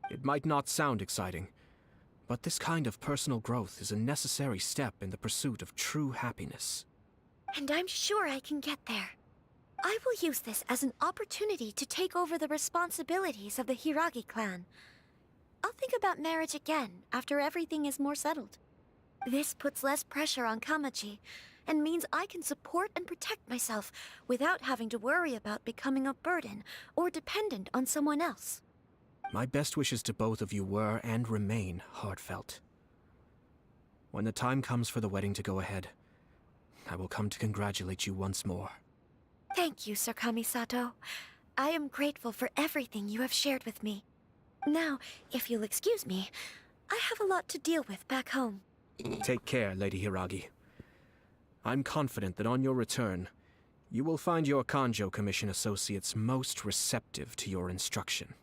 It might not sound exciting, but this kind of personal growth is a necessary step in the pursuit of true happiness. And I'm sure I can get there. I will use this as an opportunity to take over the responsibilities of the Hiragi clan. I'll think about marriage again after everything is more settled. This puts less pressure on Kamaji, and means I can support and protect myself without having to worry about becoming a burden or dependent on someone else. My best wishes to both of you were and remain heartfelt. When the time comes for the wedding to go ahead, I will come to congratulate you once more. Thank you, Sir Kamisato. I am grateful for everything you have shared with me. Now, if you'll excuse me, I have a lot to deal with back home. Take care, Lady Hiragi. I'm confident that on your return, you will find your Kanjo Commission associates most receptive to your instruction.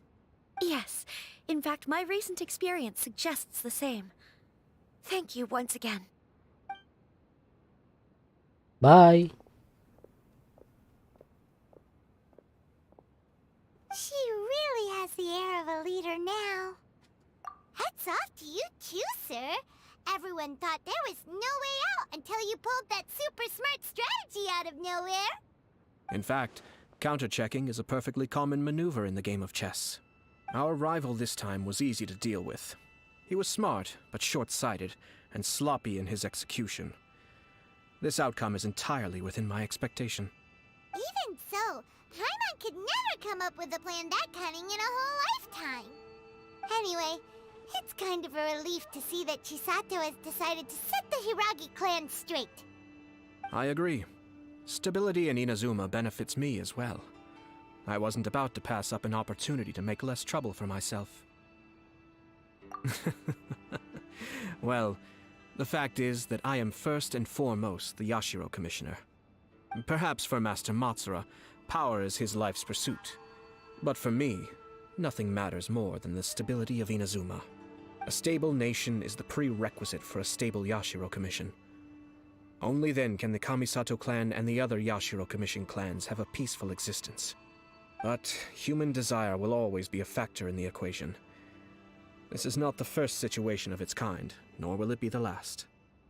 Yes, in fact, my recent experience suggests the same. Thank you once again. Bye. She really has the air of a leader now. Hats off to you too, sir. Everyone thought there was no way out until you pulled that super smart strategy out of nowhere. In fact, counter-checking is a perfectly common maneuver in the game of chess. Our rival this time was easy to deal with. He was smart, but short-sighted, and sloppy in his execution. This outcome is entirely within my expectation. Even so, Paimon could never come up with a plan that cunning in a whole lifetime. Anyway, it's kind of a relief to see that Chisato has decided to set the Hiragi clan straight. I agree. Stability in Inazuma benefits me as well. I wasn't about to pass up an opportunity to make less trouble for myself. Well, the fact is that I am first and foremost the Yashiro Commissioner. Perhaps for Master Matsura, power is his life's pursuit. But for me, nothing matters more than the stability of Inazuma. A stable nation is the prerequisite for a stable Yashiro Commission. Only then can the Kamisato clan and the other Yashiro Commission clans have a peaceful existence. But human desire will always be a factor in the equation. This is not the first situation of its kind, nor will it be the last.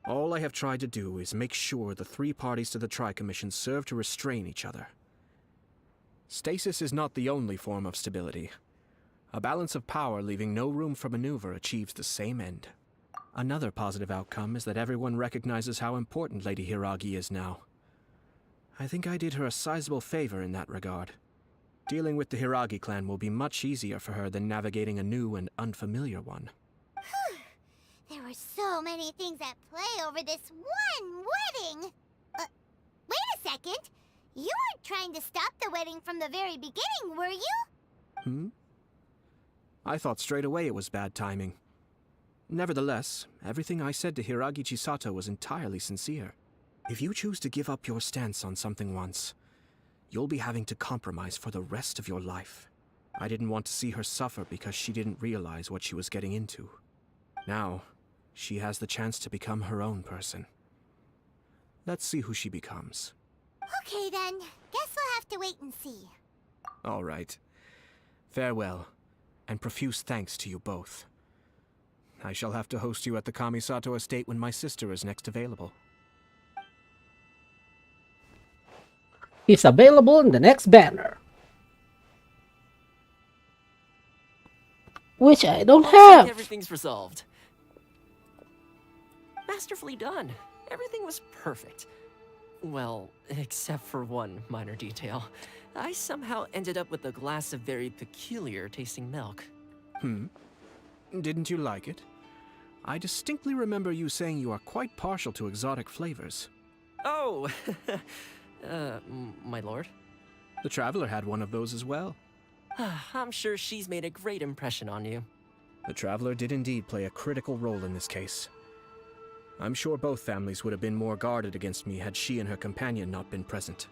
All I have tried to do is make sure the three parties to the Tri-Commission serve to restrain each other. Stasis is not the only form of stability. A balance of power leaving no room for maneuver achieves the same end. Another positive outcome is that everyone recognizes how important Lady Hiragi is now. I think I did her a sizable favor in that regard. Dealing with the Hiragi clan will be much easier for her than navigating a new and unfamiliar one. There were so many things at play over this one wedding. Wait a second. You weren't trying to stop the wedding from the very beginning, were you? I thought straight away it was bad timing. Nevertheless, everything I said to Hiragi Chisato was entirely sincere. If you choose to give up your stance on something once, you'll be having to compromise for the rest of your life. I didn't want to see her suffer because she didn't realize what she was getting into. Now, she has the chance to become her own person. Let's see who she becomes. Okay then, guess we'll have to wait and see. All right. Farewell, and profuse thanks to you both. I shall have to host you at the Kamisato estate when my sister is next available. He's available in the next banner. Which I don't Looks like have. everything's resolved. Masterfully done. Everything was perfect. Well, except for one minor detail. I somehow ended up with a glass of very peculiar tasting milk. Didn't you like it? I distinctly remember you saying you are quite partial to exotic flavors. Oh, my lord. The Traveler had one of those as well. I'm sure she's made a great impression on you. The Traveler did indeed play a critical role in this case. I'm sure both families would have been more guarded against me had she and her companion not been present.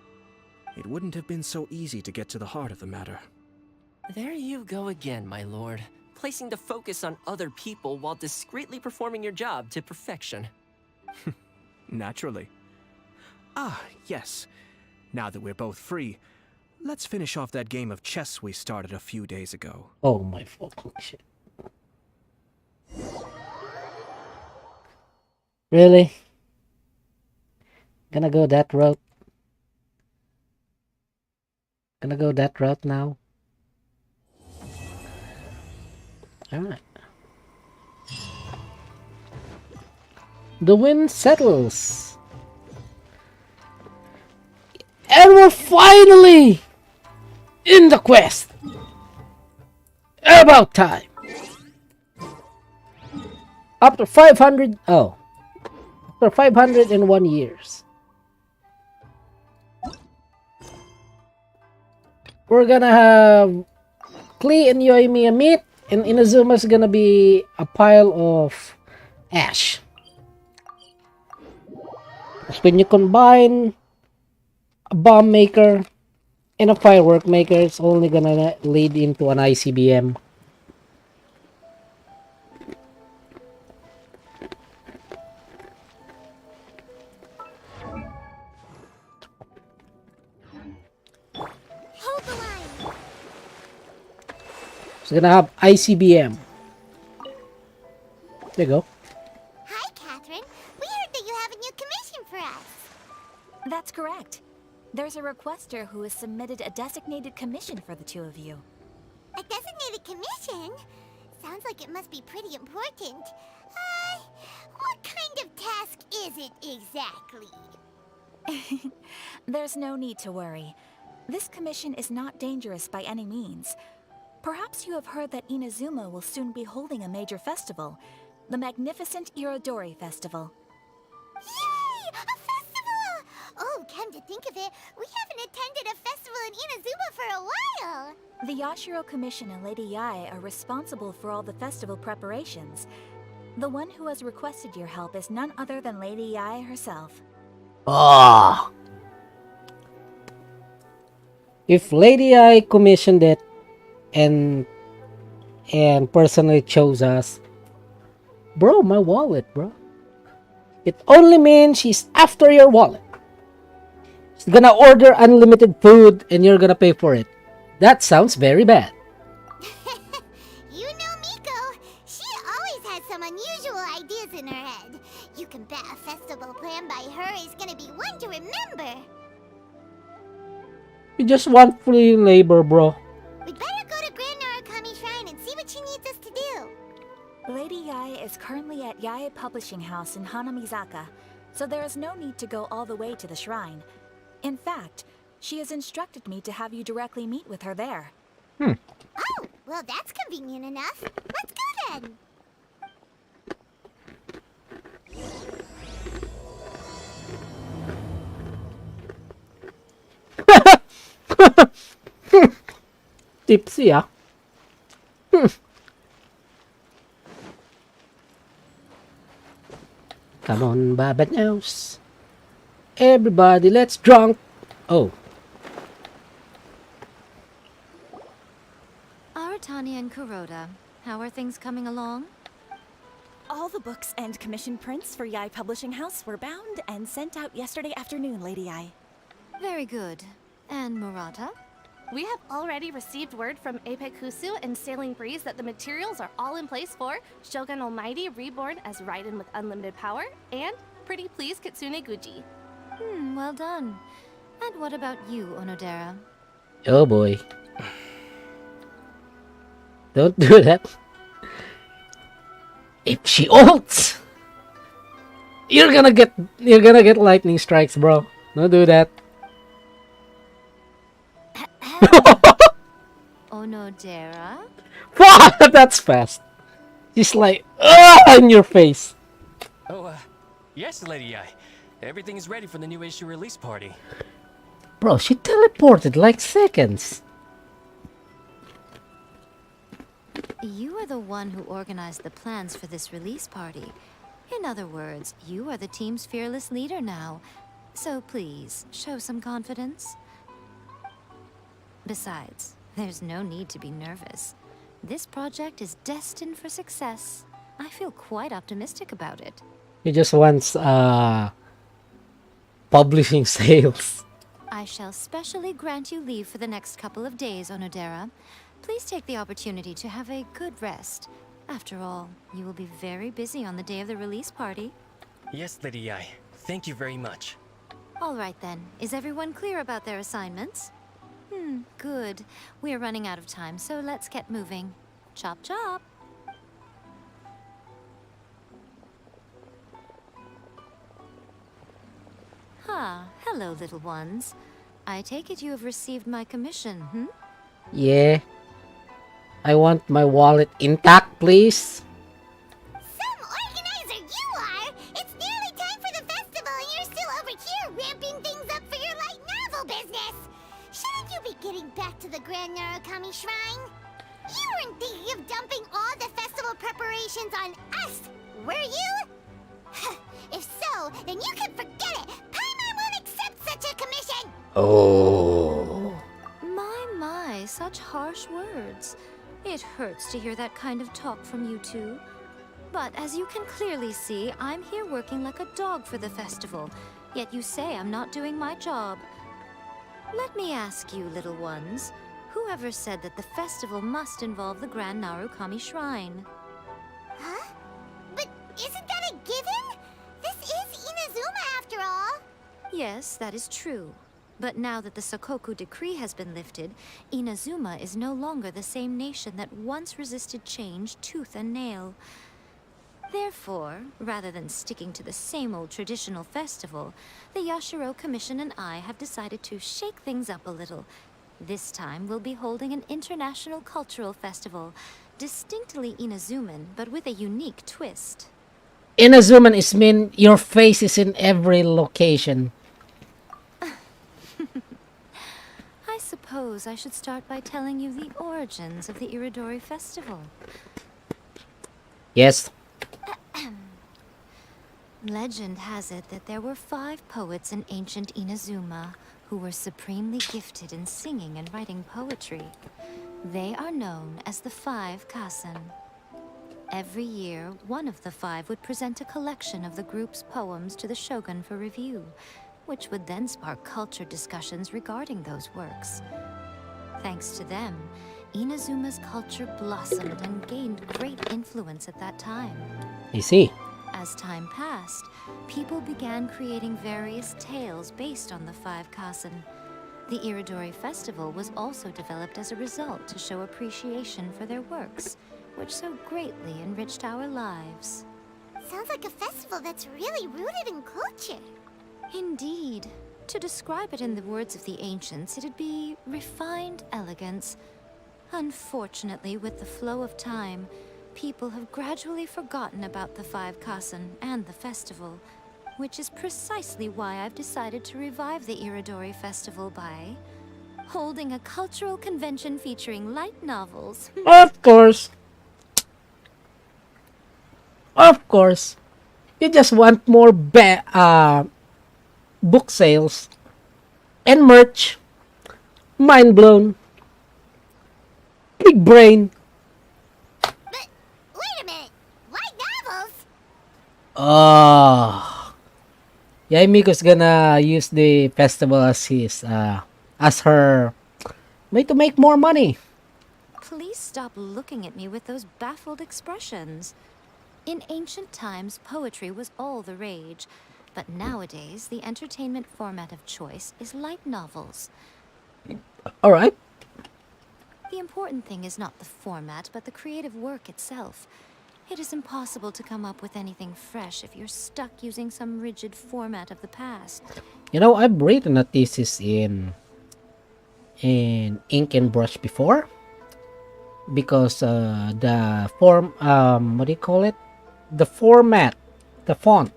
It wouldn't have been so easy to get to the heart of the matter. There you go again, my lord. Placing the focus on other people while discreetly performing your job to perfection. Naturally. Ah, yes. Now that we're both free, let's finish off that game of chess we started a few days ago. Oh my fucking shit. Really? Gonna go that route? Gonna go that route now? Alright. The wind settles. And we're finally in the quest. About time. After 500, oh. After 501 years. We're gonna have Klee and Yoimiya meet, and Inazuma's gonna be a pile of ash. Because when you combine a bomb maker and a firework maker, it's only gonna lead into an ICBM. Hold the line. It's gonna have ICBM. There you go. Hi, Catherine. We heard that you have a new commission for us. That's correct. There's a requester who has submitted a designated commission for the two of you. A designated commission? Sounds like it must be pretty important. What kind of task is it exactly? There's no need to worry. This commission is not dangerous by any means. Perhaps you have heard that Inazuma will soon be holding a major festival, the magnificent Irodori Festival. Yay! A festival! Oh, come to think of it, we haven't attended a festival in Inazuma for a while. The Yashiro Commission and Lady Yae are responsible for all the festival preparations. The one who has requested your help is none other than Lady Yae herself. Ah. If Lady I commissioned it and personally chose us, bro, my wallet, bro. It only means she's after your wallet. She's gonna order unlimited food and you're gonna pay for it. That sounds very bad. You know Miko. She always has some unusual ideas in her head. You can bet a festival planned by her is gonna be one to remember. You just want free labor, bro. We'd better go to Grand Narukami Shrine and see what she needs us to do. Lady Yae is currently at Yae Publishing House in Hanamizaka, so there is no need to go all the way to the shrine. In fact, she has instructed me to have you directly meet with her there. Oh, well that's convenient enough. Let's go then. Tipsy, ah. Come on, Baba Nose. Everybody, let's drunk. Oh. Aratani and Kuroda, how are things coming along? All the books and commission prints for Yai Publishing House were bound and sent out yesterday afternoon, Lady Yai. Very good. And Murata? We have already received word from Ape Kusu and Sailing Breeze that the materials are all in place for Shogun Almighty reborn as Raiden with unlimited power and Pretty Please Kitsune Guji. Well done. And what about you, Onodera? Oh boy. Don't do that. If she ults, you're gonna get lightning strikes, bro. Don't do that. Onodera? Wow, that's fast. She's like, in your face. Oh, yes, Lady Yai. Everything is ready for the new issue release party. Bro, she teleported like seconds. You are the one who organized the plans for this release party. In other words, you are the team's fearless leader now. So please, show some confidence. Besides, there's no need to be nervous. This project is destined for success. I feel quite optimistic about it. He just wants publishing sales. I shall specially grant you leave for the next couple of days, Onodera. Please take the opportunity to have a good rest. After all, you will be very busy on the day of the release party. Yes, Lady Yai. Thank you very much. All right then. Is everyone clear about their assignments? Good. We are running out of time, so let's get moving. Chop chop! Hello, little ones. I take it you have received my commission, Yeah. I want my wallet intact, please. Some organizer you are! It's nearly time for the festival and you're still over here ramping things up for your light novel business! Shouldn't you be getting back to the Grand Narukami Shrine? You weren't thinking of dumping all the festival preparations on us, were you? If so, then you can forget it! Paimon won't accept such a commission! Oh. My, such harsh words. It hurts to hear that kind of talk from you two. But as you can clearly see, I'm here working like a dog for the festival. Yet you say I'm not doing my job. Let me ask you, little ones, whoever said that the festival must involve the Grand Narukami Shrine? Huh? But isn't that a given? This is Inazuma after all. Yes, that is true. But now that the Sokoku decree has been lifted, Inazuma is no longer the same nation that once resisted change tooth and nail. Therefore, rather than sticking to the same old traditional festival, the Yashiro Commission and I have decided to shake things up a little. This time, we'll be holding an international cultural festival, distinctly Inazuman, but with a unique twist. Inazuman is mean your face is in every location. I suppose I should start by telling you the origins of the Iridori Festival. Yes. Legend has it that there were 5 poets in ancient Inazuma who were supremely gifted in singing and writing poetry. They are known as the 5 Kasen. Every year, one of the 5 would present a collection of the group's poems to the shogun for review, which would then spark culture discussions regarding those works. Thanks to them, Inazuma's culture blossomed and gained great influence at that time. I see. As time passed, people began creating various tales based on the 5 Kasen. The Iridori Festival was also developed as a result to show appreciation for their works, which so greatly enriched our lives. Sounds like a festival that's really rooted in culture. Indeed. To describe it in the words of the ancients, it'd be refined elegance. Unfortunately, with the flow of time, people have gradually forgotten about the 5 Kasen and the festival, which is precisely why I've decided to revive the Iridori Festival by holding a cultural convention featuring light novels. Of course. Of course. You just want more book sales and merch. Mind blown. Big brain. But wait a minute. Light novels? Oh, yeah, Miko's gonna use the festival as his as her way to make more money. Please stop looking at me with those baffled expressions. In ancient times, poetry was all the rage, but nowadays, the entertainment format of choice is light novels. All right. The important thing is not the format, but the creative work itself. It is impossible to come up with anything fresh if you're stuck using some rigid format of the past. You know, I've written a thesis in ink and brush before because the form what do you call it? The format, the font.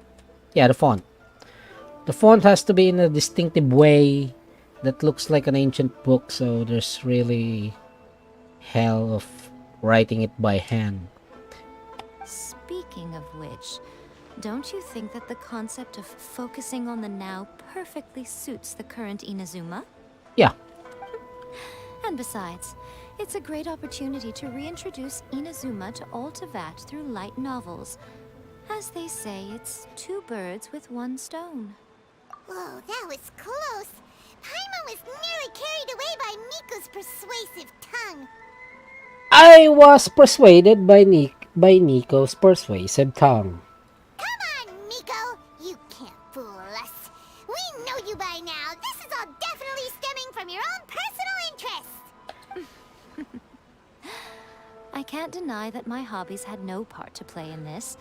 Yeah, the font has to be in a distinctive way that looks like an ancient book, so there's really hell of writing it by hand. Speaking of which, don't you think that the concept of focusing on the now perfectly suits the current Inazuma? Yeah. And besides, it's a great opportunity to reintroduce Inazuma to all Teyvat through light novels. As they say, it's two birds with one stone. Whoa, that was close. Paimon was nearly carried away by Miko's persuasive tongue. I was persuaded by Nico's persuasive tongue. Come on, Miko. You can't fool us. We know you by now. This is all definitely stemming from your own personal interest. I can't deny that my hobbies had no part to play in this.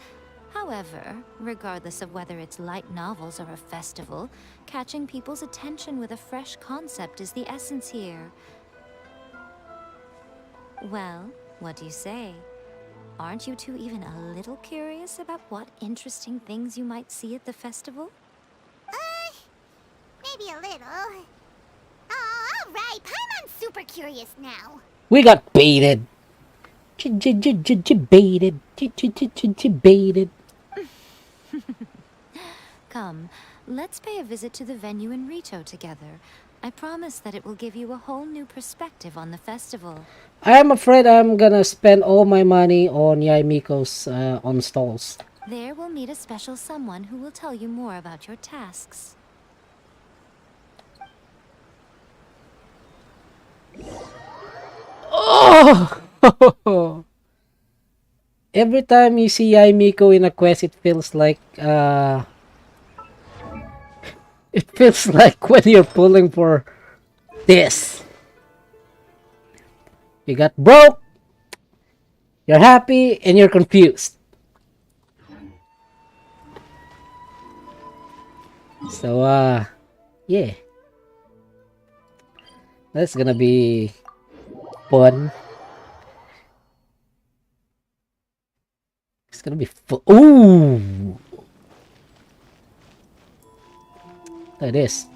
However, regardless of whether it's light novels or a festival, catching people's attention with a fresh concept is the essence here. Well, what do you say? Aren't you two even a little curious about what interesting things you might see at the festival? Maybe a little. Oh, all right. Paimon's super curious now. We got baited. Baited. Baited. Come, let's pay a visit to the venue in Rito together. I promise that it will give you a whole new perspective on the festival. I am afraid I'm gonna spend all my money on Yaimiko's on stalls. There we'll meet a special someone who will tell you more about your tasks. Oh! Every time you see Yaimiko in a quest, it feels like when you're pulling for this. You got broke, you're happy, and you're confused. So yeah. That's gonna be fun. It's gonna be fun. Ooh! Look at this.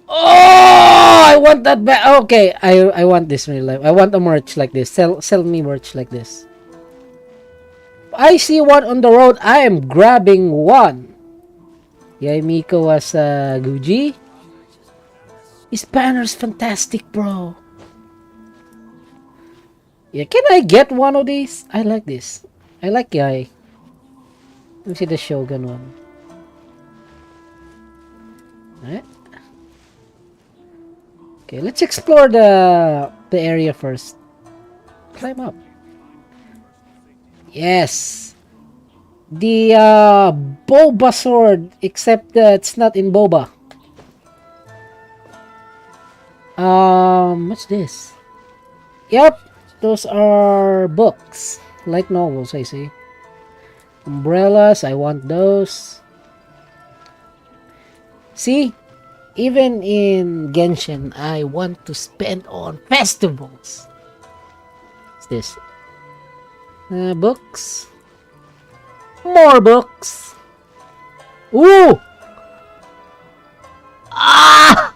Oh! I want that back. Okay, I want this in real life. I want a merch like this. Sell me merch like this. I see one on the road. I am grabbing one. Yaimiko as Guji. His banner's fantastic, bro. Yeah, can I get one of these? I like this. I like Yai. Let me see the Shogun one. Alright. Okay, let's explore the area first. Climb up. Yes. The boba sword, except that it's not in boba. What's this? Yep, those are books, light novels. I see. Umbrellas, I want those. See, even in Genshin, I want to spend on festivals. What's this? Books. More books. Ooh! Ah!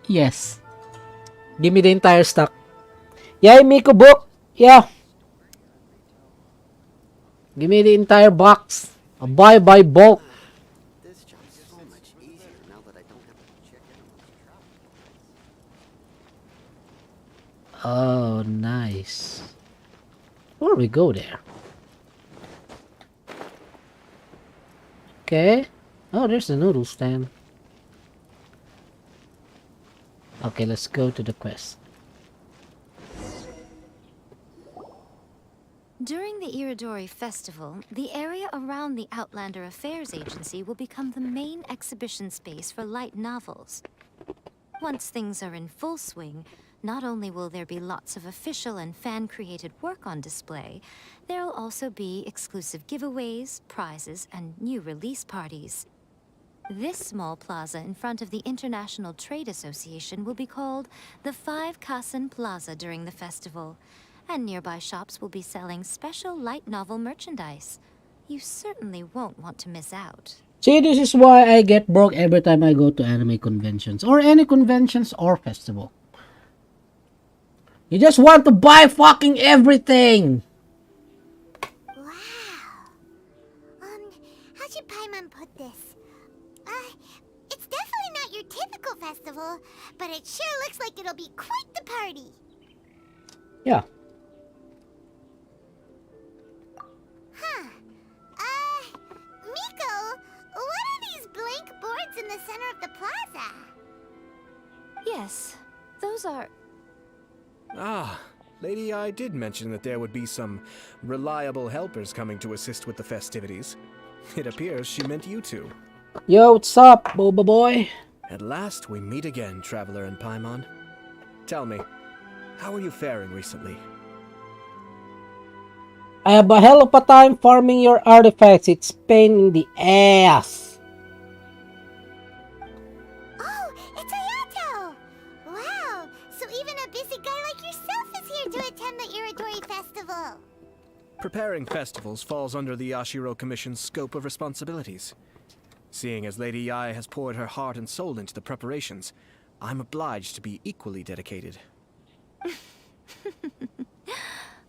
Yes. Give me the entire stock. Yeah, Miko book. Yeah. Give me the entire box. I'll buy by bulk. This job's so much easier now that I don't have to check it. Oh, nice. Before we go there. Okay. Oh, there's the noodle stand. Okay, let's go to the quest. During the Iridori Festival, the area around the Outlander Affairs Agency will become the main exhibition space for light novels. Once things are in full swing, not only will there be lots of official and fan-created work on display, there'll also be exclusive giveaways, prizes, and new release parties. This small plaza in front of the International Trade Association will be called the 5 Kasen Plaza during the festival, and nearby shops will be selling special light novel merchandise. You certainly won't want to miss out. See, this is why I get broke every time I go to anime conventions, or any conventions or festival. You just want to buy fucking everything! Wow. How should Paimon put this? It's definitely not your typical festival, but it sure looks like it'll be quite the party. Yeah. Huh. Miko, what are these blank boards in the center of the plaza? Yes, those are... Ah, Lady, I did mention that there would be some reliable helpers coming to assist with the festivities. It appears she meant you two. Yo, what's up, Boba boy? At last we meet again, Traveler and Paimon. Tell me, how are you faring recently? I have a hell of a time farming your artifacts. It's pain in the ass. Oh, it's Ayato! Wow, so even a busy guy like yourself is here to attend the Iridori Festival. Preparing festivals falls under the Yashiro Commission's scope of responsibilities. Seeing as Lady Yae has poured her heart and soul into the preparations, I'm obliged to be equally dedicated.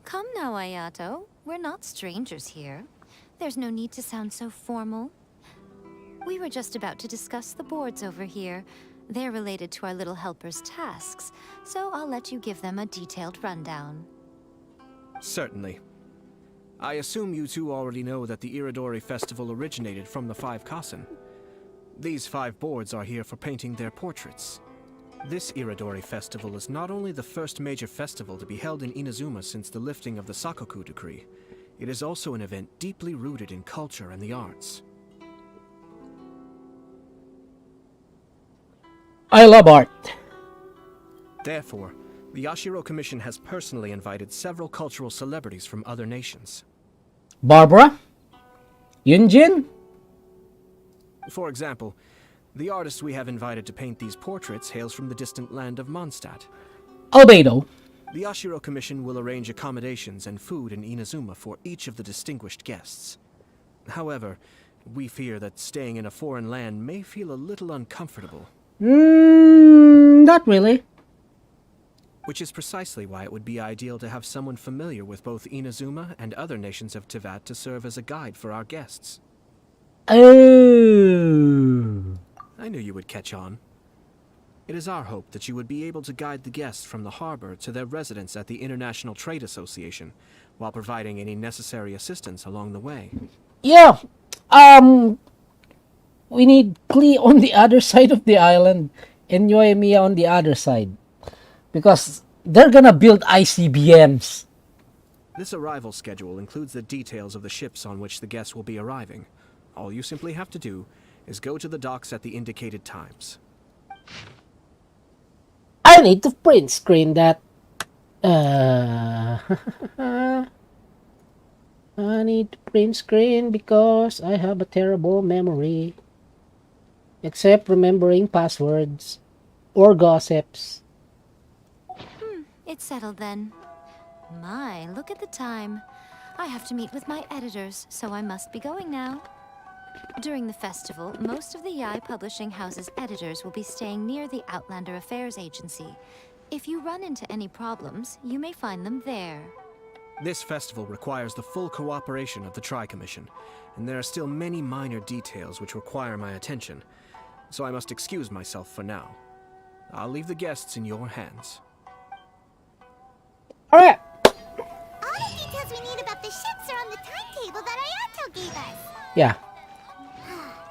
Come now, Ayato. We're not strangers here. There's no need to sound so formal. We were just about to discuss the boards over here. They're related to our little helper's tasks, so I'll let you give them a detailed rundown. Certainly. I assume you two already know that the Iridori Festival originated from the 5 Kasen. These 5 boards are here for painting their portraits. This Iridori Festival is not only the first major festival to be held in Inazuma since the lifting of the Sakoku Decree, it is also an event deeply rooted in culture and the arts. I love art. Therefore, the Yashiro Commission has personally invited several cultural celebrities from other nations. Barbara? Yunjin? For example, the artist we have invited to paint these portraits hails from the distant land of Mondstadt. Albedo. The Yashiro Commission will arrange accommodations and food in Inazuma for each of the distinguished guests. However, we fear that staying in a foreign land may feel a little uncomfortable. Not really. Which is precisely why it would be ideal to have someone familiar with both Inazuma and other nations of Teyvat to serve as a guide for our guests. Oh. I knew you would catch on. It is our hope that you would be able to guide the guests from the harbor to their residence at the International Trade Association, while providing any necessary assistance along the way. Yeah. We need Klee on the other side of the island and yoimiya on the other side. Because they're gonna build ICBMs. This arrival schedule includes the details of the ships on which the guests will be arriving. All you simply have to do is go to the docks at the indicated times. I need to print screen that. I need to print screen because I have a terrible memory. Except remembering passwords or gossips. It's settled then. My, look at the time. I have to meet with my editors, so I must be going now. During the festival, most of the Yae Publishing House's editors will be staying near the Outlander Affairs Agency. If you run into any problems, you may find them there. This festival requires the full cooperation of the Tri-Commission, and there are still many minor details which require my attention, so I must excuse myself for now. I'll leave the guests in your hands. Alright. All the details we gave us. Yeah.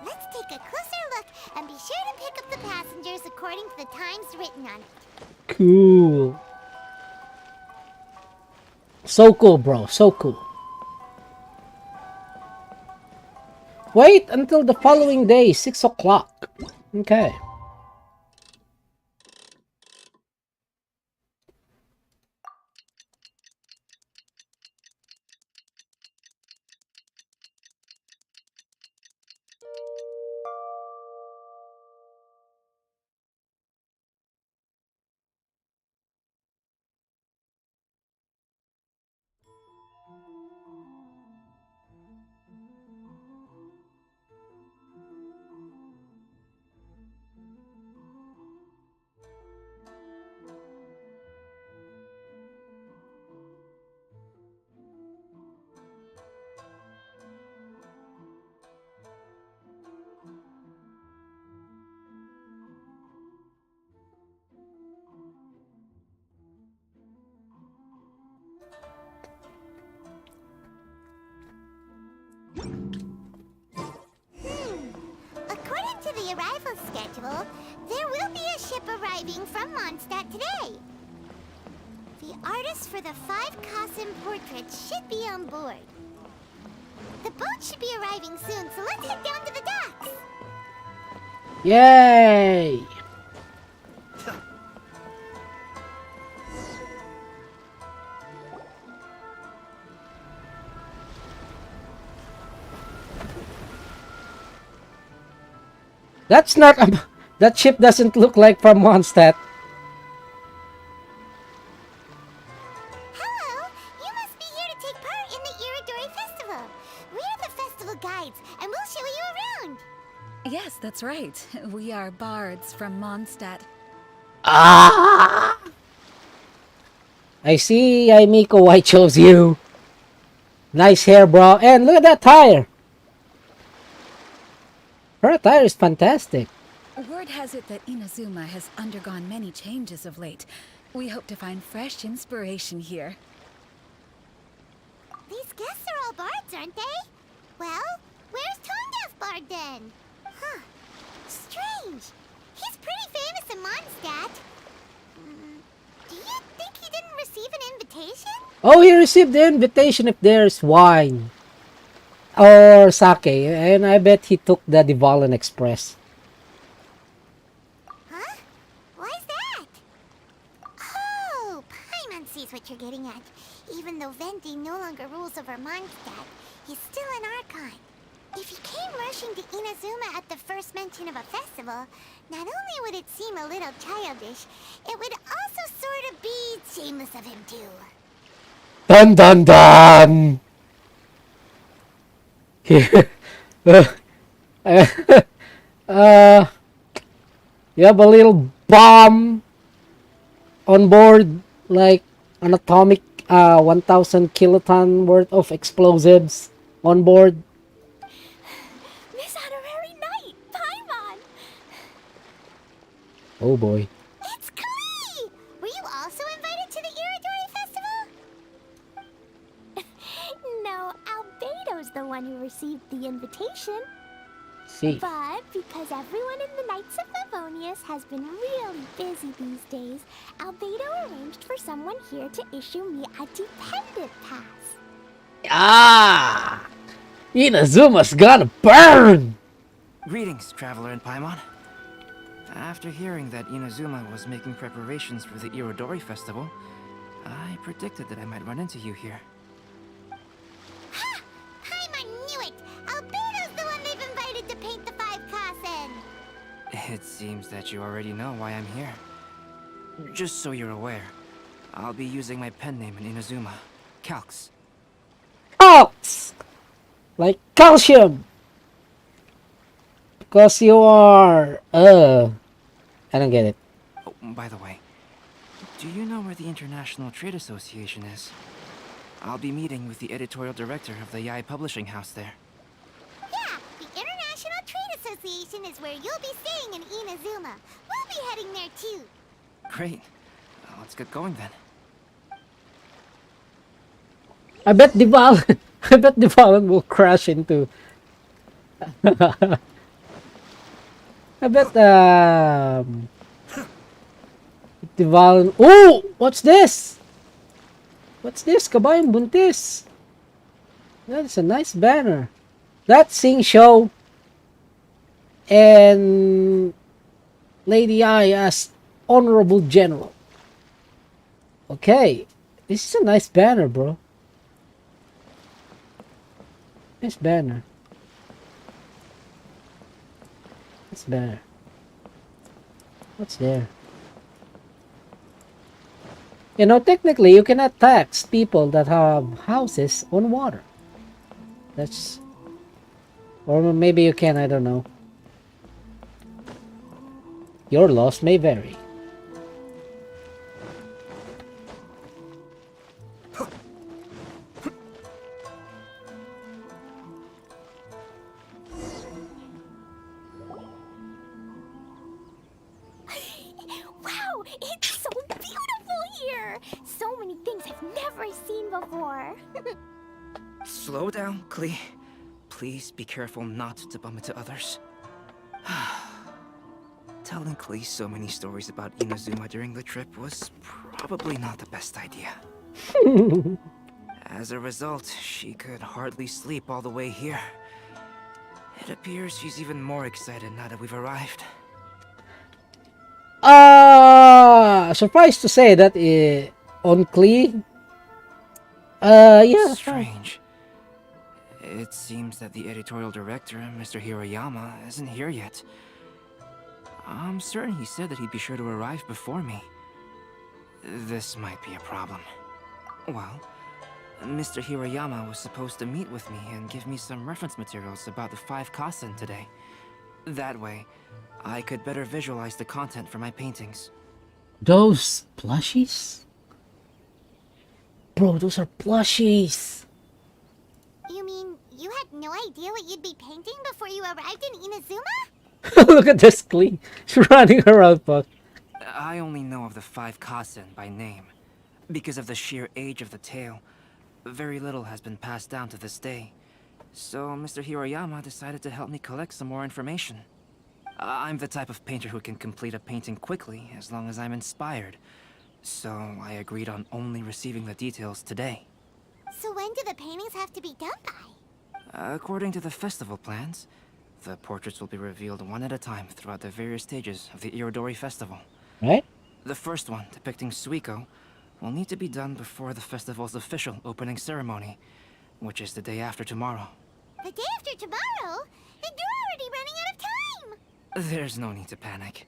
Let's take a closer look and be sure to pick up the passengers according to the times written on it. Cool. So cool, bro. So cool. Wait until the following day, 6 o'clock. Okay. According to the arrival schedule, there will be a ship arriving from Mondstadt today. The artists for the 5 Kasim portraits should be on board. The boat should be arriving soon, so let's head down to the docks. Yay! That's not a... That ship doesn't look like from Mondstadt. Hello! You must be here to take part in the Iridori Festival. We're the festival guides, and we'll show you around. Yes, that's right. We are bards from Mondstadt. Ah! I see, Miko, I chose you. Nice hair, bro. And look at that tire. Her attire is fantastic. Word has it that Inazuma has undergone many changes of late. We hope to find fresh inspiration here. These guests are all bards, aren't they? Well, where's Tone-Deaf Bard then? Huh. Strange. He's pretty famous in Mondstadt. Do you think he didn't receive an invitation? Oh, he received the invitation if there's wine. Or sake. And I bet he took the Divalan Express. Huh? Why's that? Oh, Paimon sees what you're getting at. Even though Venti no longer rules over Mondstadt, he's still an Archon. If he came rushing to Inazuma at the first mention of a festival, not only would it seem a little childish, it would also sort of be shameless of him too. Dun dun dun! You have a little bomb on board, like an atomic 1,000 kiloton worth of explosives on board. Miss Honorary Knight, Paimon! Oh boy. It's klee! Were you also invited to the Iridori Festival? No, Albedo's the one who received the invitation. See. But because everyone in the Knights of Favonius has been really busy these days, Albedo arranged for someone here to issue me a dependent pass. Ah! Inazuma's gonna burn! Greetings, Traveler and Paimon. After hearing that Inazuma was making preparations for the Irodori Festival, I predicted that I might run into you here. Ha! Paimon knew it! Albedo's the one they've invited to paint the 5 Kasen! It seems that you already know why I'm here. Just so you're aware, I'll be using my pen name in Inazuma, Calx. Calx! Like calcium! Because you are... I don't get it. Oh, by the way, do you know where the International Trade Association is? I'll be meeting with the editorial director of the Yai Publishing House there. Yeah, the International Trade Association is where you'll be staying in Inazuma. We'll be heading there too. Great. Let's get going then. I bet Dival... I bet the Valen will crash into. I bet the Valen. Oh, what's this? What's this? Kabayang Buntis. That is a nice banner. That's Sing Show and Lady I as Honorable General. Okay, this is a nice banner, bro. Nice banner. Nice banner. What's there? You know, technically, you cannot tax people that have houses on water. That's... Or maybe you can, I don't know. Your laws may vary. Wow, it's so beautiful here! So many things I've never seen before. Slow down, Klee. Please be careful not to bump into others. Telling Klee so many stories about Inazuma during the trip was probably not the best idea. As a result, she could hardly sleep all the way here. It appears she's even more excited now that we've arrived. Surprised to say that on Klee. Yeah. Strange. It seems that the editorial director, Mr. Hirayama, isn't here yet. I'm certain he said that he'd be sure to arrive before me. This might be a problem. Well, Mr. Hirayama was supposed to meet with me and give me some reference materials about the 5 Kasen today. That way, I could better visualize the content for my paintings. Those plushies? Bro, those are plushies. You mean you had no idea what you'd be painting before you arrived in Inazuma? Look at this Klee. She's running around, fuck. I only know of the 5 Kasen by name. Because of the sheer age of the tale, very little has been passed down to this day. So Mr. Hirayama decided to help me collect some more information. I'm the type of painter who can complete a painting quickly as long as I'm inspired. So I agreed on only receiving the details today. So when do the paintings have to be done by? According to the festival plans, the portraits will be revealed one at a time throughout the various stages of the Irodori Festival. Right? The first one, depicting Suiko, will need to be done before the festival's official opening ceremony, which is the day after tomorrow. The day after tomorrow? Then you're already running out of time! There's no need to panic.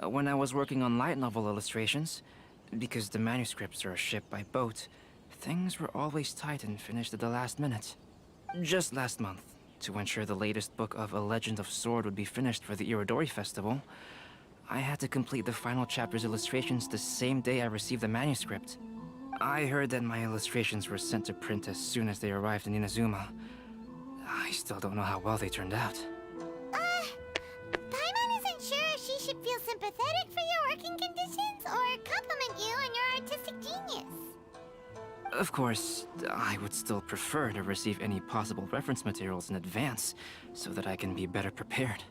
When I was working on light novel illustrations, because the manuscripts are shipped by boat, things were always tight and finished at the last minute. Just last month, to ensure the latest book of A Legend of Sword would be finished for the Irodori Festival, I had to complete the final chapter's illustrations the same day I received the manuscript. I heard that my illustrations were sent to print as soon as they arrived in Inazuma. I still don't know how well they turned out. Paimon isn't sure if she should feel sympathetic for your working conditions or compliment you on your artistic genius. Of course, I would still prefer to receive any possible reference materials in advance, so that I can be better prepared.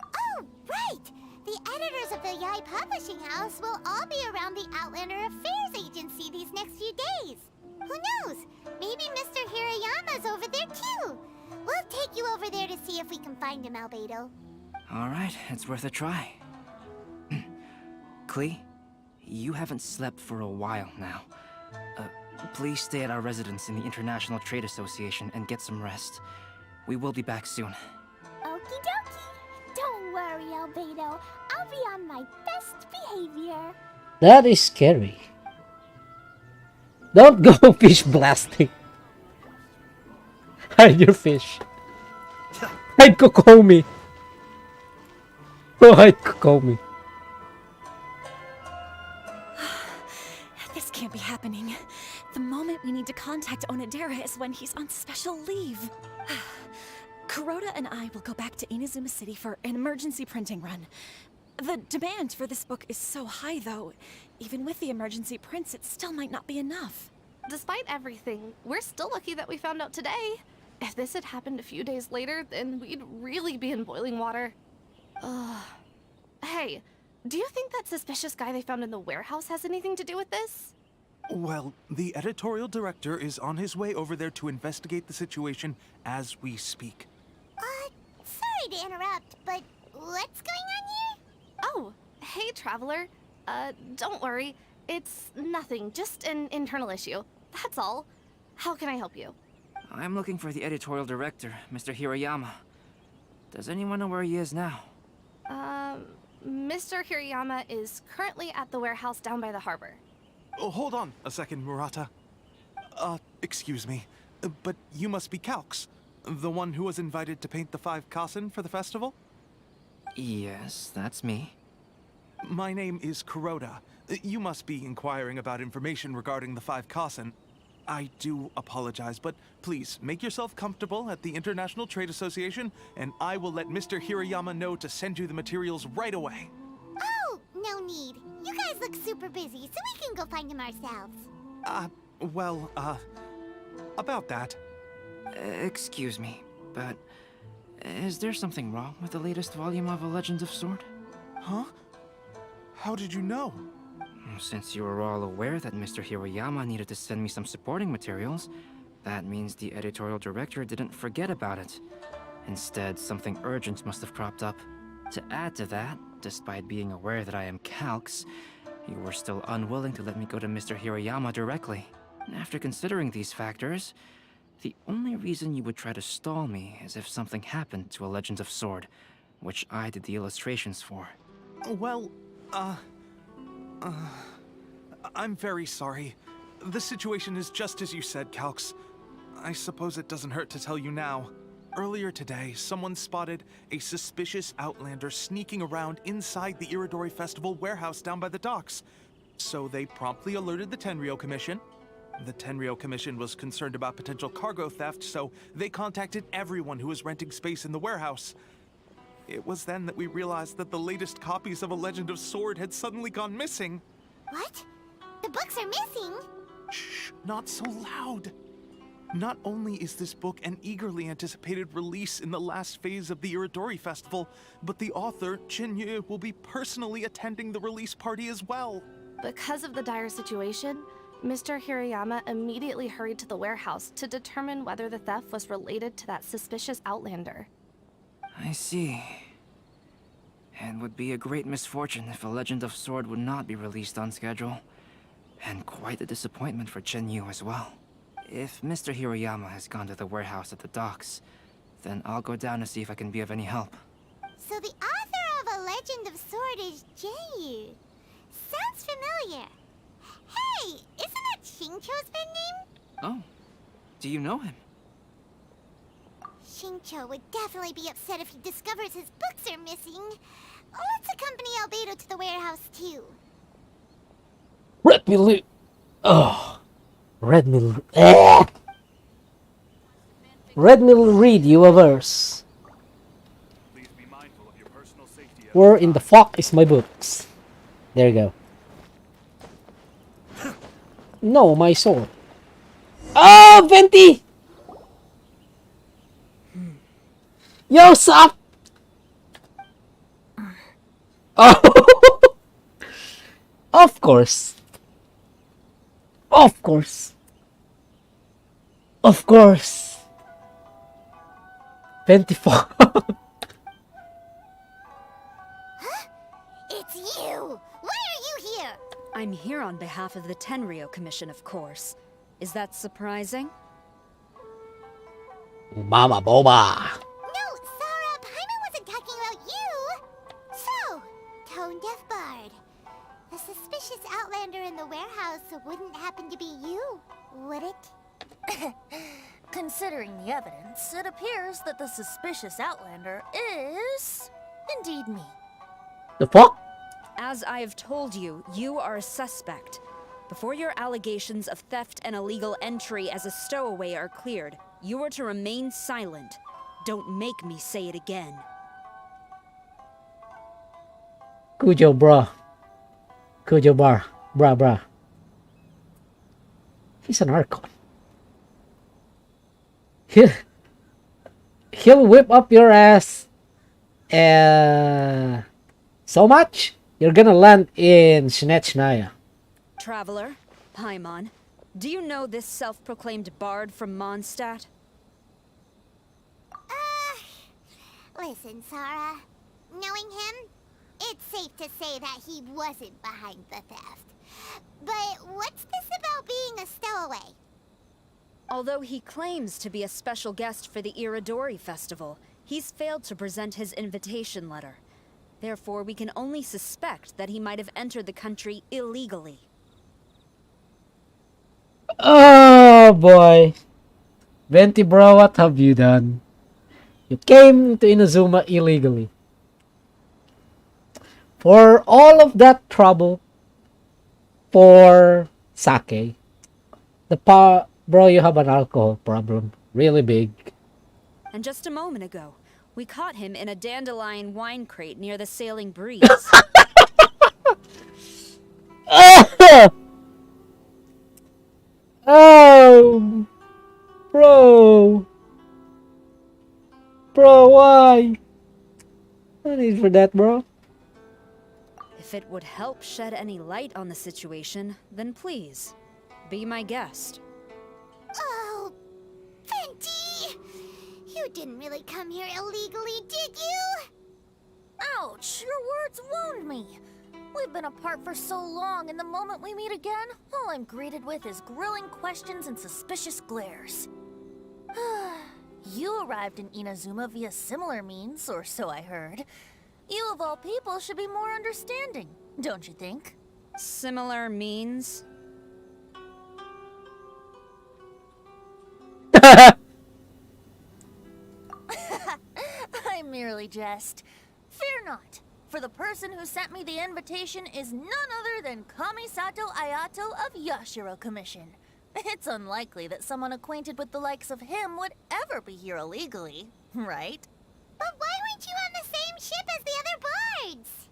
Oh, right! The editors of the Yai Publishing House will all be around the Outlander Affairs Agency these next few days. Who knows? Maybe Mr. Hirayama's over there too. We'll take you over there to see if we can find him, Albedo. Alright, it's worth a try. Klee, you haven't slept for a while now. Please stay at our residence in the International Trade Association and get some rest. We will be back soon. Okie dokie. Don't worry, Albedo. I'll be on my best behavior. That is scary. Don't go fish blasting. Hide your fish. Hide Kokomi. Oh, hide Kokomi. This can't be happening. The moment we need to contact Onodera is when he's on special leave. Kuroda and I will go back to Inazuma City for an emergency printing run. The demand for this book is so high, though. Even with the emergency prints, it still might not be enough. despite everything, we're still lucky that we found out today. If this had happened a few days later, then we'd really be in boiling water. Ugh. Hey, do you think that suspicious guy they found in the warehouse has anything to do with this? Well, the editorial director is on his way over there to investigate the situation as we speak. Sorry to interrupt, but what's going on here? Oh, hey, Traveler. Don't worry. It's nothing, just an internal issue. That's all. How can I help you? I'm looking for the editorial director, Mr. Hirayama. Does anyone know where he is now? Mr. Hirayama is currently at the warehouse down by the harbor. Oh, hold on a second, Murata. Excuse me, but you must be Calx, the one who was invited to paint the 5 kasen for the festival? Yes, that's me. My name is Kuroda. You must be inquiring about information regarding the 5 kasen. I do apologize, but please make yourself comfortable at the International Trade Association, and I will let Mr. Hirayama know to send you the materials right away. Oh, no need. You guys look super busy, so we can go find him ourselves. About that. Excuse me, but is there something wrong with the latest volume of A Legend of Sword? Huh? How did you know? Since you were all aware that Mr. Hirayama needed to send me some supporting materials, that means the editorial director didn't forget about it. Instead, something urgent must have cropped up. To add to that, despite being aware that I am Calx, you were still unwilling to let me go to Mr. Hirayama directly. After considering these factors, the only reason you would try to stall me is if something happened to A Legend of Sword, which I did the illustrations for. Well, I'm very sorry. The situation is just as you said, Calx. I suppose it doesn't hurt to tell you now. Earlier today, someone spotted a suspicious outlander sneaking around inside the Iridori Festival warehouse down by the docks. So they promptly alerted the Tenryou Commission. The Tenryou Commission was concerned about potential cargo theft, so they contacted everyone who was renting space in the warehouse. It was then that we realized that the latest copies of A Legend of Sword had suddenly gone missing. What? The books are missing? Shh, not so loud. Not only is this book an eagerly anticipated release in the last phase of the Iridori Festival, but the author, Jinyu, will be personally attending the release party as well. Because of the dire situation, Mr. Hirayama immediately hurried to the warehouse to determine whether the theft was related to that suspicious outlander. I see. It would be a great misfortune if A Legend of Sword would not be released on schedule. And quite a disappointment for Jinyu as well. If Mr. Hirayama has gone to the warehouse at the docks, then I'll go down to see if I can be of any help. So the author of A Legend of Sword is Jinyu. Sounds familiar. Hey, isn't that Xingqiu's pen name? Oh, do you know him? Xingqiu would definitely be upset if he discovers his books are missing. Let's accompany Albedo to the warehouse too. Let me loot. Oh. Let me read you a verse. Where in the fuck is my books? There you go. No, my sword. Oh, Venti! Yo, sup? Oh, of course. Of course. Of course. 24. Huh? It's you! Why are you here? I'm here on behalf of the Tenryou Commission, of course. Is that surprising? Mama Boba. No, Sara, Paimon wasn't talking about you! So, Tone Deaf Bard. The suspicious outlander in the warehouse wouldn't happen to be you, would it? Considering the evidence, it appears that the suspicious outlander is indeed me. The fuck? As I have told you, you are a suspect. Before your allegations of theft and illegal entry as a stowaway are cleared, you are to remain silent. Don't make me say it again. Kujo, bruh. Kujo, bruh. Bruh. He's an Archon. He'll whip up your ass. So much, you're gonna land in Shnechnaya. Traveler, Paimon, do you know this self-proclaimed bard from Mondstadt? Listen, Sarah. Knowing him, it's safe to say that he wasn't behind the theft. But what's this about being a stowaway? Although he claims to be a special guest for the Iridori Festival, he's failed to present his invitation letter. Therefore, we can only suspect that he might have entered the country illegally. Oh boy. Venti bro, what have you done? You came to Inazuma illegally. For all of that trouble for sake, bro, you have an alcohol problem. Really big. And just a moment ago, we caught him in a dandelion wine crate near the Sailing Breeze. Oh, bro. Bro, why? No need for that, bro. If it would help shed any light on the situation, then please, be my guest. Oh, Venti! You didn't really come here illegally, did you? Ouch, your words wound me. We've been apart for so long, and the moment we meet again, all I'm greeted with is grilling questions and suspicious glares. You arrived in Inazuma via similar means, or so I heard. You of all people should be more understanding, don't you think? Similar means? I merely jest. Fear not, for the person who sent me the invitation is none other than Kamisato Ayato of Yashiro Commission. It's unlikely that someone acquainted with the likes of him would ever be here illegally, right? But why weren't you on the same ship as the other bards?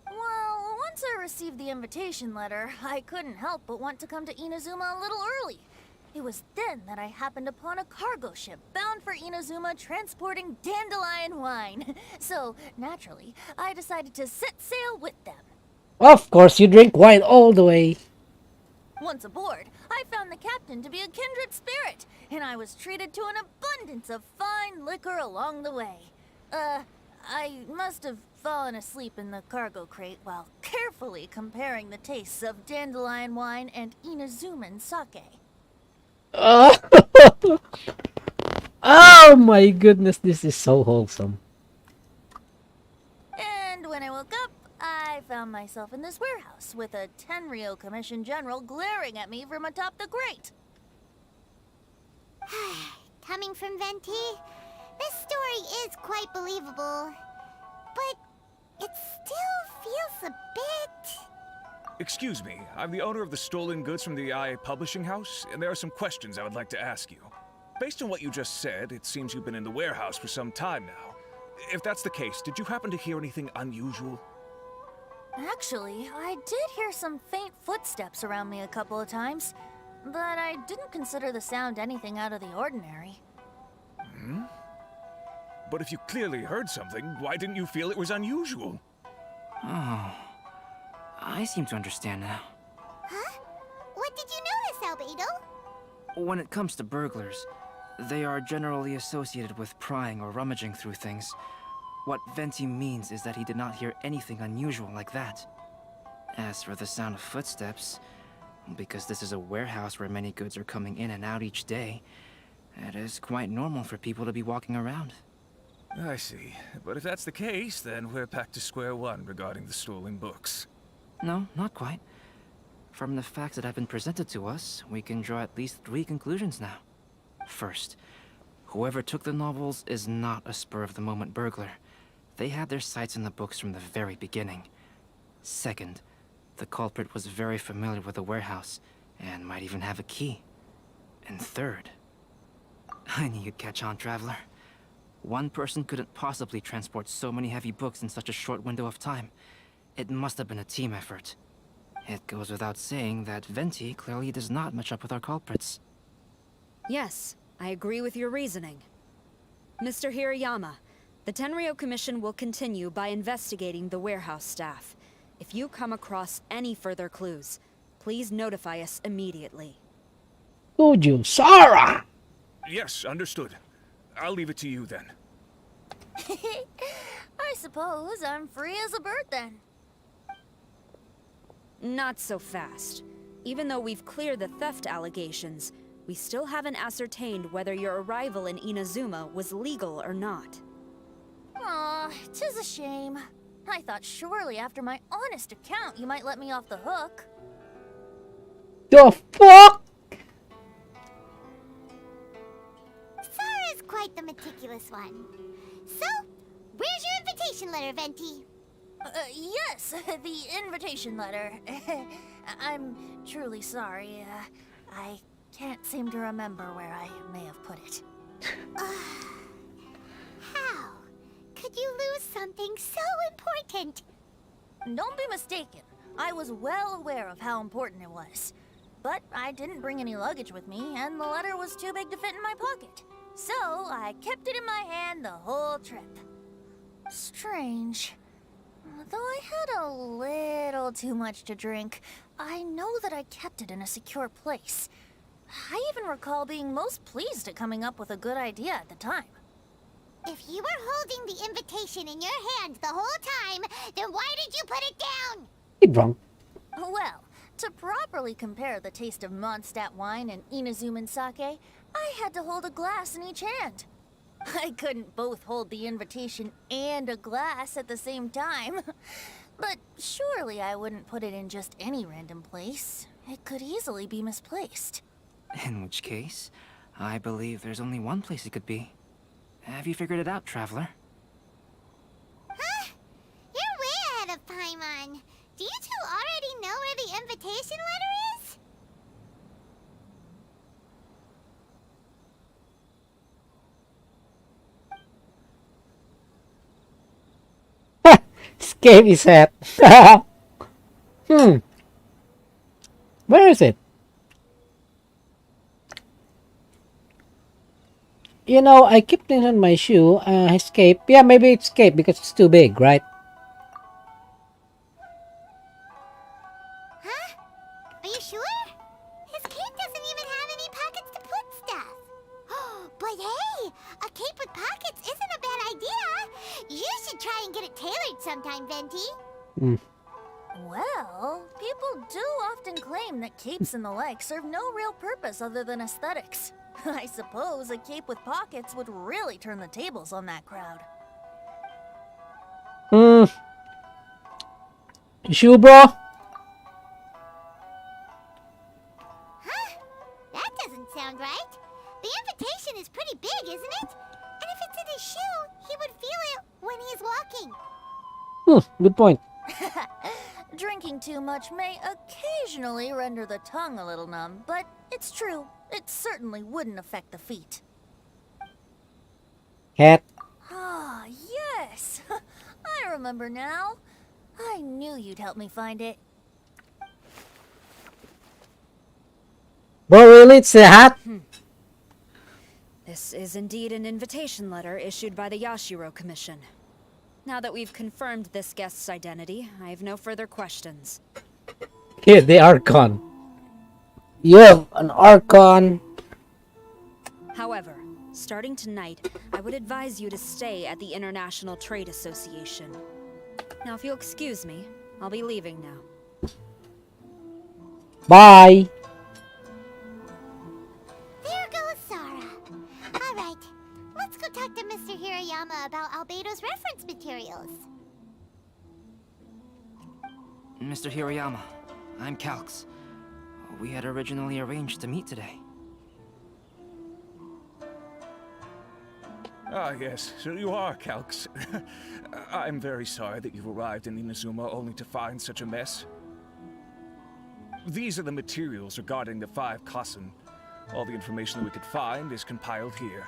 Well, once I received the invitation letter, I couldn't help but want to come to Inazuma a little early. It was then that I happened upon a cargo ship bound for Inazuma transporting dandelion wine. So, naturally, I decided to set sail with them. Of course, you drink wine all the way. Once aboard, I found the captain to be a kindred spirit, and I was treated to an abundance of fine liquor along the way. I must have fallen asleep in the cargo crate while carefully comparing the tastes of dandelion wine and Inazuman sake. Oh my goodness, this is so wholesome. And when I woke up, I found myself in this warehouse with a Tenryo Commission General glaring at me from atop the grate. Coming from Venti, this story is quite believable. But it still feels a bit... Excuse me, I'm the owner of the stolen goods from the IA Publishing House, and there are some questions I would like to ask you. Based on what you just said, it seems you've been in the warehouse for some time now. If that's the case, did you happen to hear anything unusual? Actually, I did hear some faint footsteps around me a couple of times, but I didn't consider the sound anything out of the ordinary. Hmm? But if you clearly heard something, why didn't you feel it was unusual? Oh, I seem to understand now. Huh? What did you notice, Albedo? When it comes to burglars, they are generally associated with prying or rummaging through things. What Venti means is that he did not hear anything unusual like that. As for the sound of footsteps, because this is a warehouse where many goods are coming in and out each day, it is quite normal for people to be walking around. I see. But if that's the case, then we're back to square one regarding the stolen books. No, not quite. From the facts that have been presented to us, we can draw at least 3 conclusions now. First, whoever took the novels is not a spur-of-the-moment burglar. They had their sights on the books from the very beginning. Second, the culprit was very familiar with the warehouse, and might even have a key. And third, I knew you'd catch on, Traveler. One person couldn't possibly transport so many heavy books in such a short window of time. It must have been a team effort. It goes without saying that Venti clearly does not match up with our culprits. Yes, I agree with your reasoning. Mr. Hirayama, the Tenryo Commission will continue by investigating the warehouse staff. If you come across any further clues, please notify us immediately. Gojo, Sara! Yes, understood. I'll leave it to you then. I suppose I'm free as a bird then. Not so fast. Even though we've cleared the theft allegations, we still haven't ascertained whether your arrival in Inazuma was legal or not. Aw, 'tis a shame. I thought surely after my honest account you might let me off the hook. The fuck? Sara's quite the meticulous one. So, where's your invitation letter, Venti? Yes, the invitation letter. I'm truly sorry. I can't seem to remember where I may have put it. How could you lose something so important? Don't be mistaken. I was well aware of how important it was. But I didn't bring any luggage with me, and the letter was too big to fit in my pocket. So I kept it in my hand the whole trip. Strange. Though I had a little too much to drink, I know that I kept it in a secure place. I even recall being most pleased at coming up with a good idea at the time. If you were holding the invitation in your hand the whole time, then why did you put it down? You drunk. Well, to properly compare the taste of Mondstadt wine and Inazuman sake, I had to hold a glass in each hand. I couldn't both hold the invitation and a glass at the same time. But surely I wouldn't put it in just any random place. It could easily be misplaced. In which case, I believe there's only one place it could be. Have you figured it out, Traveler? Huh? You're way ahead of Paimon. Do you two already know where the invitation letter is? Escape his hat. Where is it? You know, I keep things on my shoe. Escape. Yeah, maybe it's escape because it's too big, right? Huh? Are you sure? His cape doesn't even have any pockets to put stuff. But hey, a cape with pockets isn't a bad idea. You should try and get it tailored sometime, Venti. Well, people do often claim that capes and the like serve no real purpose other than aesthetics. I suppose a cape with pockets would really turn the tables on that crowd. Shoe, bro? Huh? That doesn't sound right. The invitation is pretty big, isn't it? And if it's in his shoe, he would feel it when he's walking. Good point. Drinking too much may occasionally render the tongue a little numb, but it's true. It certainly wouldn't affect the feet. Hat. Ah, yes! I remember now. I knew you'd help me find it. Bro, really? It's a hat? This is indeed an invitation letter issued by the Yashiro Commission. Now that we've confirmed this guest's identity, I have no further questions. Here, the Archon. You have an Archon. However, starting tonight, I would advise you to stay at the International Trade Association. Now, if you'll excuse me, I'll be leaving now. Bye. There goes Sara. All right, let's go talk to Mr. Hirayama about Albedo's reference materials. Mr. Hirayama, I'm Calx. We had originally arranged to meet today. Ah, yes, so you are, Calx. I'm very sorry that you've arrived in Inazuma only to find such a mess. These are the materials regarding the 5 Kassen. All the information that we could find is compiled here.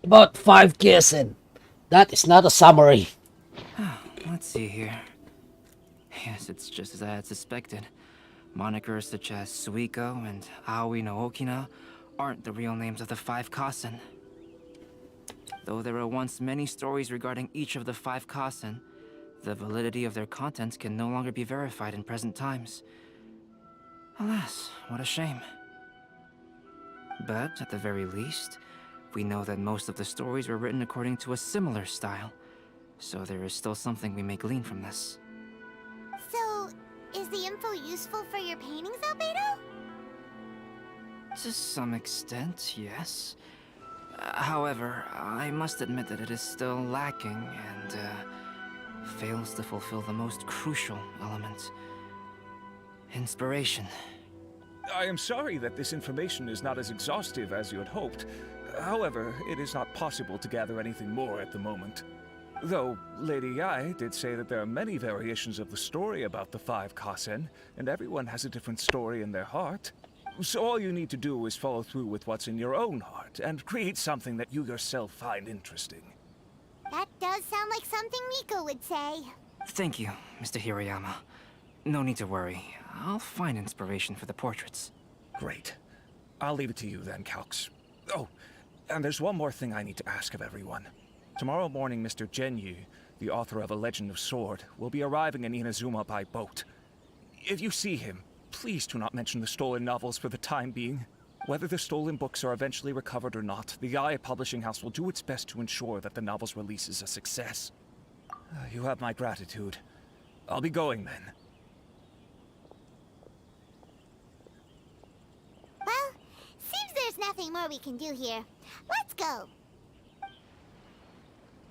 About 5 kesen. That is not a summary. Let's see here. Yes, it's just as I had suspected. Monikers such as Suiko and Aoi no Okina aren't the real names of the 5 Kasen. Though there were once many stories regarding each of the 5 Kasen, the validity of their contents can no longer be verified in present times. Alas, what a shame. But at the very least, we know that most of the stories were written according to a similar style, so there is still something we may glean from this. So, is the info useful for your paintings, Albedo? To some extent, yes. However, I must admit that it is still lacking and fails to fulfill the most crucial element. Inspiration. I am sorry that this information is not as exhaustive as you had hoped. However, it is not possible to gather anything more at the moment. Though, Lady Yae did say that there are many variations of the story about the 5 Kasen, and everyone has a different story in their heart. So all you need to do is follow through with what's in your own heart, and create something that you yourself find interesting. That does sound like something Miko would say. Thank you, Mr. Hirayama. No need to worry. I'll find inspiration for the portraits. Great. I'll leave it to you then, Calx. Oh, and there's one more thing I need to ask of everyone. Tomorrow morning, Mr. Genyu, the author of A Legend of Sword, will be arriving in Inazuma by boat. If you see him, please do not mention the stolen novels for the time being. Whether the stolen books are eventually recovered or not, the Yae Publishing House will do its best to ensure that the novel's release is a success. You have my gratitude. I'll be going then. Well, seems there's nothing more we can do here. Let's go.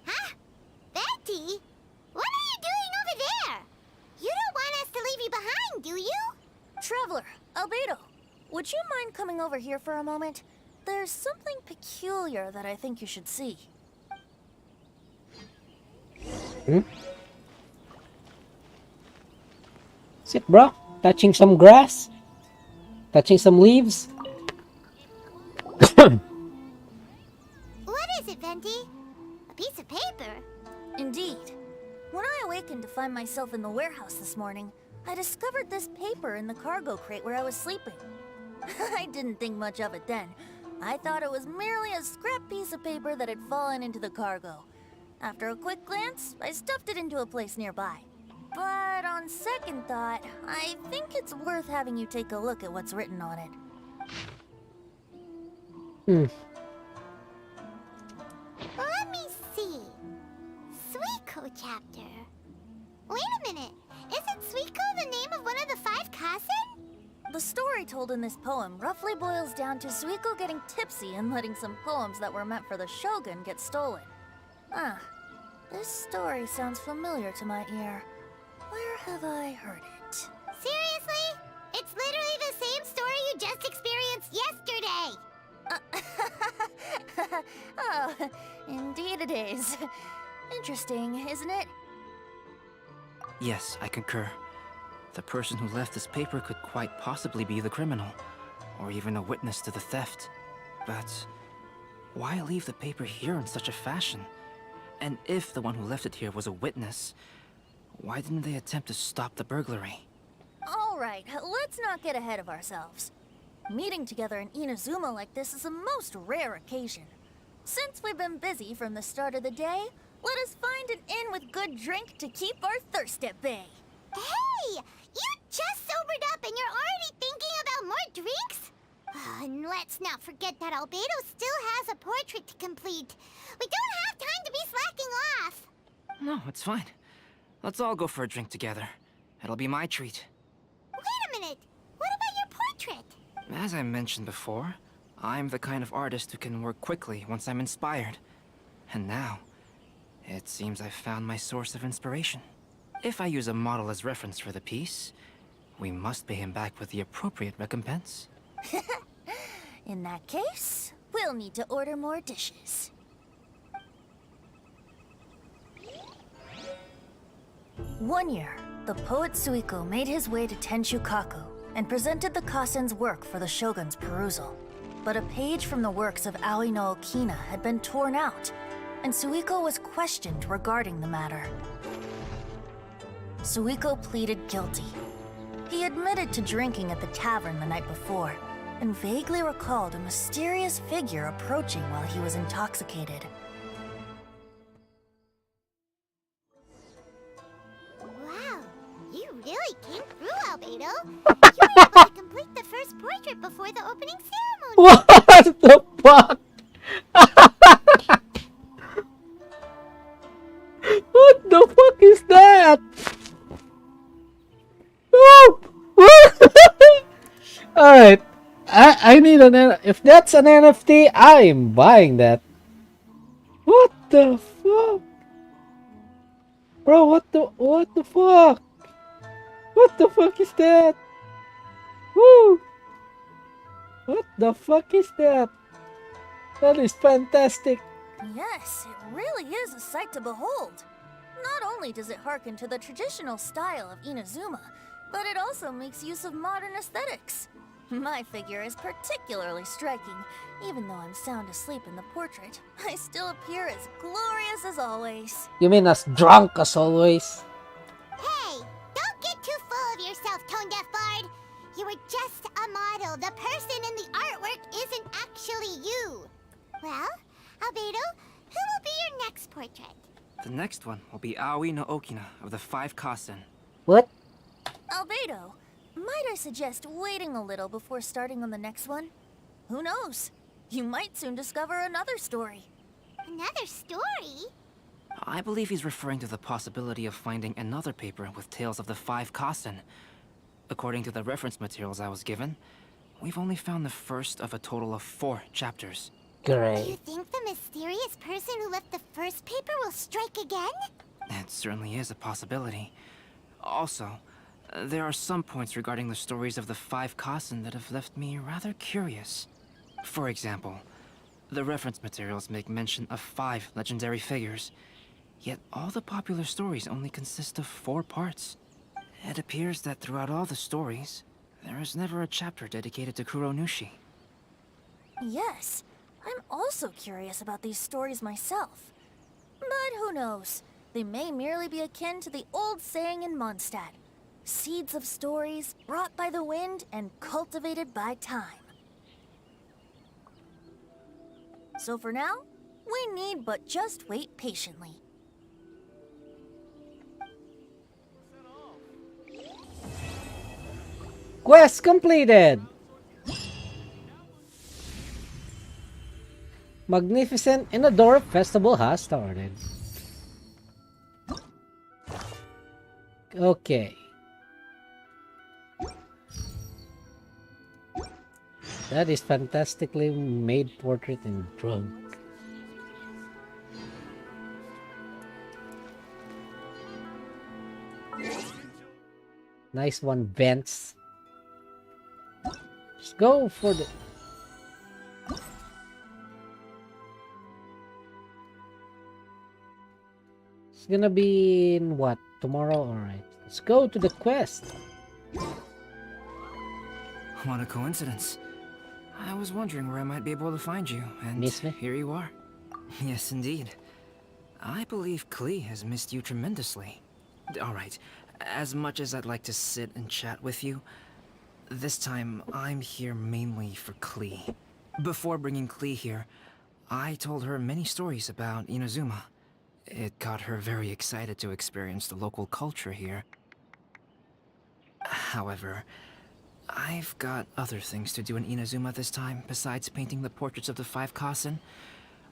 Huh? Betty? What are you doing over there? You don't want us to leave you behind, do you? Traveler, Albedo, would you mind coming over here for a moment? There's something peculiar that I think you should see. Sit, bro. Touching some grass? Touching some leaves? What is it, Venti? A piece of paper? Indeed. When I awakened to find myself in the warehouse this morning, I discovered this paper in the cargo crate where I was sleeping. I didn't think much of it then. I thought it was merely a scrap piece of paper that had fallen into the cargo. After a quick glance, I stuffed it into a place nearby. But on second thought, I think it's worth having you take a look at what's written on it. Let me see. Suiko chapter. Wait a minute. Isn't Suiko the name of one of the 5 Kasen? The story told in this poem roughly boils down to Suiko getting tipsy and letting some poems that were meant for the Shogun get stolen. Ah, this story sounds familiar to my ear. Where have I heard it? Seriously? It's literally the same story you just experienced yesterday! Oh, indeed it is. Interesting, isn't it? Yes, I concur. The person who left this paper could quite possibly be the criminal, or even a witness to the theft. But why leave the paper here in such a fashion? And if the one who left it here was a witness, why didn't they attempt to stop the burglary? Alright, let's not get ahead of ourselves. Meeting together in Inazuma like this is a most rare occasion. Since we've been busy from the start of the day, let us find an inn with good drink to keep our thirst at bay. Hey! You just sobered up and you're already thinking about more drinks? And let's not forget that Albedo still has a portrait to complete. We don't have time to be slacking off. No, it's fine. Let's all go for a drink together. It'll be my treat. Wait a minute. What about your portrait? As I mentioned before, I'm the kind of artist who can work quickly once I'm inspired. And now, it seems I've found my source of inspiration. If I use a model as reference for the piece, we must pay him back with the appropriate recompense. In that case, we'll need to order more dishes. One year, the poet Suiko made his way to Tenshukaku and presented the Kasen's work for the Shogun's perusal. but a page from the works of Aoi no Okina had been torn out, and Suiko was questioned regarding the matter. Suiko pleaded guilty. He admitted to drinking at the tavern the night before, and vaguely recalled a mysterious figure approaching while he was intoxicated. Wow, you really came through, Albedo. You were able to complete the first portrait before the opening ceremony. What the fuck? What the fuck is that? Alright. I need if that's an NFT, I'm buying that. What the fuck? Bro, what the fuck? What the fuck is that? Woo! What the fuck is that? That is fantastic. Yes, it really is a sight to behold. Not only does it harken to the traditional style of Inazuma, but it also makes use of modern aesthetics. My figure is particularly striking. Even though I'm sound asleep in the portrait, I still appear as glorious as always. You mean as drunk as always? Hey, don't get too full of yourself, Tone Deaf Bard. You were just a model. The person in the artwork isn't actually you. Well, Albedo, who will be your next portrait? The next one will be Aoi no Okina of the 5 Kasen. What? Albedo, might I suggest waiting a little before starting on the next one? Who knows? You might soon discover another story. Another story? I believe he's referring to the possibility of finding another paper with tales of the 5 Kasen. According to the reference materials I was given, we've only found the first of a total of 4 chapters. Great. Do you think the mysterious person who left the first paper will strike again? It certainly is a possibility. Also, there are some points regarding the stories of the 5 Kasen that have left me rather curious. For example, the reference materials make mention of 5 legendary figures, yet all the popular stories only consist of 4 parts. It appears that throughout all the stories, there is never a chapter dedicated to Kuronushi. Yes, I'm also curious about these stories myself. But who knows? They may merely be akin to the old saying in Mondstadt. Seeds of stories brought by the wind and cultivated by time. So for now, we need but just wait patiently. Quest completed! Magnificent Inador Festival has started. Okay. That is fantastically made portrait in drunk. Nice one, Vents. Let's go for the... It's gonna be in what? Tomorrow? Alright. Let's go to the quest. What a coincidence. I was wondering where I might be able to find you, and Miss me? here you are. Yes, indeed. I believe Klee has missed you tremendously. Alright, as much as I'd like to sit and chat with you, this time I'm here mainly for Klee. Before bringing Klee here, I told her many stories about Inazuma. It got her very excited to experience the local culture here. However, I've got other things to do in Inazuma this time, besides painting the portraits of the 5 Kasen.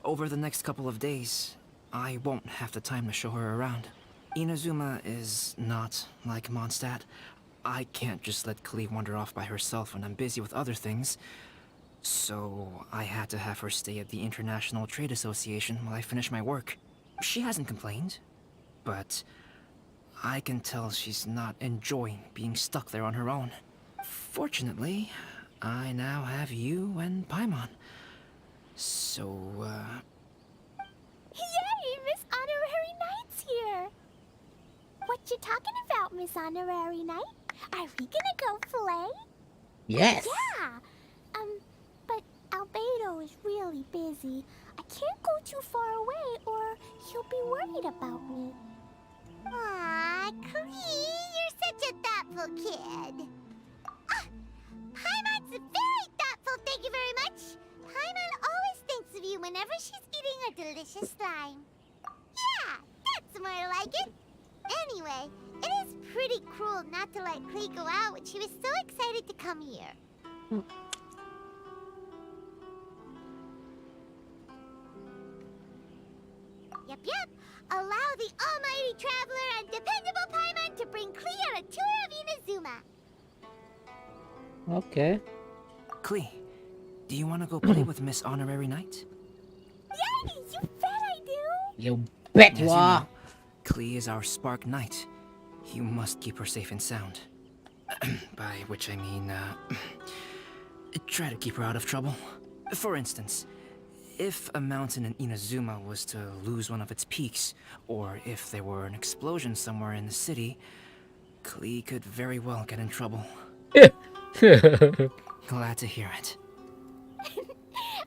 Over the next couple of days, I won't have the time to show her around. Inazuma is not like Mondstadt. I can't just let Klee wander off by herself when I'm busy with other things. So I had to have her stay at the International Trade Association while I finish my work. She hasn't complained, but I can tell she's not enjoying being stuck there on her own. Fortunately, I now have you and Paimon. So, Yay, Miss Honorary Knight's here! What you talking about, Miss Honorary Knight? Are we gonna go play? Yes! Yeah! But Albedo Albedo is really busy. I can't go too far away or he'll be worried about me. Aw, Klee, you're such a thoughtful kid. Ah, Paimon's very thoughtful, thank you very much. Paimon always thinks of you whenever she's eating a delicious slime. Yeah, that's more like it. Anyway, it is pretty cruel not to let Klee go out when she was so excited to come here. Yep. Allow the almighty traveler and dependable Paimon to bring Klee on a tour of Inazuma. Okay. Klee, do you want to go play with Miss Honorary Knight? Yay! You bet I do! You bet As you you are. know, Klee is our Spark Knight. You must keep her safe and sound. By which I mean, try to keep her out of trouble. For instance, if a mountain in Inazuma was to lose one of its peaks, or if there were an explosion somewhere in the city, Klee could very well get in trouble. Glad to hear it.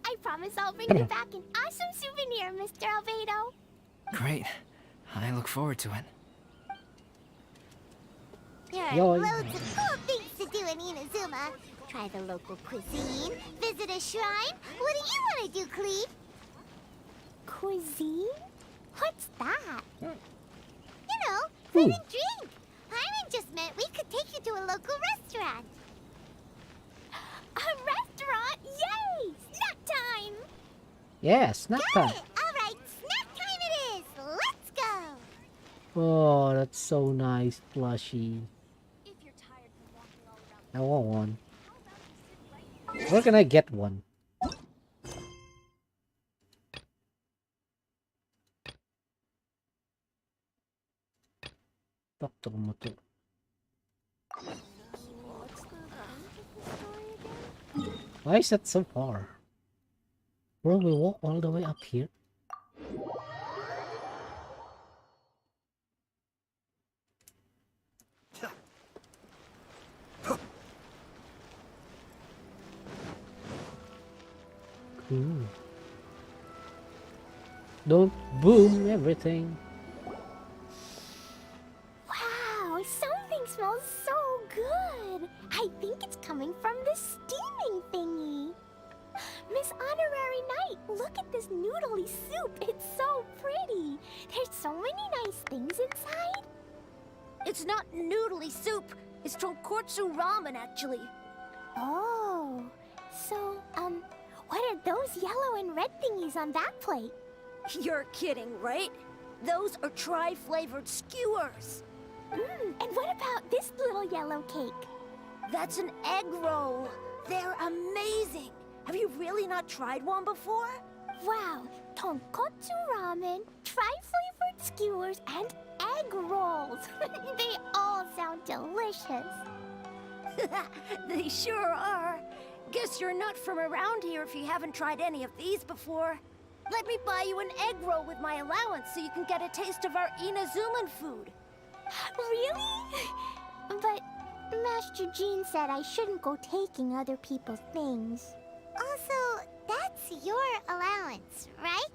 I promise I'll bring you back an awesome souvenir, Mr. Albedo. Great. I look forward to it. There are loads of cool things to do in Inazuma. Try the local cuisine, visit a shrine. What do you want to do, Klee? Cuisine? What's that? You know, food and drink. Paimon just meant we could take you to a local restaurant. A restaurant? Yay! Snack time! Yeah, snack time. Alright, snack time it is. Let's go! Oh, that's so nice, plushie. I want one. Where can I get one? Doctor Moto. Why is that so far? Will we walk all the way up here? Cool. Don't boom everything. Wow, something smells so good. I think it's coming from the steaming thingy. Miss Honorary Knight, look at this noodly soup. It's so pretty. There's so many nice things inside. It's not noodly soup. It's tonkotsu ramen, actually. Oh, so, what are those yellow and red thingies on that plate? You're kidding, right? Those are tri-flavored skewers. And what about this little yellow cake? That's an egg roll. They're amazing. Have you really not tried one before? Wow, tonkotsu ramen, tri-flavored skewers, and egg rolls. They all sound delicious. They sure are. Guess you're not from around here if you haven't tried any of these before. Let me buy you an egg roll with my allowance so you can get a taste of our Inazuman food. Really? But Master Jean said I shouldn't go taking other people's things. Also, that's your allowance, right?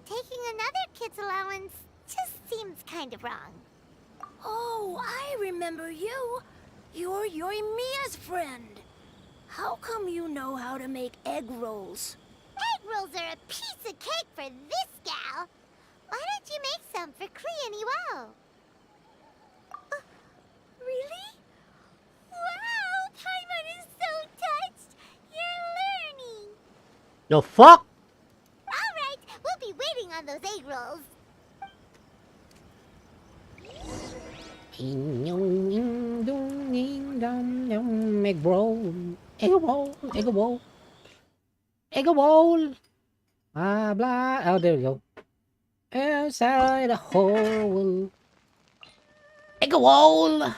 Taking another kid's allowance just seems kind of wrong. Oh, I remember you. You're yoimiya's friend. How come you know how to make egg rolls? Egg rolls are a piece of cake for this gal. Why don't you make some for Klee and Iwao? Really? Wow, Paimon is so touched. You're learning. The fuck? All right, we'll be waiting on those egg rolls. Egg roll. Egg roll. Egg roll. Egg roll. Blah blah. Oh, there we go. Inside a hole. Egg roll.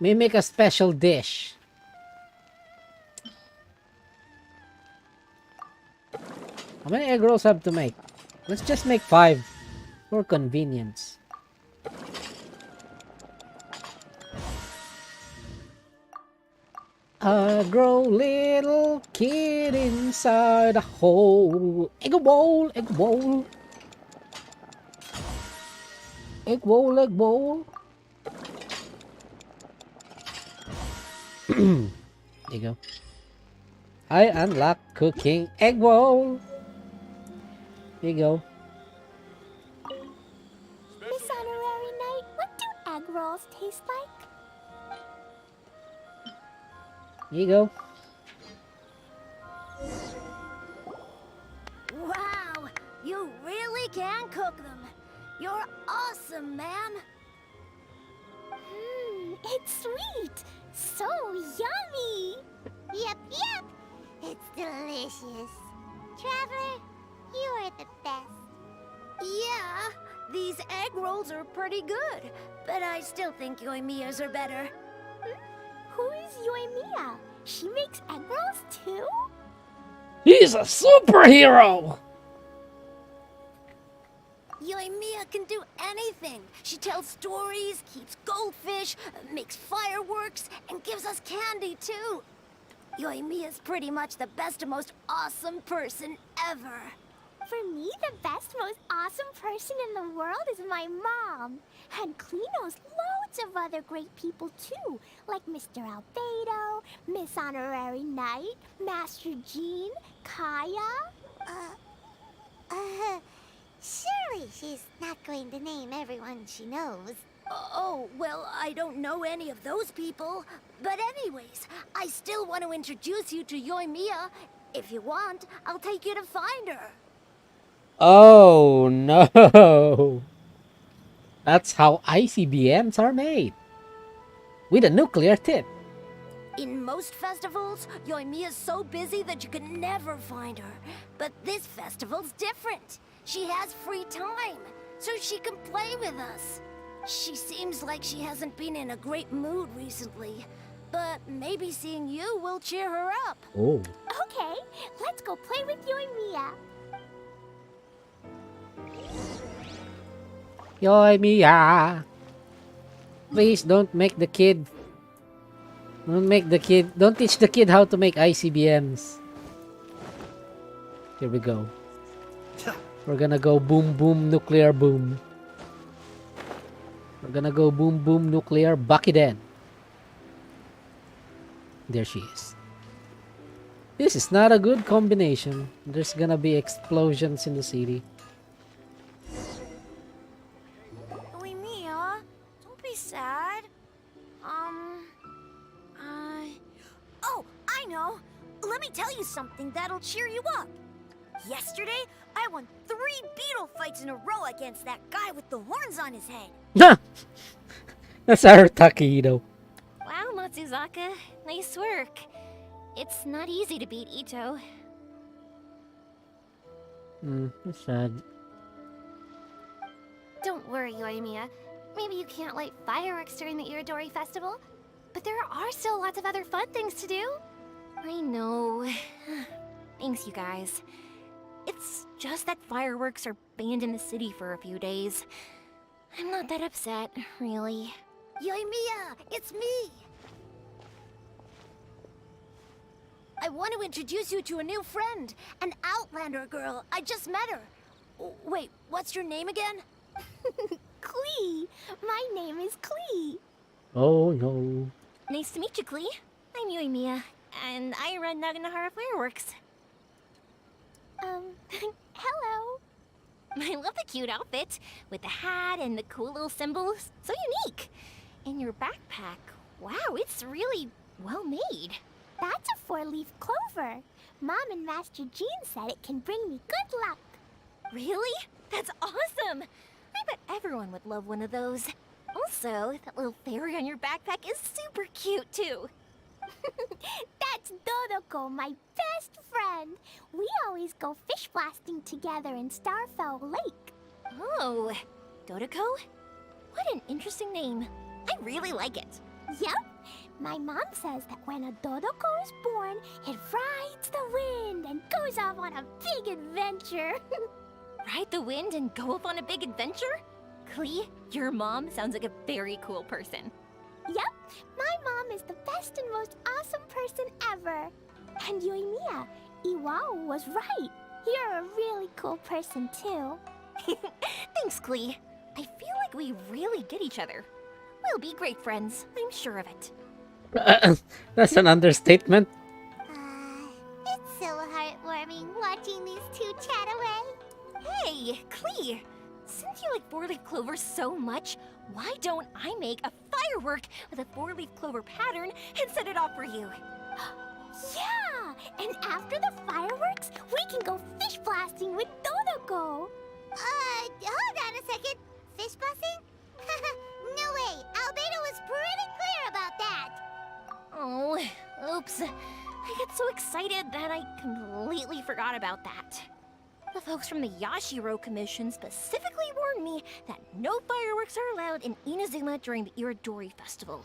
May make a special dish. How many egg rolls have to make? Let's just make 5 for convenience. I grow little kid inside a hole. Egg bowl, egg bowl. Egg bowl, egg bowl. There you go. I unlock cooking egg bowl. There you go. Miss Honorary Knight, what do egg rolls taste like? There you go. Wow, you really can cook them. You're awesome, ma'am. It's sweet. So yummy. Yep, yep. It's delicious. Traveler, you are the best. Yeah, these egg rolls are pretty good, but I still think yoimiya's are better. Who is Yoimiya? She makes egg rolls too? He's a superhero! Yoimiya can do anything. She tells stories, keeps goldfish, makes fireworks, and gives us candy too. Yoimiya's pretty much the best and most awesome person ever. For me, the best, most awesome person in the world is my mom. And Klee knows loads of other great people too, like Mr. Albedo, Miss Honorary Knight, Master Jean, Kaya. Surely she's not going to name everyone she knows. Oh, well, I don't know any of those people. But anyways, I still want to introduce you to Yoimiya. If you want, I'll take you to find her. Oh no! That's how ICBMs are made. With a nuclear tip. In most festivals, Yoimiya's so busy that you can never find her. But this festival's different. She has free time, so she can play with us. She seems like she hasn't been in a great mood recently. But maybe seeing you will cheer her up. Oh. Okay, let's go play with Yoimiya. Yoimiya. Please don't make the kid. Don't teach the kid how to make ICBMs. Here we go. We're gonna go boom boom nuclear boom. We're gonna go boom boom nuclear Bakiden. There she is. This is not a good combination. There's gonna be explosions in the city. Yoimiya, don't be sad. Oh, I know. Let me tell you something that'll cheer you up. Yesterday, I won 3 beetle fights in a row against that guy with the horns on his head. That's our Takido. Wow, Matsuzaka. Nice work. It's not easy to beat Ito. That's sad. Don't worry, Yoimiya. Maybe you can't light fireworks during the Iridori Festival, but there are still lots of other fun things to do. I know. Thanks, you guys. It's just that fireworks are banned in the city for a few days. I'm not that upset, really. Yoimiya, it's me! I want to introduce you to a new friend, an Outlander girl. I just met her. Wait, what's your name again? Klee. My name is Klee. Oh no. Nice to meet you, Klee. I'm Yoimiya, and I run Naganahara Fireworks. Hello. I love the cute outfit, with the hat and the cool little symbols. So unique. And your backpack, wow, it's really well made. That's a 4-leaf clover. Mom and Master Jean said it can bring me good luck. Really? That's awesome! I bet everyone would love one of those. Also, that little fairy on your backpack is super cute, too. That's Dodoko, my best friend. We always go fish blasting together in Starfell Lake. Oh, Dodoko? What an interesting name. I really like it. Yep. My mom says that when a Dodoko is born, it rides the wind and goes off on a big adventure. Ride the wind and go off on a big adventure? Klee, your mom sounds like a very cool person. Yep. My mom is the best and most awesome person ever. And yoimiya, Iwao was right. You're a really cool person too. Thanks, Klee. I feel like we really get each other. We'll be great friends, I'm sure of it. That's an understatement. It's so heartwarming watching these two chat away. Hey, Klee! Since you like four-leaf clover so much, why don't I make a firework with a four-leaf clover pattern and set it off for you? Yeah! And after the fireworks, we can go fish blasting with Dodoko. Hold on a second. Fish blasting? No way. Albedo was pretty clear about that. Oh, oops. I get so excited that I completely forgot about that. The folks from the Yashiro Commission specifically warned me that no fireworks are allowed in Inazuma during the Iridori Festival.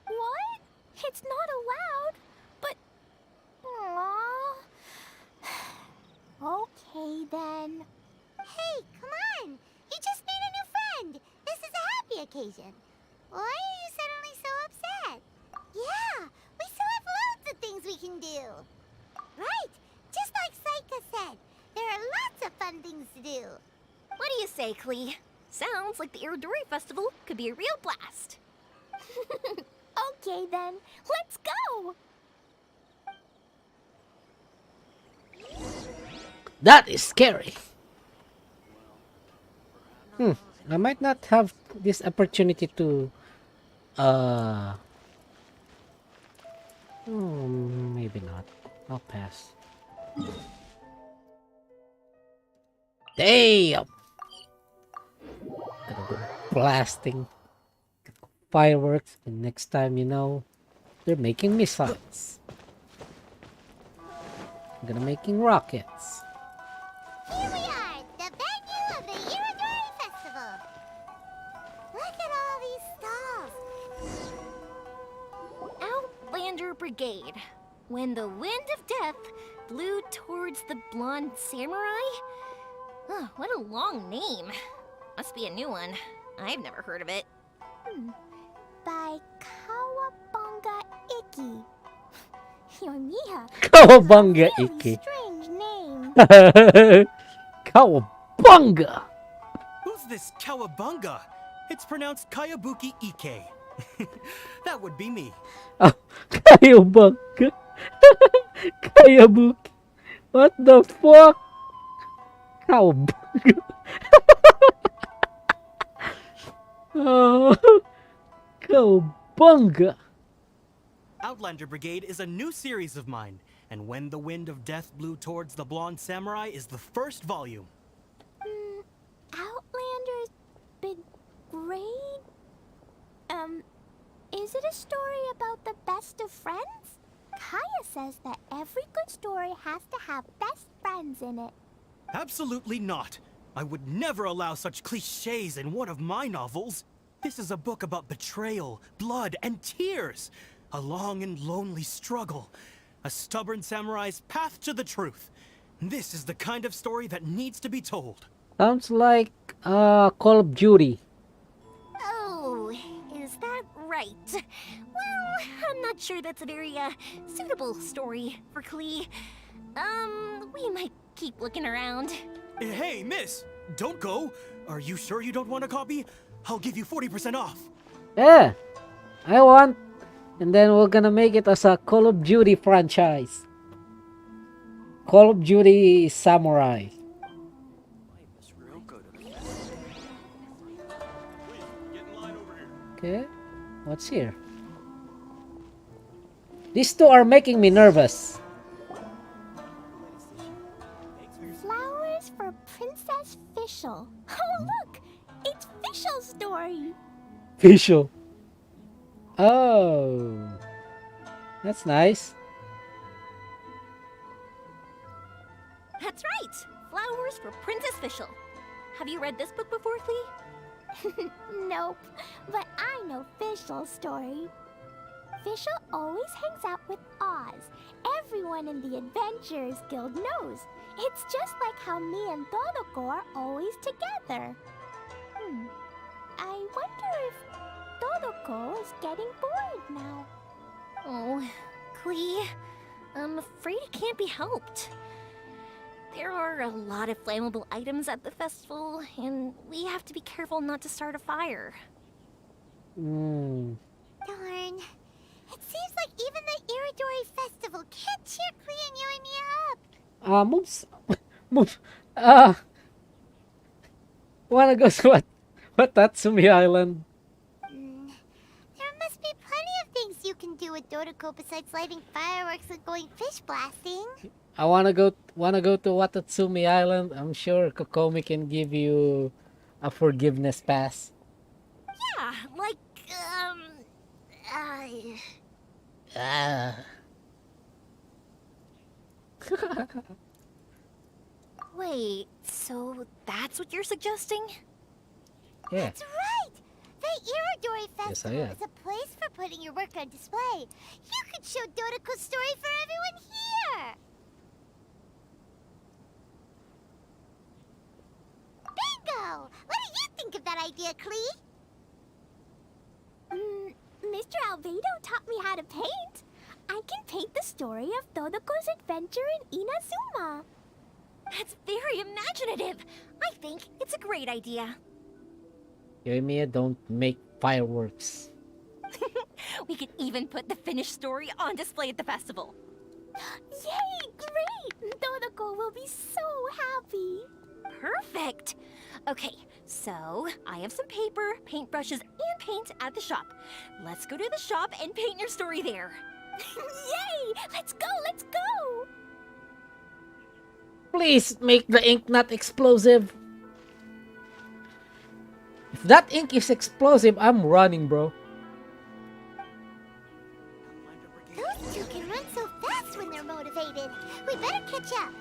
What? It's not allowed? But... Aww. Okay, then. Hey, come on! You just made a new friend! This is a happy occasion. Why are you suddenly so upset? Yeah, we still have loads of things we can do. Right, just like Saika said, there are lots of fun things to do. What do you say, Klee? Sounds like the Iridori Festival could be a real blast. Okay then, let's go! That is scary. I might not have this opportunity to maybe not. I'll pass. Damn! Gonna go blasting fireworks, and next time you know, they're making missiles. I'm gonna making rockets. Here we are, the venue of the Iridori Festival. Look at all these stalls. Outlander Brigade. When the wind of death blew towards the blonde samurai? Oh, what a long name. Must be a new one. I've never heard of it. By Kawabunga Iki. Yoimiya. Kawabunga Really Iki. strange name. Kawabunga! Who's this Kawabunga? It's pronounced Kayabuki Ike. That would be me. Oh, Kayabunga. Kayabuki. What the fuck? Kawabunga. Oh, Kawabunga. Outlander Brigade is a new series of mine, and When the Wind of Death Blew Towards the Blonde Samurai is the first volume. Outlander's Big Grade? Is it a story about the best of friends? Kaya says that every good story has to have best friends in it. Absolutely not. I would never allow such cliches in one of my novels. This is a book about betrayal, blood, and tears. A long and lonely struggle. A stubborn samurai's path to the truth. This is the kind of story that needs to be told. Sounds like Call of Duty. Oh, is that right? Well, I'm not sure that's a very suitable story for Klee. We might keep looking around. Hey, miss! Don't go! Are you sure you don't want a copy? I'll give you 40% off. Yeah, I want. And then we're gonna make it as a Call of Duty franchise. Call of Duty Samurai. Okay, what's here? These two are making me nervous. Flowers for Princess Fischl. Oh, look! It's Fischl's story. Fischl. Oh, that's nice. That's right! Flowers for Princess Fischl. Have you read this book before, Klee? Nope, but I know Fischl's story. Fischl always hangs out with Oz. Everyone in the Adventurers Guild knows. It's just like how me and Dodoko are always together. I wonder if Dodoko Dodoko is getting bored now. Oh, Klee, I'm afraid it can't be helped. There are a lot of flammable items at the festival, and we have to be careful not to start a fire. Hmm. Darn. It seems like even the Iridori Festival can't cheer Klee and Yoimiya up. Moves. Move. Wanna go to what Tatsumi Island? There must be plenty of things you can do with Dodoko besides lighting fireworks and going fish blasting. I wanna go to Watatsumi Island. I'm sure Kokomi can give you a forgiveness pass. Yeah, like, Ah. Wait, so that's what you're suggesting? Yeah. That's right! The Iridori Yes, I Festival am. is a place for putting your work on display. You could show Dodoko's story for everyone here! Bingo! What do you think of that idea, Klee? Mr. Albedo taught me how to paint. I can paint the story of Dodoko's adventure in Inazuma. That's very imaginative. I think it's a great idea. Yoimiya, don't make fireworks. We could even put the finished story on display at the festival. Yay! Great! Dodoko will be so happy. Perfect. Okay, so I have some paper, paintbrushes, and paint at the shop. Let's go to the shop and paint your story there. Yay! Let's go! Let's go! Please make the ink not explosive. If that ink is explosive, I'm running, bro. Those two can run so fast when they're motivated. We better catch up.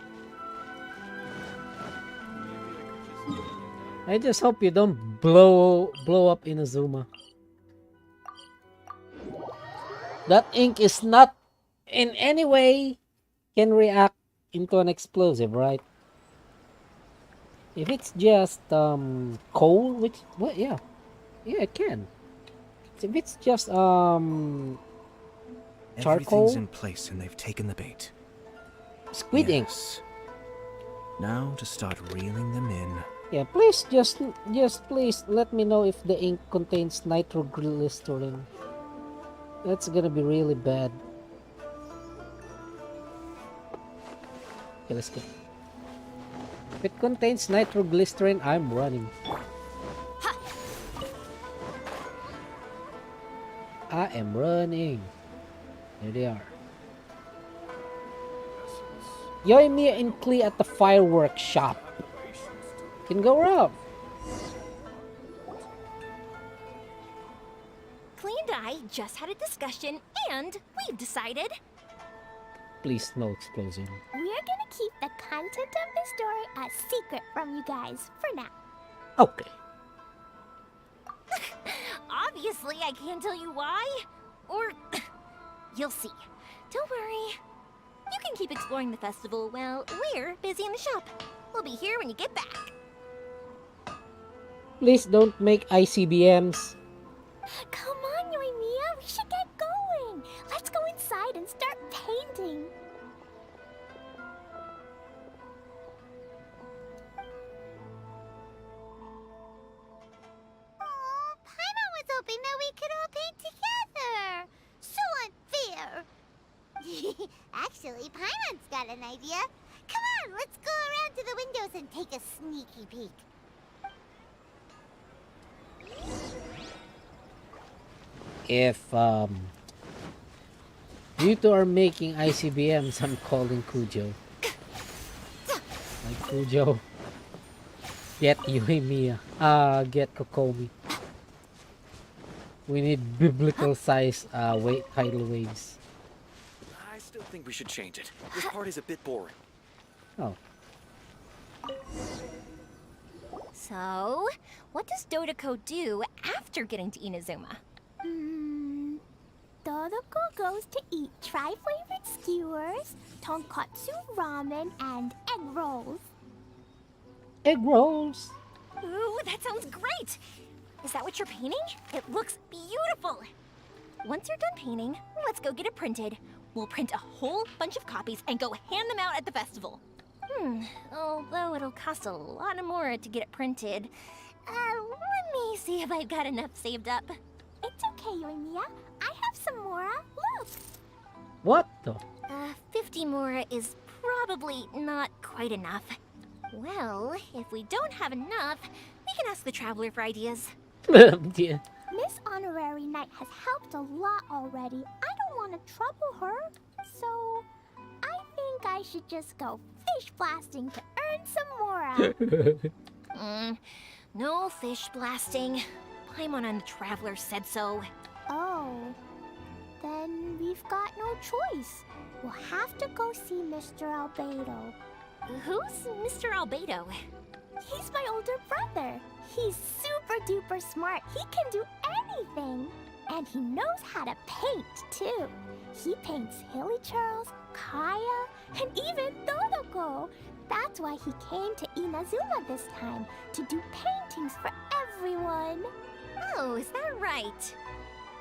I just hope you don't blow up Inazuma. That ink is not in any way can react into an explosive, right? If it's just coal, which yeah, it can. If it's just charcoal, Everything's in place and they've taken the bait. squid ink. Now to start reeling them in. Yeah, please just please let me know if the ink contains nitroglycerin. That's gonna be really bad. Okay, let's go. If it contains nitroglycerin, I'm running. I am running. There they are. Yoimiya and Klee at the fireworks shop. Can go around. Klee and I just had a discussion, and we've decided. Please, no explosion. We're gonna keep the content of the story a secret from you guys for now. Okay. Obviously, I can't tell you why. Or you'll see. Don't worry. You can keep exploring the festival while we're busy in the shop. We'll be here when you get back. Please don't make ICBMs. Come on, Yoimiya, we should get going. Let's go inside and start painting. Oh, Paimon was hoping that we could all paint together. So unfair. Actually, Paimon's got an idea. Come on, let's go around to the windows and take a sneaky peek. If you two are making ICBMs, I'm calling Kujo. Like Kujo. Get Yoimiya. Get Kokomi. We need biblical size tidal waves. I still think we should change it. This part is a bit boring. Oh. So, what does Dodoko do after getting to Inazuma? Dodoko goes to eat tri-flavored skewers, tonkatsu ramen, and egg rolls. Egg rolls? Ooh, that sounds great! Is that what you're painting? It looks beautiful! Once you're done painting, let's go get it printed. We'll print a whole bunch of copies and go hand them out at the festival. Although it'll cost a lot more to get it printed. Let me see if I've got enough saved up. It's okay, yoimiya. I have some mora. Look! What the? 50 mora is probably not quite enough. Well, if we don't have enough, we can ask the Traveler for ideas. Yeah. Miss Honorary Knight has helped a lot already. I don't want to trouble her. So, I think I should just go fish blasting to earn some mora. No fish blasting. Paimon and the Traveler said so. Oh. Then we've got no choice. We'll have to go see Mr. Albedo. Who's Mr. Albedo? He's my older brother. He's super duper smart. He can do anything. And he knows how to paint, too. He paints Hilly Charles, Kaya, and even Todoko. That's why he came to Inazuma this time, to do paintings for everyone. Oh, is that right?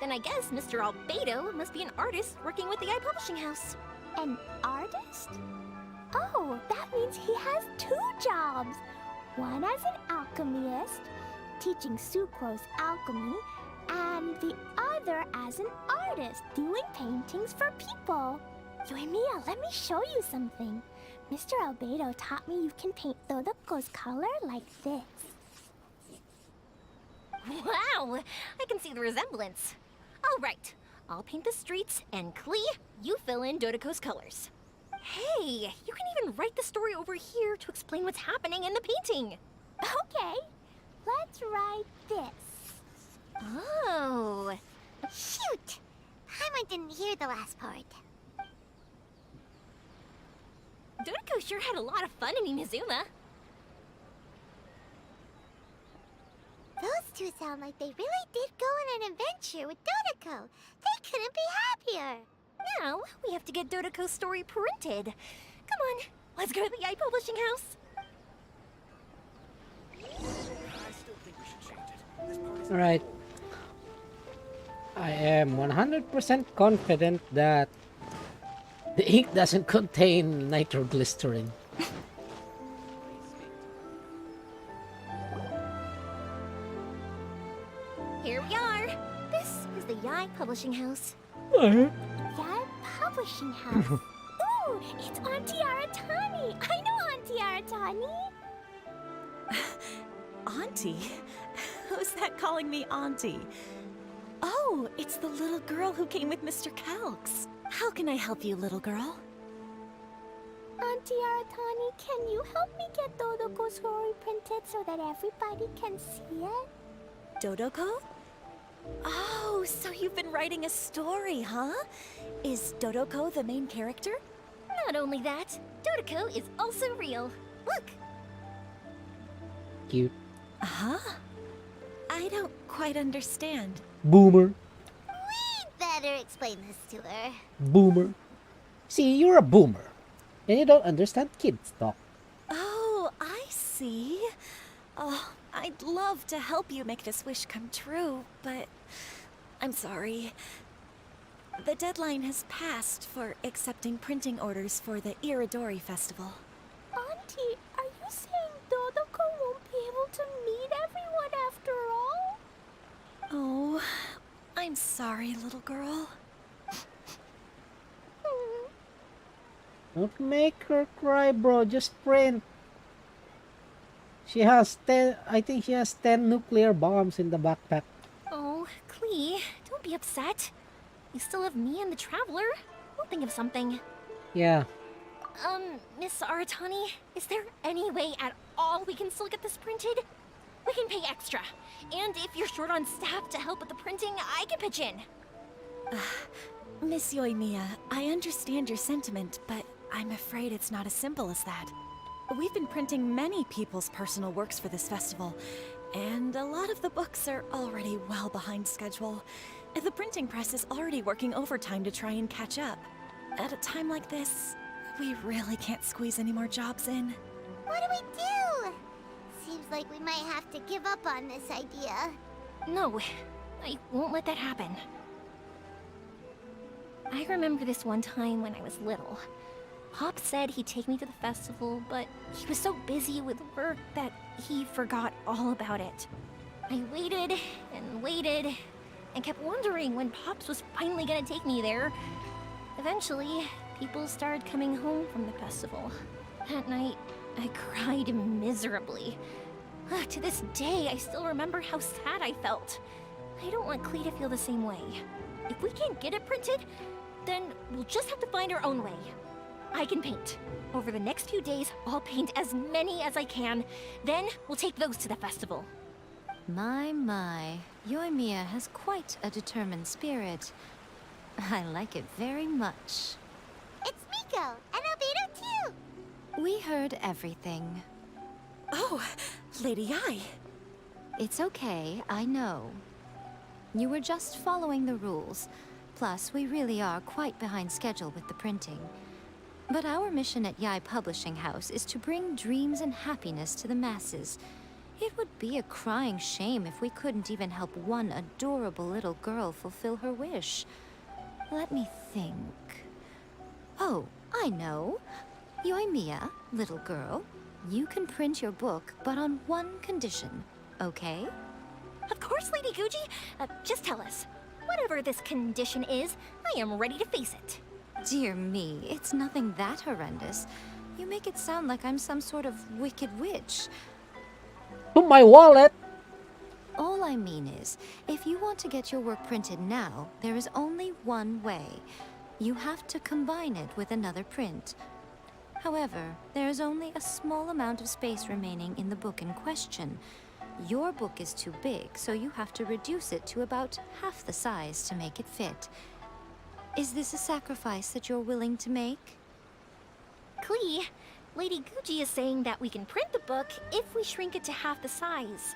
Then I guess Mr. Albedo must be an artist working with the Eye Publishing House. An artist? Oh, that means he has 2 jobs. One as an alchemist, teaching Sucrose alchemy, and the other as an artist, doing paintings for people. Yoimiya, let me show you something. Mr. Albedo taught me you can paint Todoko's color like this. Wow! I can see the resemblance. All right, I'll paint the streets, and Klee, you fill in Dodoko's colors. Hey, you can even write the story over here to explain what's happening in the painting. Okay, let's write this. Oh. Shoot! Paimon didn't hear the last part. Dodoko sure had a lot of fun in Inazuma. Those 2 sound like they really did go on an adventure with Dodoko. They couldn't be happier. Now, we have to get Dodoko's story printed. Come on, let's go to the Eye Publishing House. Alright. I am 100% confident that the ink doesn't contain nitroglycerin. Here we are. This is the Yai Publishing House. Yai Publishing House. Ooh, it's Auntie Aratani. I know Auntie Aratani. Auntie? Who's that calling me Auntie? Oh, it's the little girl who came with Mr. Calx. How can I help you, little girl? Auntie Aratani, can you help me get Dodoko's story printed so that everybody can see it? Dodoko? Oh, so you've been writing a story, huh? Is Dodoko the main character? Not only that, Dodoko is also real. Look! Cute. Huh? I don't quite understand. Boomer. We'd better explain this to her. Boomer. See, you're a boomer. And you don't understand kids talk. Oh, I see. Oh, I'd love to help you make this wish come true, but I'm sorry. The deadline has passed for accepting printing orders for the Iridori Festival. Auntie, are you saying Dodoko won't be able to meet everyone after all? Oh, I'm sorry, little girl. Don't make her cry, bro. Just print. She has 10, I think she has 10 nuclear bombs in the backpack. Oh, Klee, don't be upset. You still have me and the Traveler. We'll think of something. Yeah. Miss Aratani, is there any way at all we can still get this printed? We can pay extra. And if you're short on staff to help with the printing, I can pitch in. Miss Yoimiya, I understand your sentiment, but I'm afraid it's not as simple as that. We've been printing many people's personal works for this festival, and a lot of the books are already well behind schedule. The printing press is already working overtime to try and catch up. At a time like this, we really can't squeeze any more jobs in. What do we do? Seems like we might have to give up on this idea. No, I won't let that happen. I remember this one time when I was little. Pop said he'd take me to the festival, but he was so busy with work that he forgot all about it. I waited and waited and kept wondering when Pops was finally gonna take me there. Eventually, people started coming home from the festival. That night, I cried miserably. To this day, I still remember how sad I felt. I don't want Klee to feel the same way. If we can't get it printed, then we'll just have to find our own way. I can paint. Over the next few days, I'll paint as many as I can. Then we'll take those to the festival. My. Yoimiya has quite a determined spirit. I like it very much. It's Miko, and Albedo too! We heard everything. Oh, Lady Ai. It's okay, I know. You were just following the rules. Plus, we really are quite behind schedule with the printing. But our mission at Yae Publishing House is to bring dreams and happiness to the masses. It would be a crying shame if we couldn't even help one adorable little girl fulfill her wish. Let me think. Oh, I know. Yoimiya, little girl, you can print your book, but on one condition, okay? Of course, Lady Guji. Just tell us. Whatever this condition is, I am ready to face it. Dear me, it's nothing that horrendous. You make it sound like I'm some sort of wicked witch. To my wallet! All I mean is, if you want to get your work printed now, there is only one way. You have to combine it with another print. However, there is only a small amount of space remaining in the book in question. Your book is too big, so you have to reduce it to about half the size to make it fit. Is this a sacrifice that you're willing to make? Klee, Lady Guji is saying that we can print the book if we shrink it to half the size.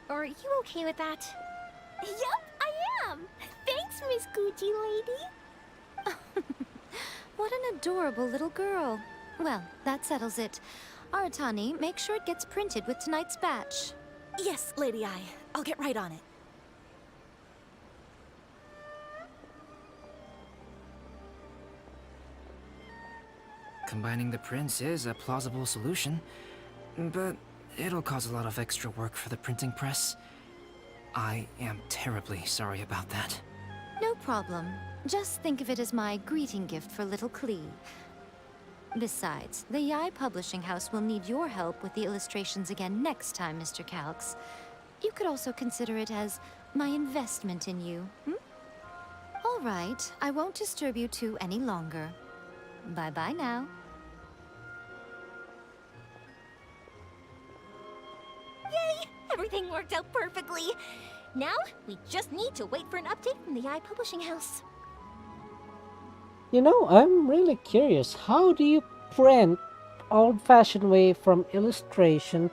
Are you okay with that? Yup, I am! Thanks, Miss Guji lady! What an adorable little girl. Well, that settles it. Aratani, make sure it gets printed with tonight's batch. Yes, Lady Ai. I'll get right on it. Combining the prints is a plausible solution, but it'll cause a lot of extra work for the printing press. I am terribly sorry about that. No problem. Just think of it as my greeting gift for little Klee. Besides, the Yae Publishing House will need your help with the illustrations again next time, Mr. Calx. You could also consider it as my investment in you, All right, I won't disturb you two any longer. Bye-bye now. Yay! Everything worked out perfectly. Now, we just need to wait for an update from the Yae Publishing House. You know, I'm really curious. How do you print old-fashioned way from illustration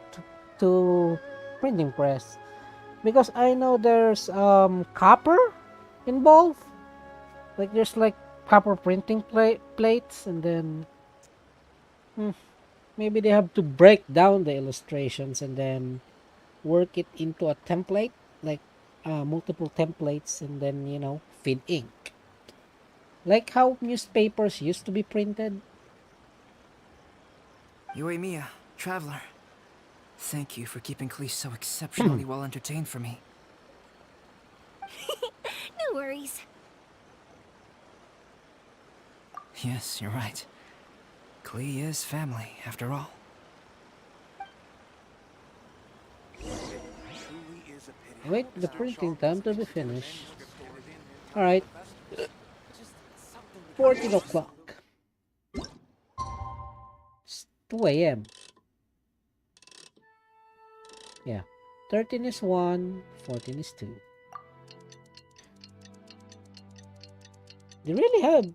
to printing press? Because I know there's copper involved. Like there's like copper printing plates, and then maybe they have to break down the illustrations and then work it into a template, like multiple templates, and then feed ink. Like how newspapers used to be printed. Yoimiya, traveler. Thank you for keeping Klee so exceptionally well entertained for me. No worries. Yes, you're right. Klee is family, after all. Wait the printing time to be finished. Alright. 14 o'clock. It's 2 a.m. Yeah. 13 is 1, 14 is 2. They really have...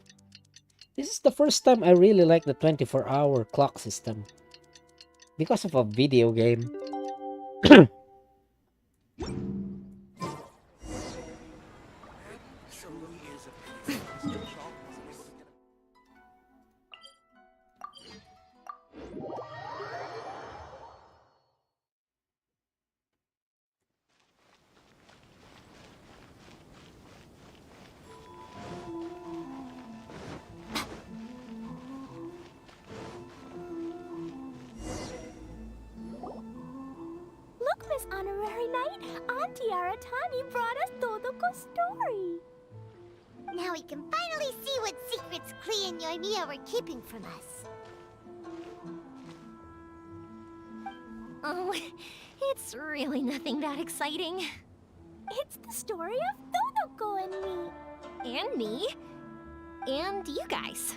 This is the first time I really like the 24-hour clock system. Because of a video game. night, Auntie Aratani brought us Dodoko's story. Now we can finally see what secrets Klee and Yoimiya were keeping from us. Oh, it's really nothing that exciting. It's the story of Dodoko and me. And me. And you guys.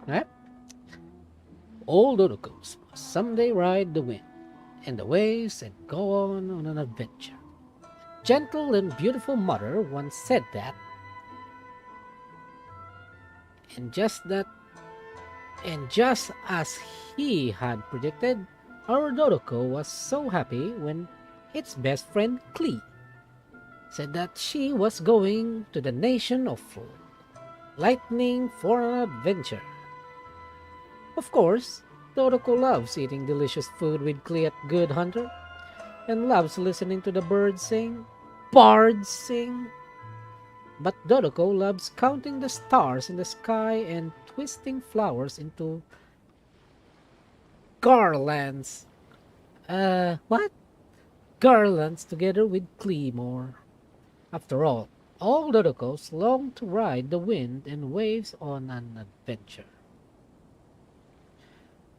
Right? Old Odokos must someday ride the wind and the waves and go on an adventure. Gentle and beautiful mother once said that, and just as he had predicted, our Dodoko was so happy when its best friend Klee said that she was going to the nation of lightning for an adventure. Of course, Dodoko loves eating delicious food with Klee at Good Hunter, and loves listening to the birds sing, bards sing. But Dodoko loves counting the stars in the sky and twisting flowers into garlands. What? Garlands together with Klee more. After all Dodokos long to ride the wind and waves on an adventure.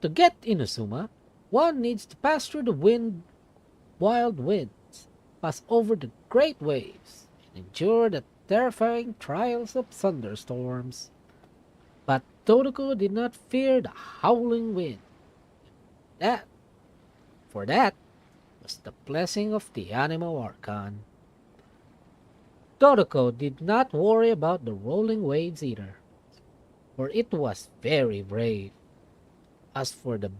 To get Inazuma, one needs to pass through the wild winds, pass over the great waves, and endure the terrifying trials of thunderstorms. But Dodoko did not fear the howling wind. For that was the blessing of the Animo Archon. Dodoko did not worry about the rolling waves either, for it was very brave. As for the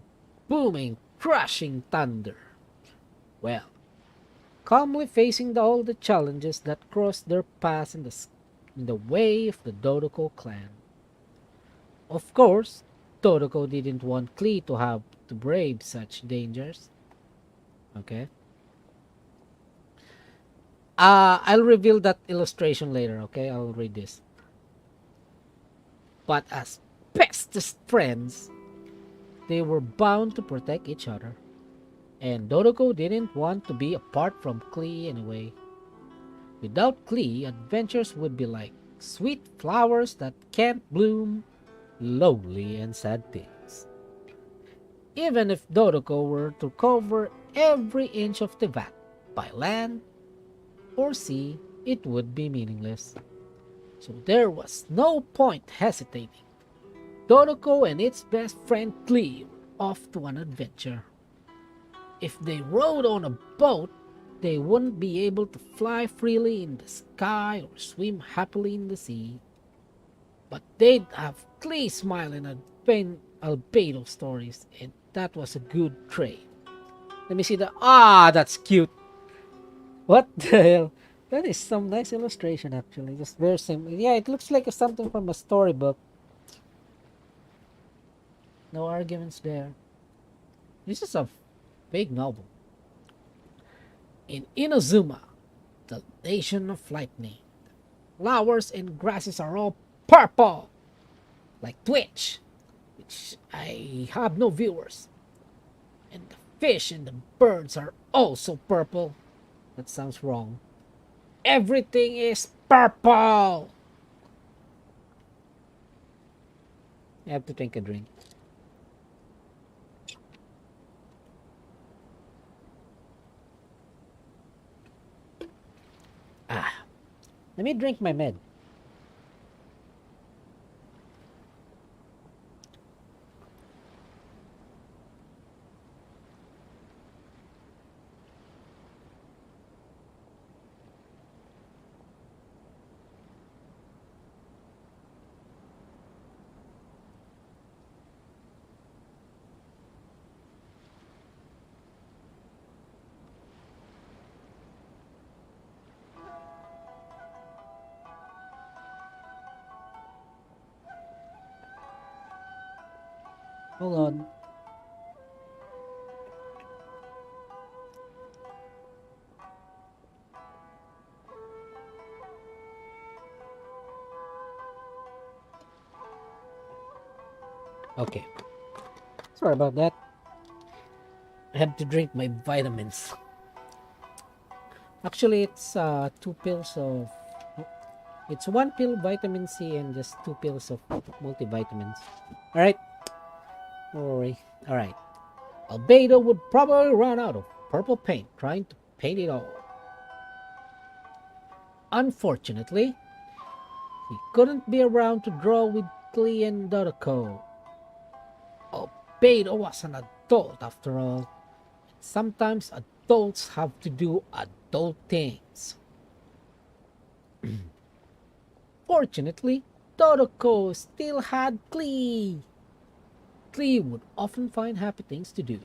booming, crashing thunder, well, calmly facing all the challenges that crossed their paths in the way of the Dodoko clan. Of course, Dodoko didn't want Klee to have to brave such dangers. Okay. I'll reveal that illustration later, okay? I'll read this. But as bestest friends, they were bound to protect each other. And Dodoko didn't want to be apart from Klee anyway. Without Klee, adventures would be like sweet flowers that can't bloom, lonely and sad things. Even if Dodoko were to cover every inch of the vat by land or sea, it would be meaningless. So there was no point hesitating. Dodoko and its best friend Klee were off to an adventure. If they rode on a boat, they wouldn't be able to fly freely in the sky or swim happily in the sea. But they'd have Klee smiling at Albedo stories, and that was a good trade. Let me see that's cute. What the hell? That is some nice illustration actually. Just very simple. Yeah, it looks like something from a storybook. No arguments there. This is a big novel. In Inazuma, the nation of lightning, flowers and grasses are all purple, like Twitch, which I have no viewers. And the fish and the birds are also purple. That sounds wrong. Everything is purple! I have to drink a drink. Let me drink my med. Hold on. Okay. Sorry about that. I had to drink my vitamins. Actually, it's 2 pills of... It's 1 pill vitamin C and just 2 pills of multivitamins. Alright. Don't worry. Alright. Albedo would probably run out of purple paint trying to paint it all. Unfortunately, he couldn't be around to draw with Klee and Dodoko. Albedo was an adult after all. Sometimes adults have to do adult things. Fortunately, Dodoko still had Klee. Klee would often find happy things to do.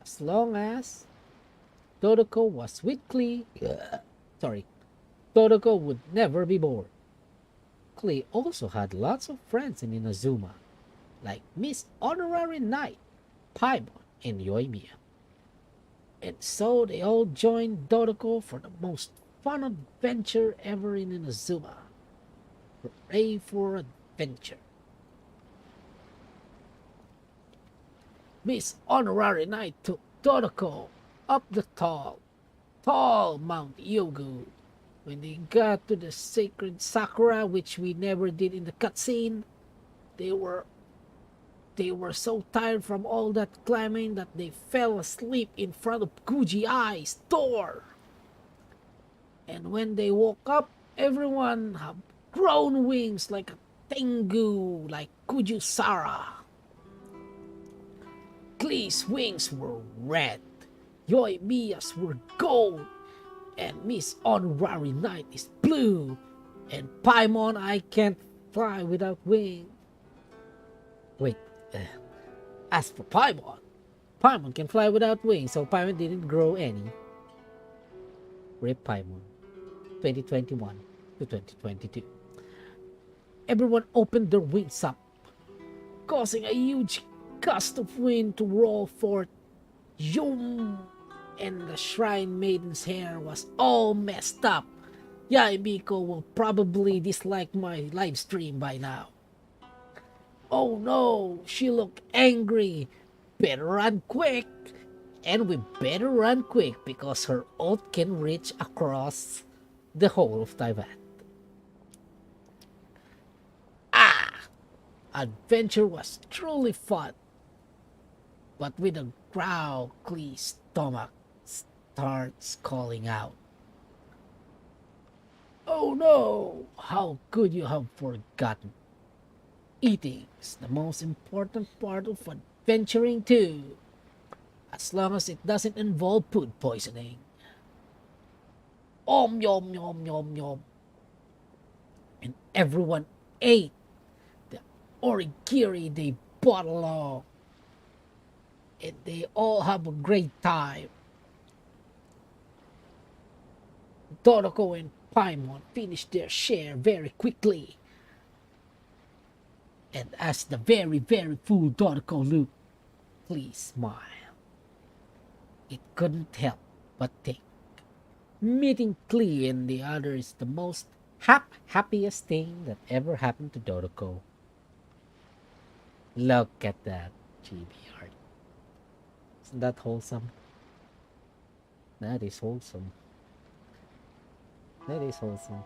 As long as Dodoko was with Klee, Dodoko would never be bored. Klee also had lots of friends in Inazuma, like Miss Honorary Knight, Paimon, and Yoimiya. And so they all joined Dodoko for the most fun adventure ever in Inazuma. Hooray for adventure. Miss Honorary Knight took Dodoko up the tall Mount Yogu. When they got to the sacred Sakura, which we never did in the cutscene, they were so tired from all that climbing that they fell asleep in front of Guji Ai's door. And when they woke up, everyone had grown wings like a Tengu, like Kujusara. Klee's wings were red, Yoimiya's were gold, and Miss Honorary Knight is blue, and Paimon I can't fly without wings. Wait, as for Paimon can fly without wings, so Paimon didn't grow any. Rip Paimon, 2021 to 2022. Everyone opened their wings up, causing a huge gust of wind to roll forth. Yoom! And the Shrine Maiden's hair was all messed up. Yaimiko will probably dislike my live stream by now. Oh no, she looked angry. Better run quick. And we better run quick because her oath can reach across the whole of Taiwan. Adventure was truly fun. But with a growl, Klee's stomach starts calling out. Oh no! How could you have forgotten? Eating is the most important part of adventuring too. As long as it doesn't involve food poisoning. Om yom yom yom yom. And everyone ate the origiri they brought along. And they all have a great time. Dodoko and Paimon finished their share very quickly. And as the very, very full Dodoko looked, Klee smiled. It couldn't help but think. Meeting Klee and the others is the most happiest thing that ever happened to Dodoko. Look at that GB art. Isn't that wholesome? That is wholesome. That is wholesome.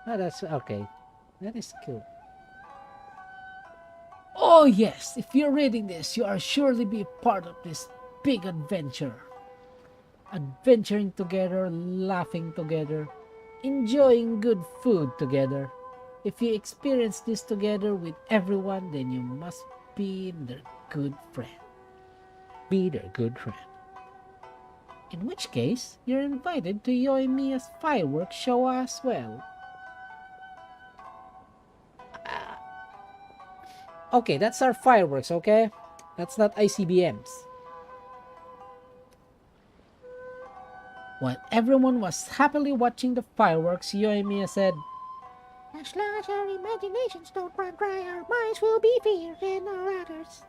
Oh, that's okay. That is cool. Oh yes, if you're reading this, you are surely be a part of this big adventure. Adventuring together, laughing together, enjoying good food together. If you experience this together with everyone, then you must be their good friend. Be their good friend. In which case, you're invited to Yoimiya's fireworks show as well. Okay, that's our fireworks, okay? That's not ICBMs. While everyone was happily watching the fireworks, Yoimiya said, as long as our imaginations don't run dry, our minds will be fierce and our others.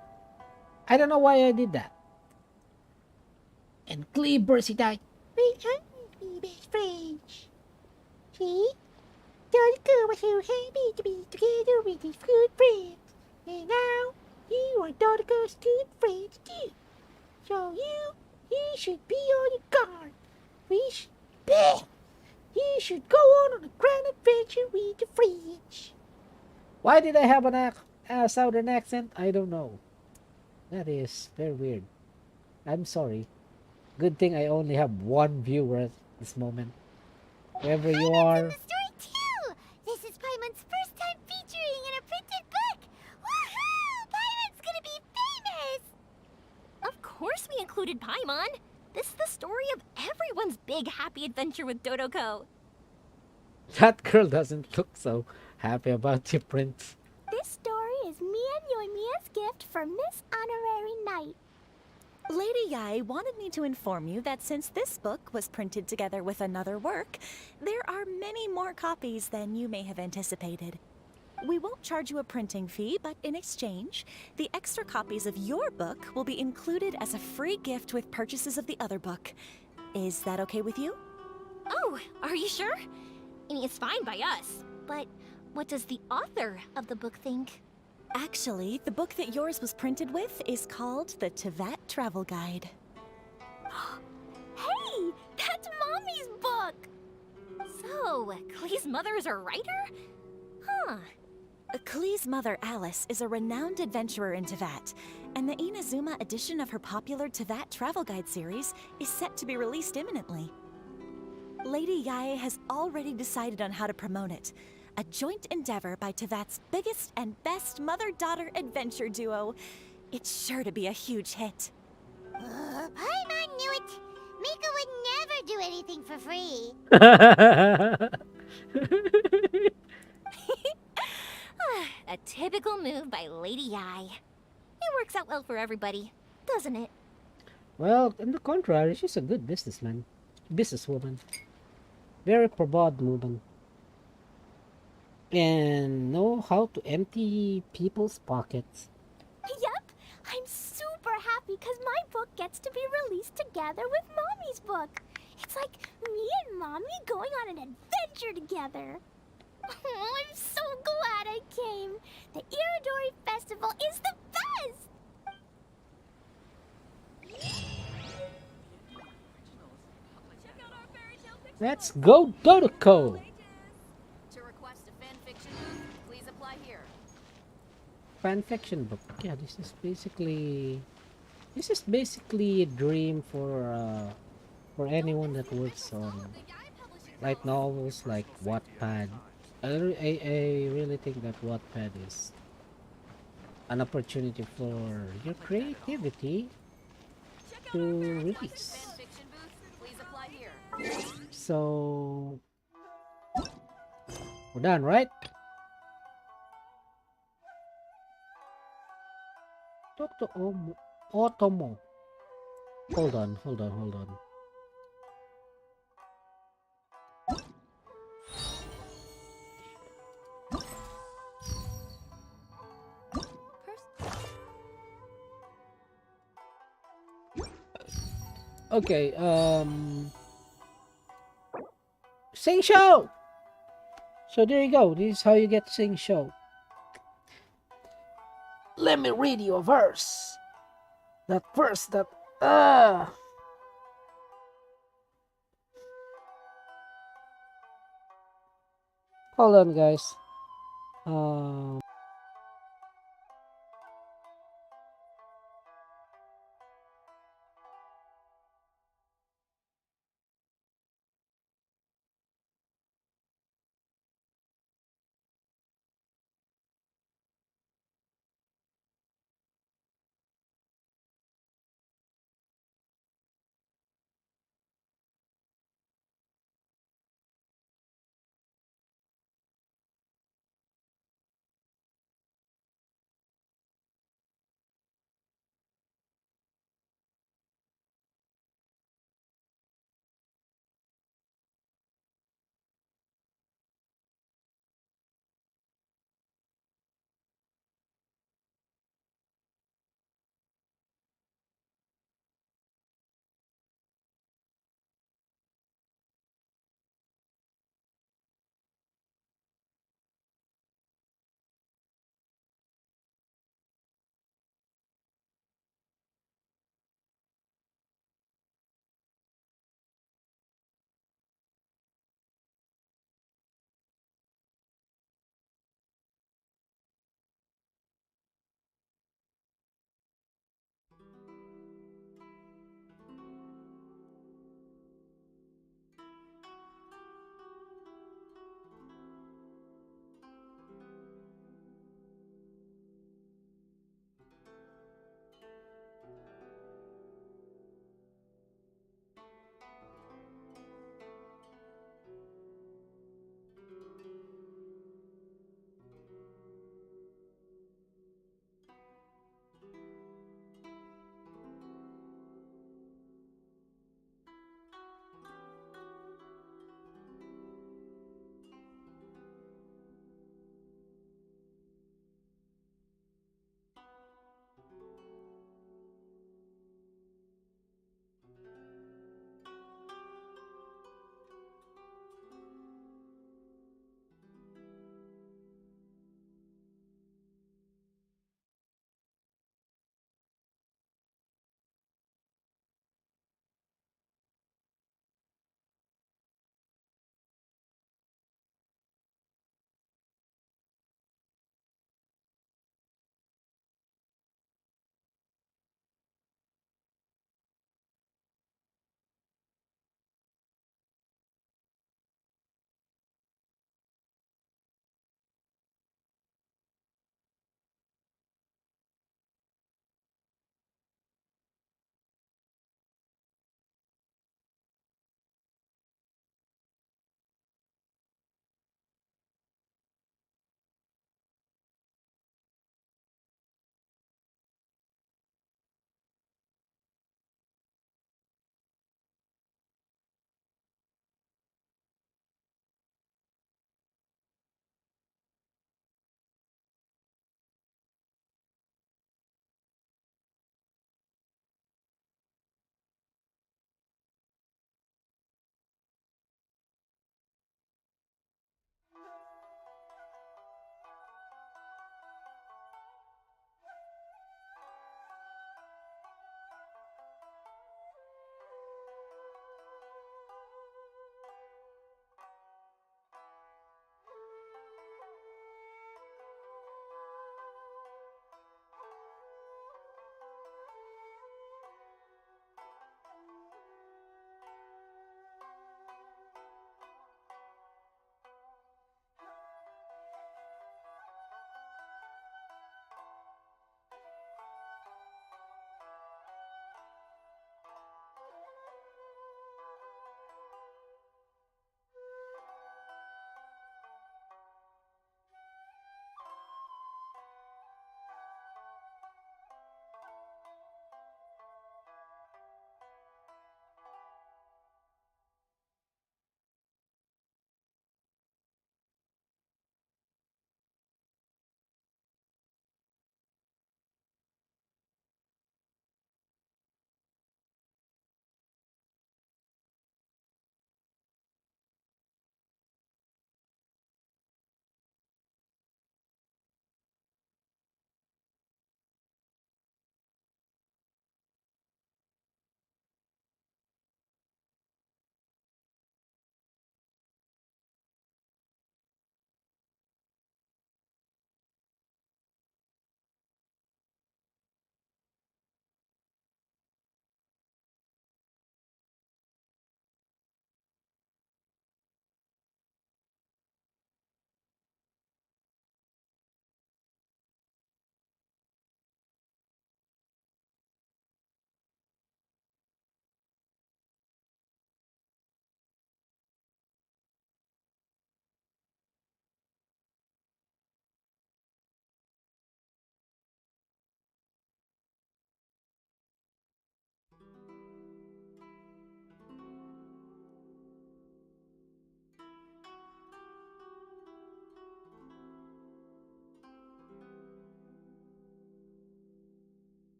I don't know why I did that. And Klee burst it out. We always be best friends. See? Dodoko was so happy to be together with his good friends. And now, you are Dodoko's good friends too. So you should be on your guard. You should go on a grand adventure with your friends. Why did I have a southern accent? I don't know. That is very weird. I'm sorry. Good thing I only have one viewer at this moment. Wherever you are. The story too! This is Paimon's first time featuring in a printed book! Woohoo! Paimon's gonna be famous! Of course we included Paimon. This is the story of everyone's big happy adventure with Dodoko. That girl doesn't look so happy about the print. This story is me and Yoimiya's gift for Miss Honorary Knight. Lady Yai wanted me to inform you that since this book was printed together with another work, there are many more copies than you may have anticipated. We won't charge you a printing fee, but in exchange, the extra copies of your book will be included as a free gift with purchases of the other book. Is that okay with you? Oh, are you sure? I mean, it's fine by us. But what does the author of the book think? Actually, the book that yours was printed with is called the Teyvat Travel Guide. Hey, that's Mommy's book! So, Klee's mother is a writer? Huh. Klee's mother, Alice, is a renowned adventurer in Teyvat, and the Inazuma edition of her popular Teyvat Travel Guide series is set to be released imminently. Lady Yae has already decided on how to promote it, a joint endeavor by Teyvat's biggest and best mother-daughter adventure duo. It's sure to be a huge hit. Paimon knew it! Miko would never do anything for free. A typical move by Lady Yai. It works out well for everybody, doesn't it? Well, on the contrary, she's a good businesswoman. Very proud woman. And know how to empty people's pockets. Yep, I'm super happy because my book gets to be released together with Mommy's book. It's like me and Mommy going on an adventure together. Oh, I'm so glad I came. The Iridori Festival is the best! Let's go, Dodoko! To request a fanfiction booth, please apply here. Fanfiction book. Yeah, this is basically a dream for anyone that works on light novels like Wattpad. I really think that Wattpad is an opportunity for your creativity to release. So we're done, right? Talk to Otomo. Hold on. Okay, sing show! So there you go. This is how you get sing show. Let me read you a verse. That verse that hold on, guys.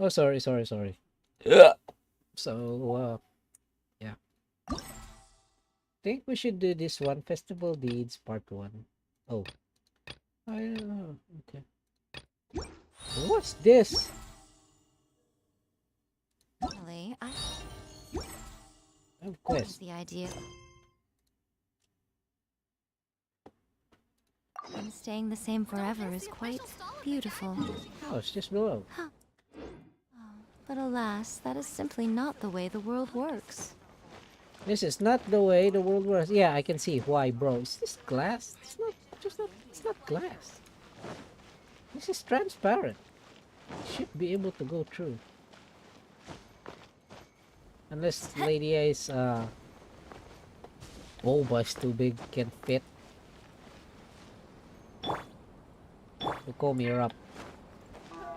Oh, sorry. So, yeah. Think we should do this one. Festival Deeds Part 1. Oh. Okay. What's this? Really, I have quest. The idea. And staying the same forever is quite beautiful. Oh, it's just below. But alas, that is simply not the way the world works. This is not the way the world works. Yeah, I can see why, bro. Is this glass? It's not glass. This is transparent. It should be able to go through. Unless Lady A's boba is too big, can't fit. So call me up.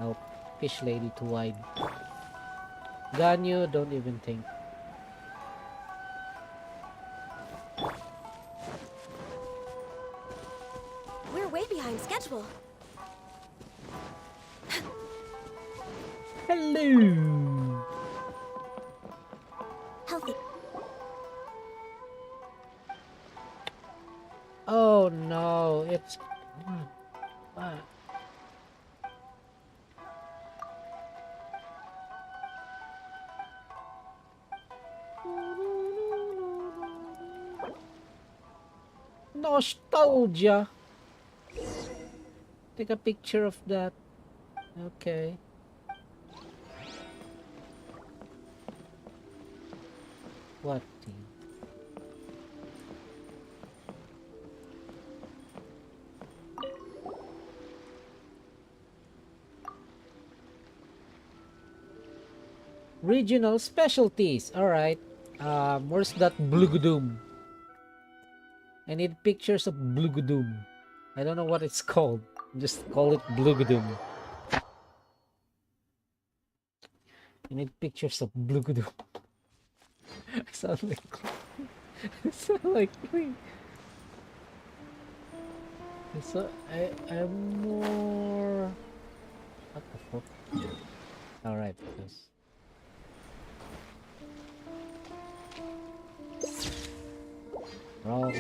Nope. Fish Lady too wide. Ganyu, don't even think. We're way behind schedule. Hello. Healthy. Oh no, it's nostalgia. Take a picture of that. Okay. What? Regional specialties. Alright. Where's that blugoodoom? I need pictures of blugoodoom. I don't know what it's called. Just call it blugoodoom. I need pictures of blugoodoom. I sound like I sound like so I'm more what the fuck? Alright, because wrong.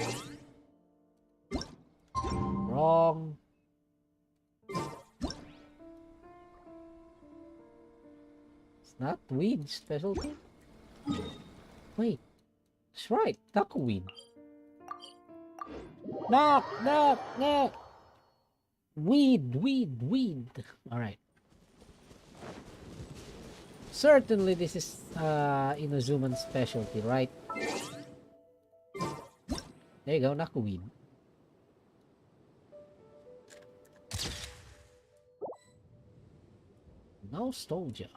Wrong. It's not weed specialty. Wait. That's right. Taco weed. No. Weed. Alright. Certainly this is Inazuman's specialty, right? There you go, Nakuweed. Nostalgia.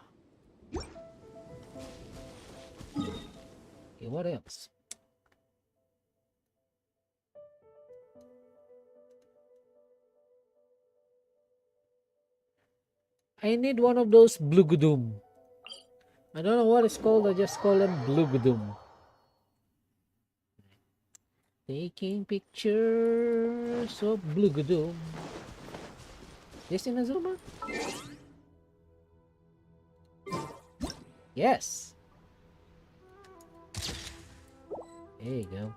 Okay, what else? I need one of those blugoodoom. I don't know what it's called, I just call them blugoodoom. Taking pictures of blugoodoom. This in Azuma? Yes. There you go.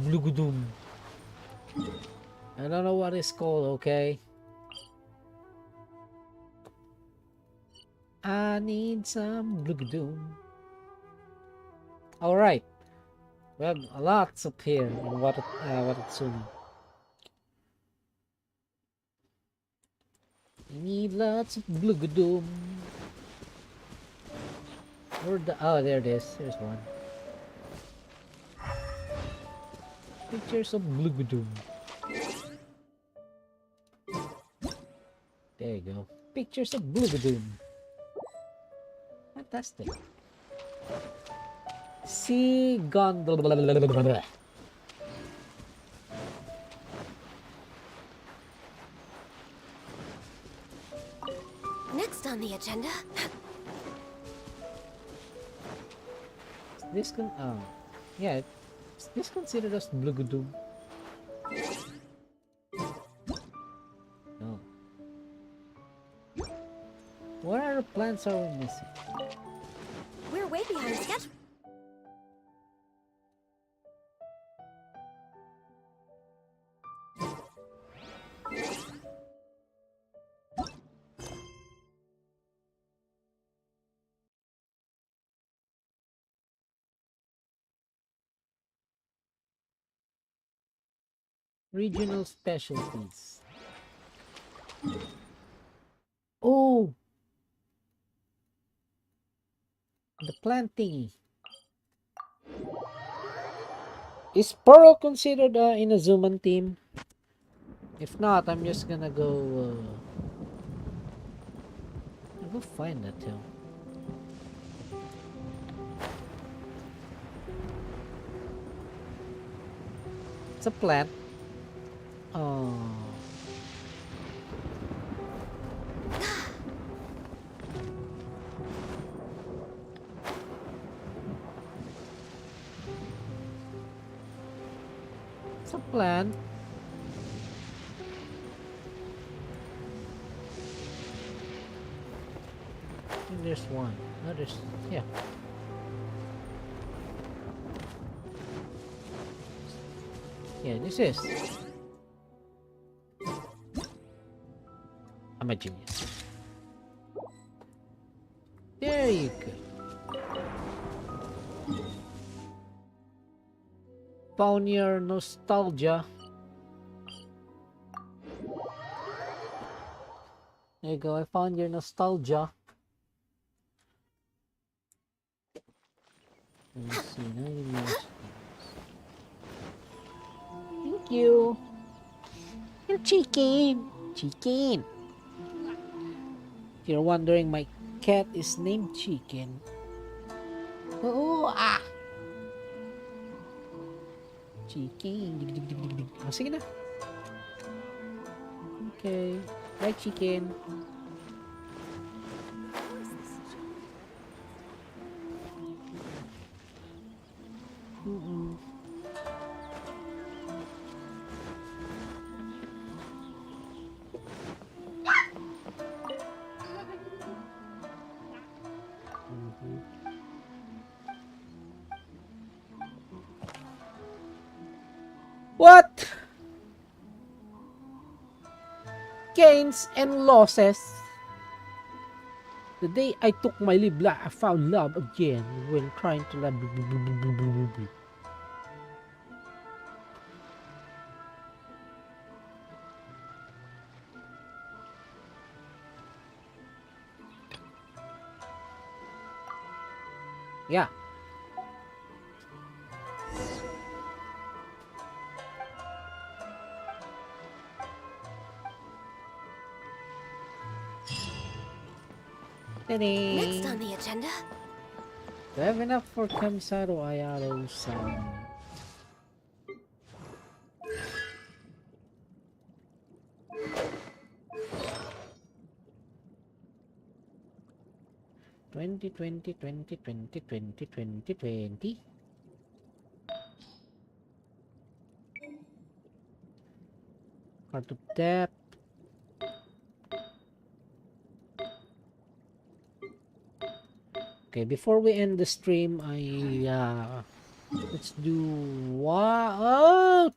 Blugoodoom. I don't know what it's called, okay? I need some blugoodoom. Alright. We have lots up here in Watatsumi. We need lots of blugoodoom. Oh, there it is. There's one. Pictures of blugoodoom. There you go. Pictures of blugoodoom. Fantastic. Sea gondola. Next on the agenda. This yeah, is this considered as blugoodoom? No. plants are we missing? We're way behind schedule. Regional specialties. Oh! The plant thingy. Is Pearl considered in a Zuman team? If not, I'm just gonna go... I'll go find that hill. It's a plant. Oh. It's a plant. And there's one. No, there's... yeah. Yeah, this is. I'm a genius. There you go. Found your nostalgia. There you go, I found your nostalgia. Let me see, now you need more. Thank you. You're chicken. Chicken. If you're wondering, my cat is named Chicken. Oh, ah! Chicken. Oh, sige na. Okay. Bye, Chicken. What? Gains and losses. The day I took my leave, I found love again when trying to love. Yeah. Next on the agenda. Do I have enough for Kamsaro Ayaro-san? Twenty. Heart of Depth. Okay, before we end the stream, let's do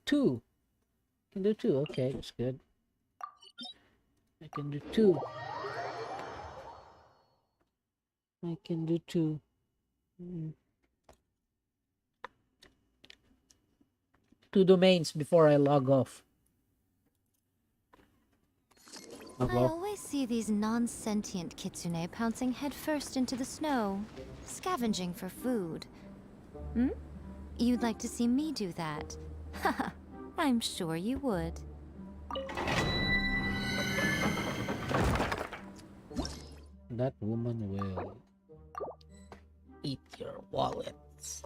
two. Can do two. Okay, that's good. I can do two. I can do two. Two domains before I log off. I always see these non-sentient kitsune pouncing headfirst into the snow, scavenging for food. Hmm? You'd like to see me do that? Haha, I'm sure you would. That woman will eat your wallets.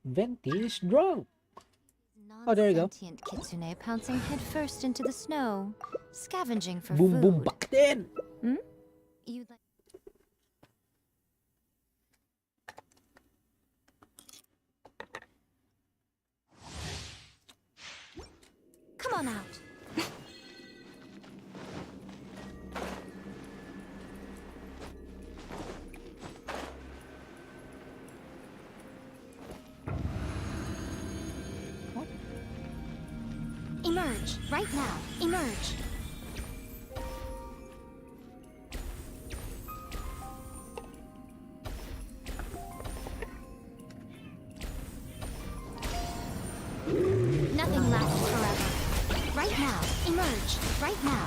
Venti is drunk. Oh, there you go. Non-sentient kitsune pouncing headfirst into the snow, scavenging for Boom food. boom back then. Hmm? You'd like... Come on out. Emerge, right now. Emerge. Nothing lasts forever. Right now. Emerge, right now.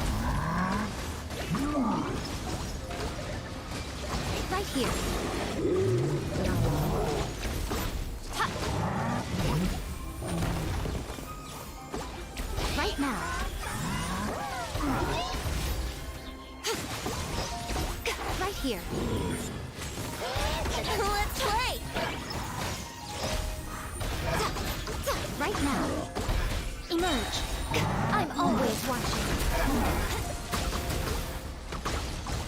Right here. Right now. Right here. Let's play! Right now. Emerge. I'm always watching.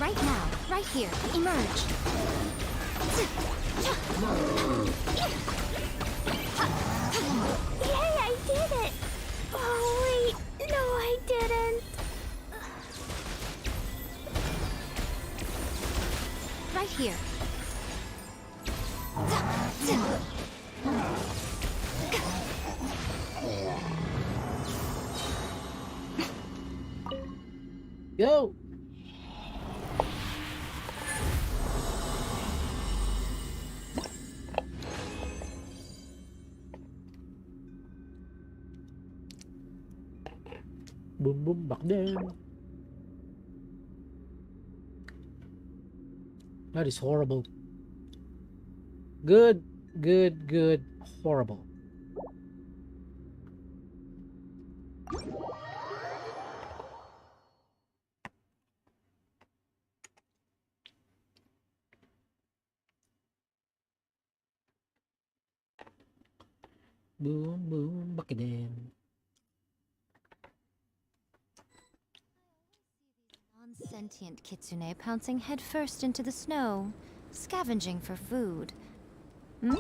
Right now. Right here. Emerge. Yay, I did it! Oh, wait. No, I didn't. Right here. Yo. Boom boom back then. That is horrible. Good, horrible. Boom boom back then. Non-sentient kitsune pouncing headfirst into the snow, scavenging for food. Hmm?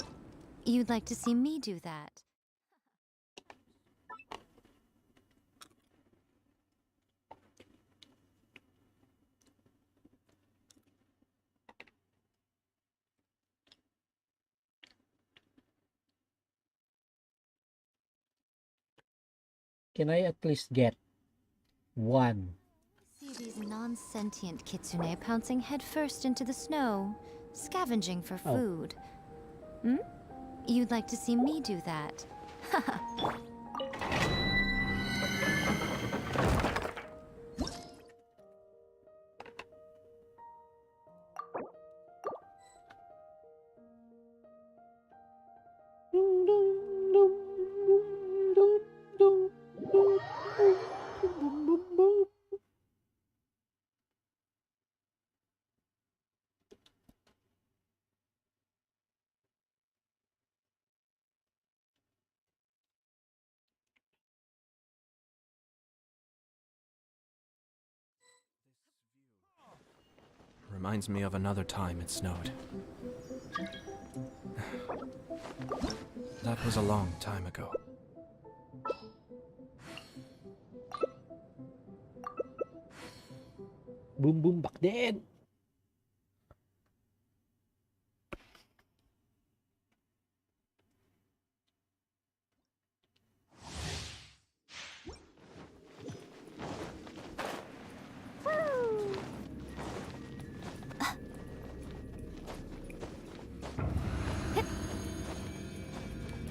You'd like to see me do that? Can I at least get one? See these non-sentient kitsune pouncing headfirst into the snow, scavenging for Oh. food. Hmm? You'd like to see me do that? Reminds me of another time it snowed. That was a long time ago. Boom boom back then.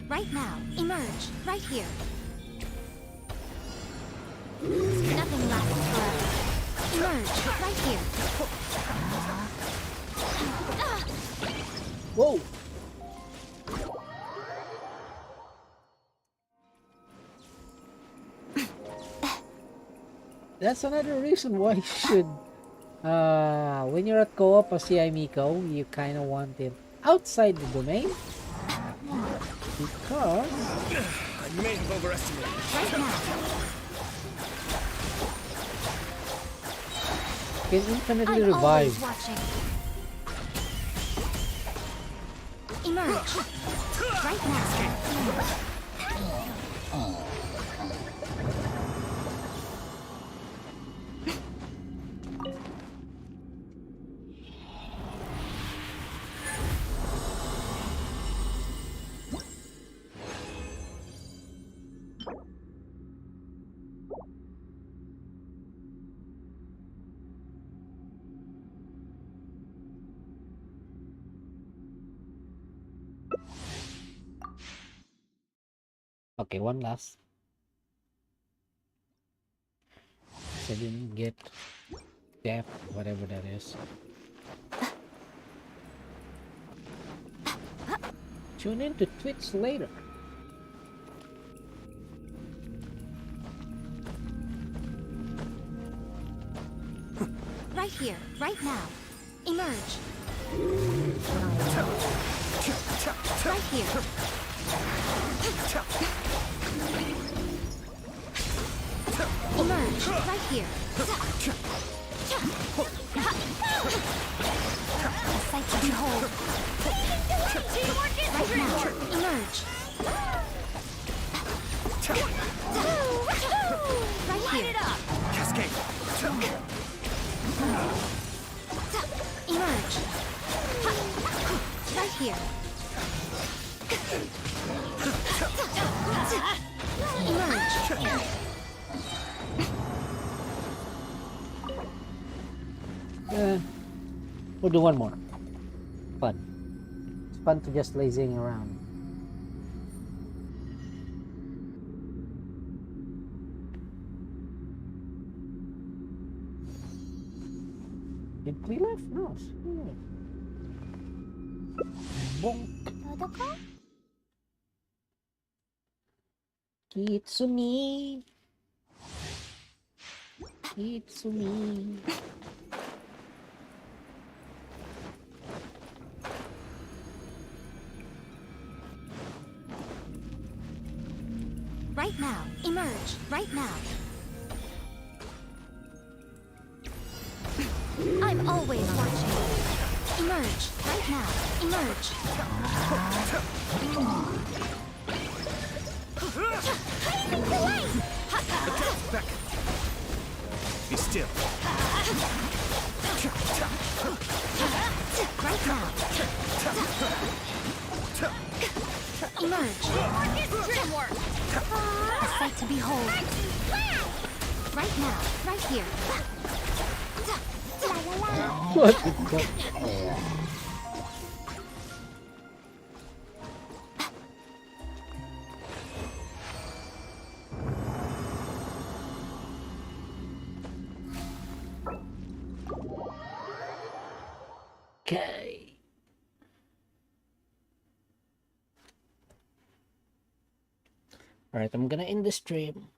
Right now. Emerge. Right here. Nothing lasts forever. Emerge. Right here. Whoa. That's another reason why you should, when you're at co-op as Yaimiko, you kind of want it outside the domain. Because I may have overestimated. Right now. can infinitely I'm revive. always watching. Emerge. Right now. Okay, one last. So I didn't get death, whatever that is. Tune in to Twitch later. Right here, right now. Emerge. Right here. Emerge. Right here. A sight to behold. Right now. Emerge. Right here. Cascade. Emerge. Right here. Emerge. We'll do one more. Fun. It's fun to just lazing around. Did Klee left? No. Bonk. Kitsune. Kitsune. Right now. Emerge. Right now. I'm always watching. Emerge. Right now. Emerge. Back. Be still. Right now. Emerge. A sight to behold. Right now. Right here. What the fuck? Okay. Alright, I'm gonna end the stream.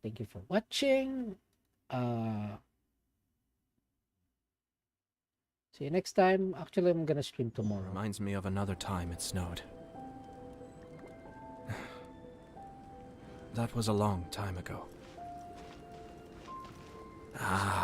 Thank you for watching. See you next time. Actually, I'm gonna stream tomorrow. Reminds me of another time it snowed. That was a long time ago. Ah.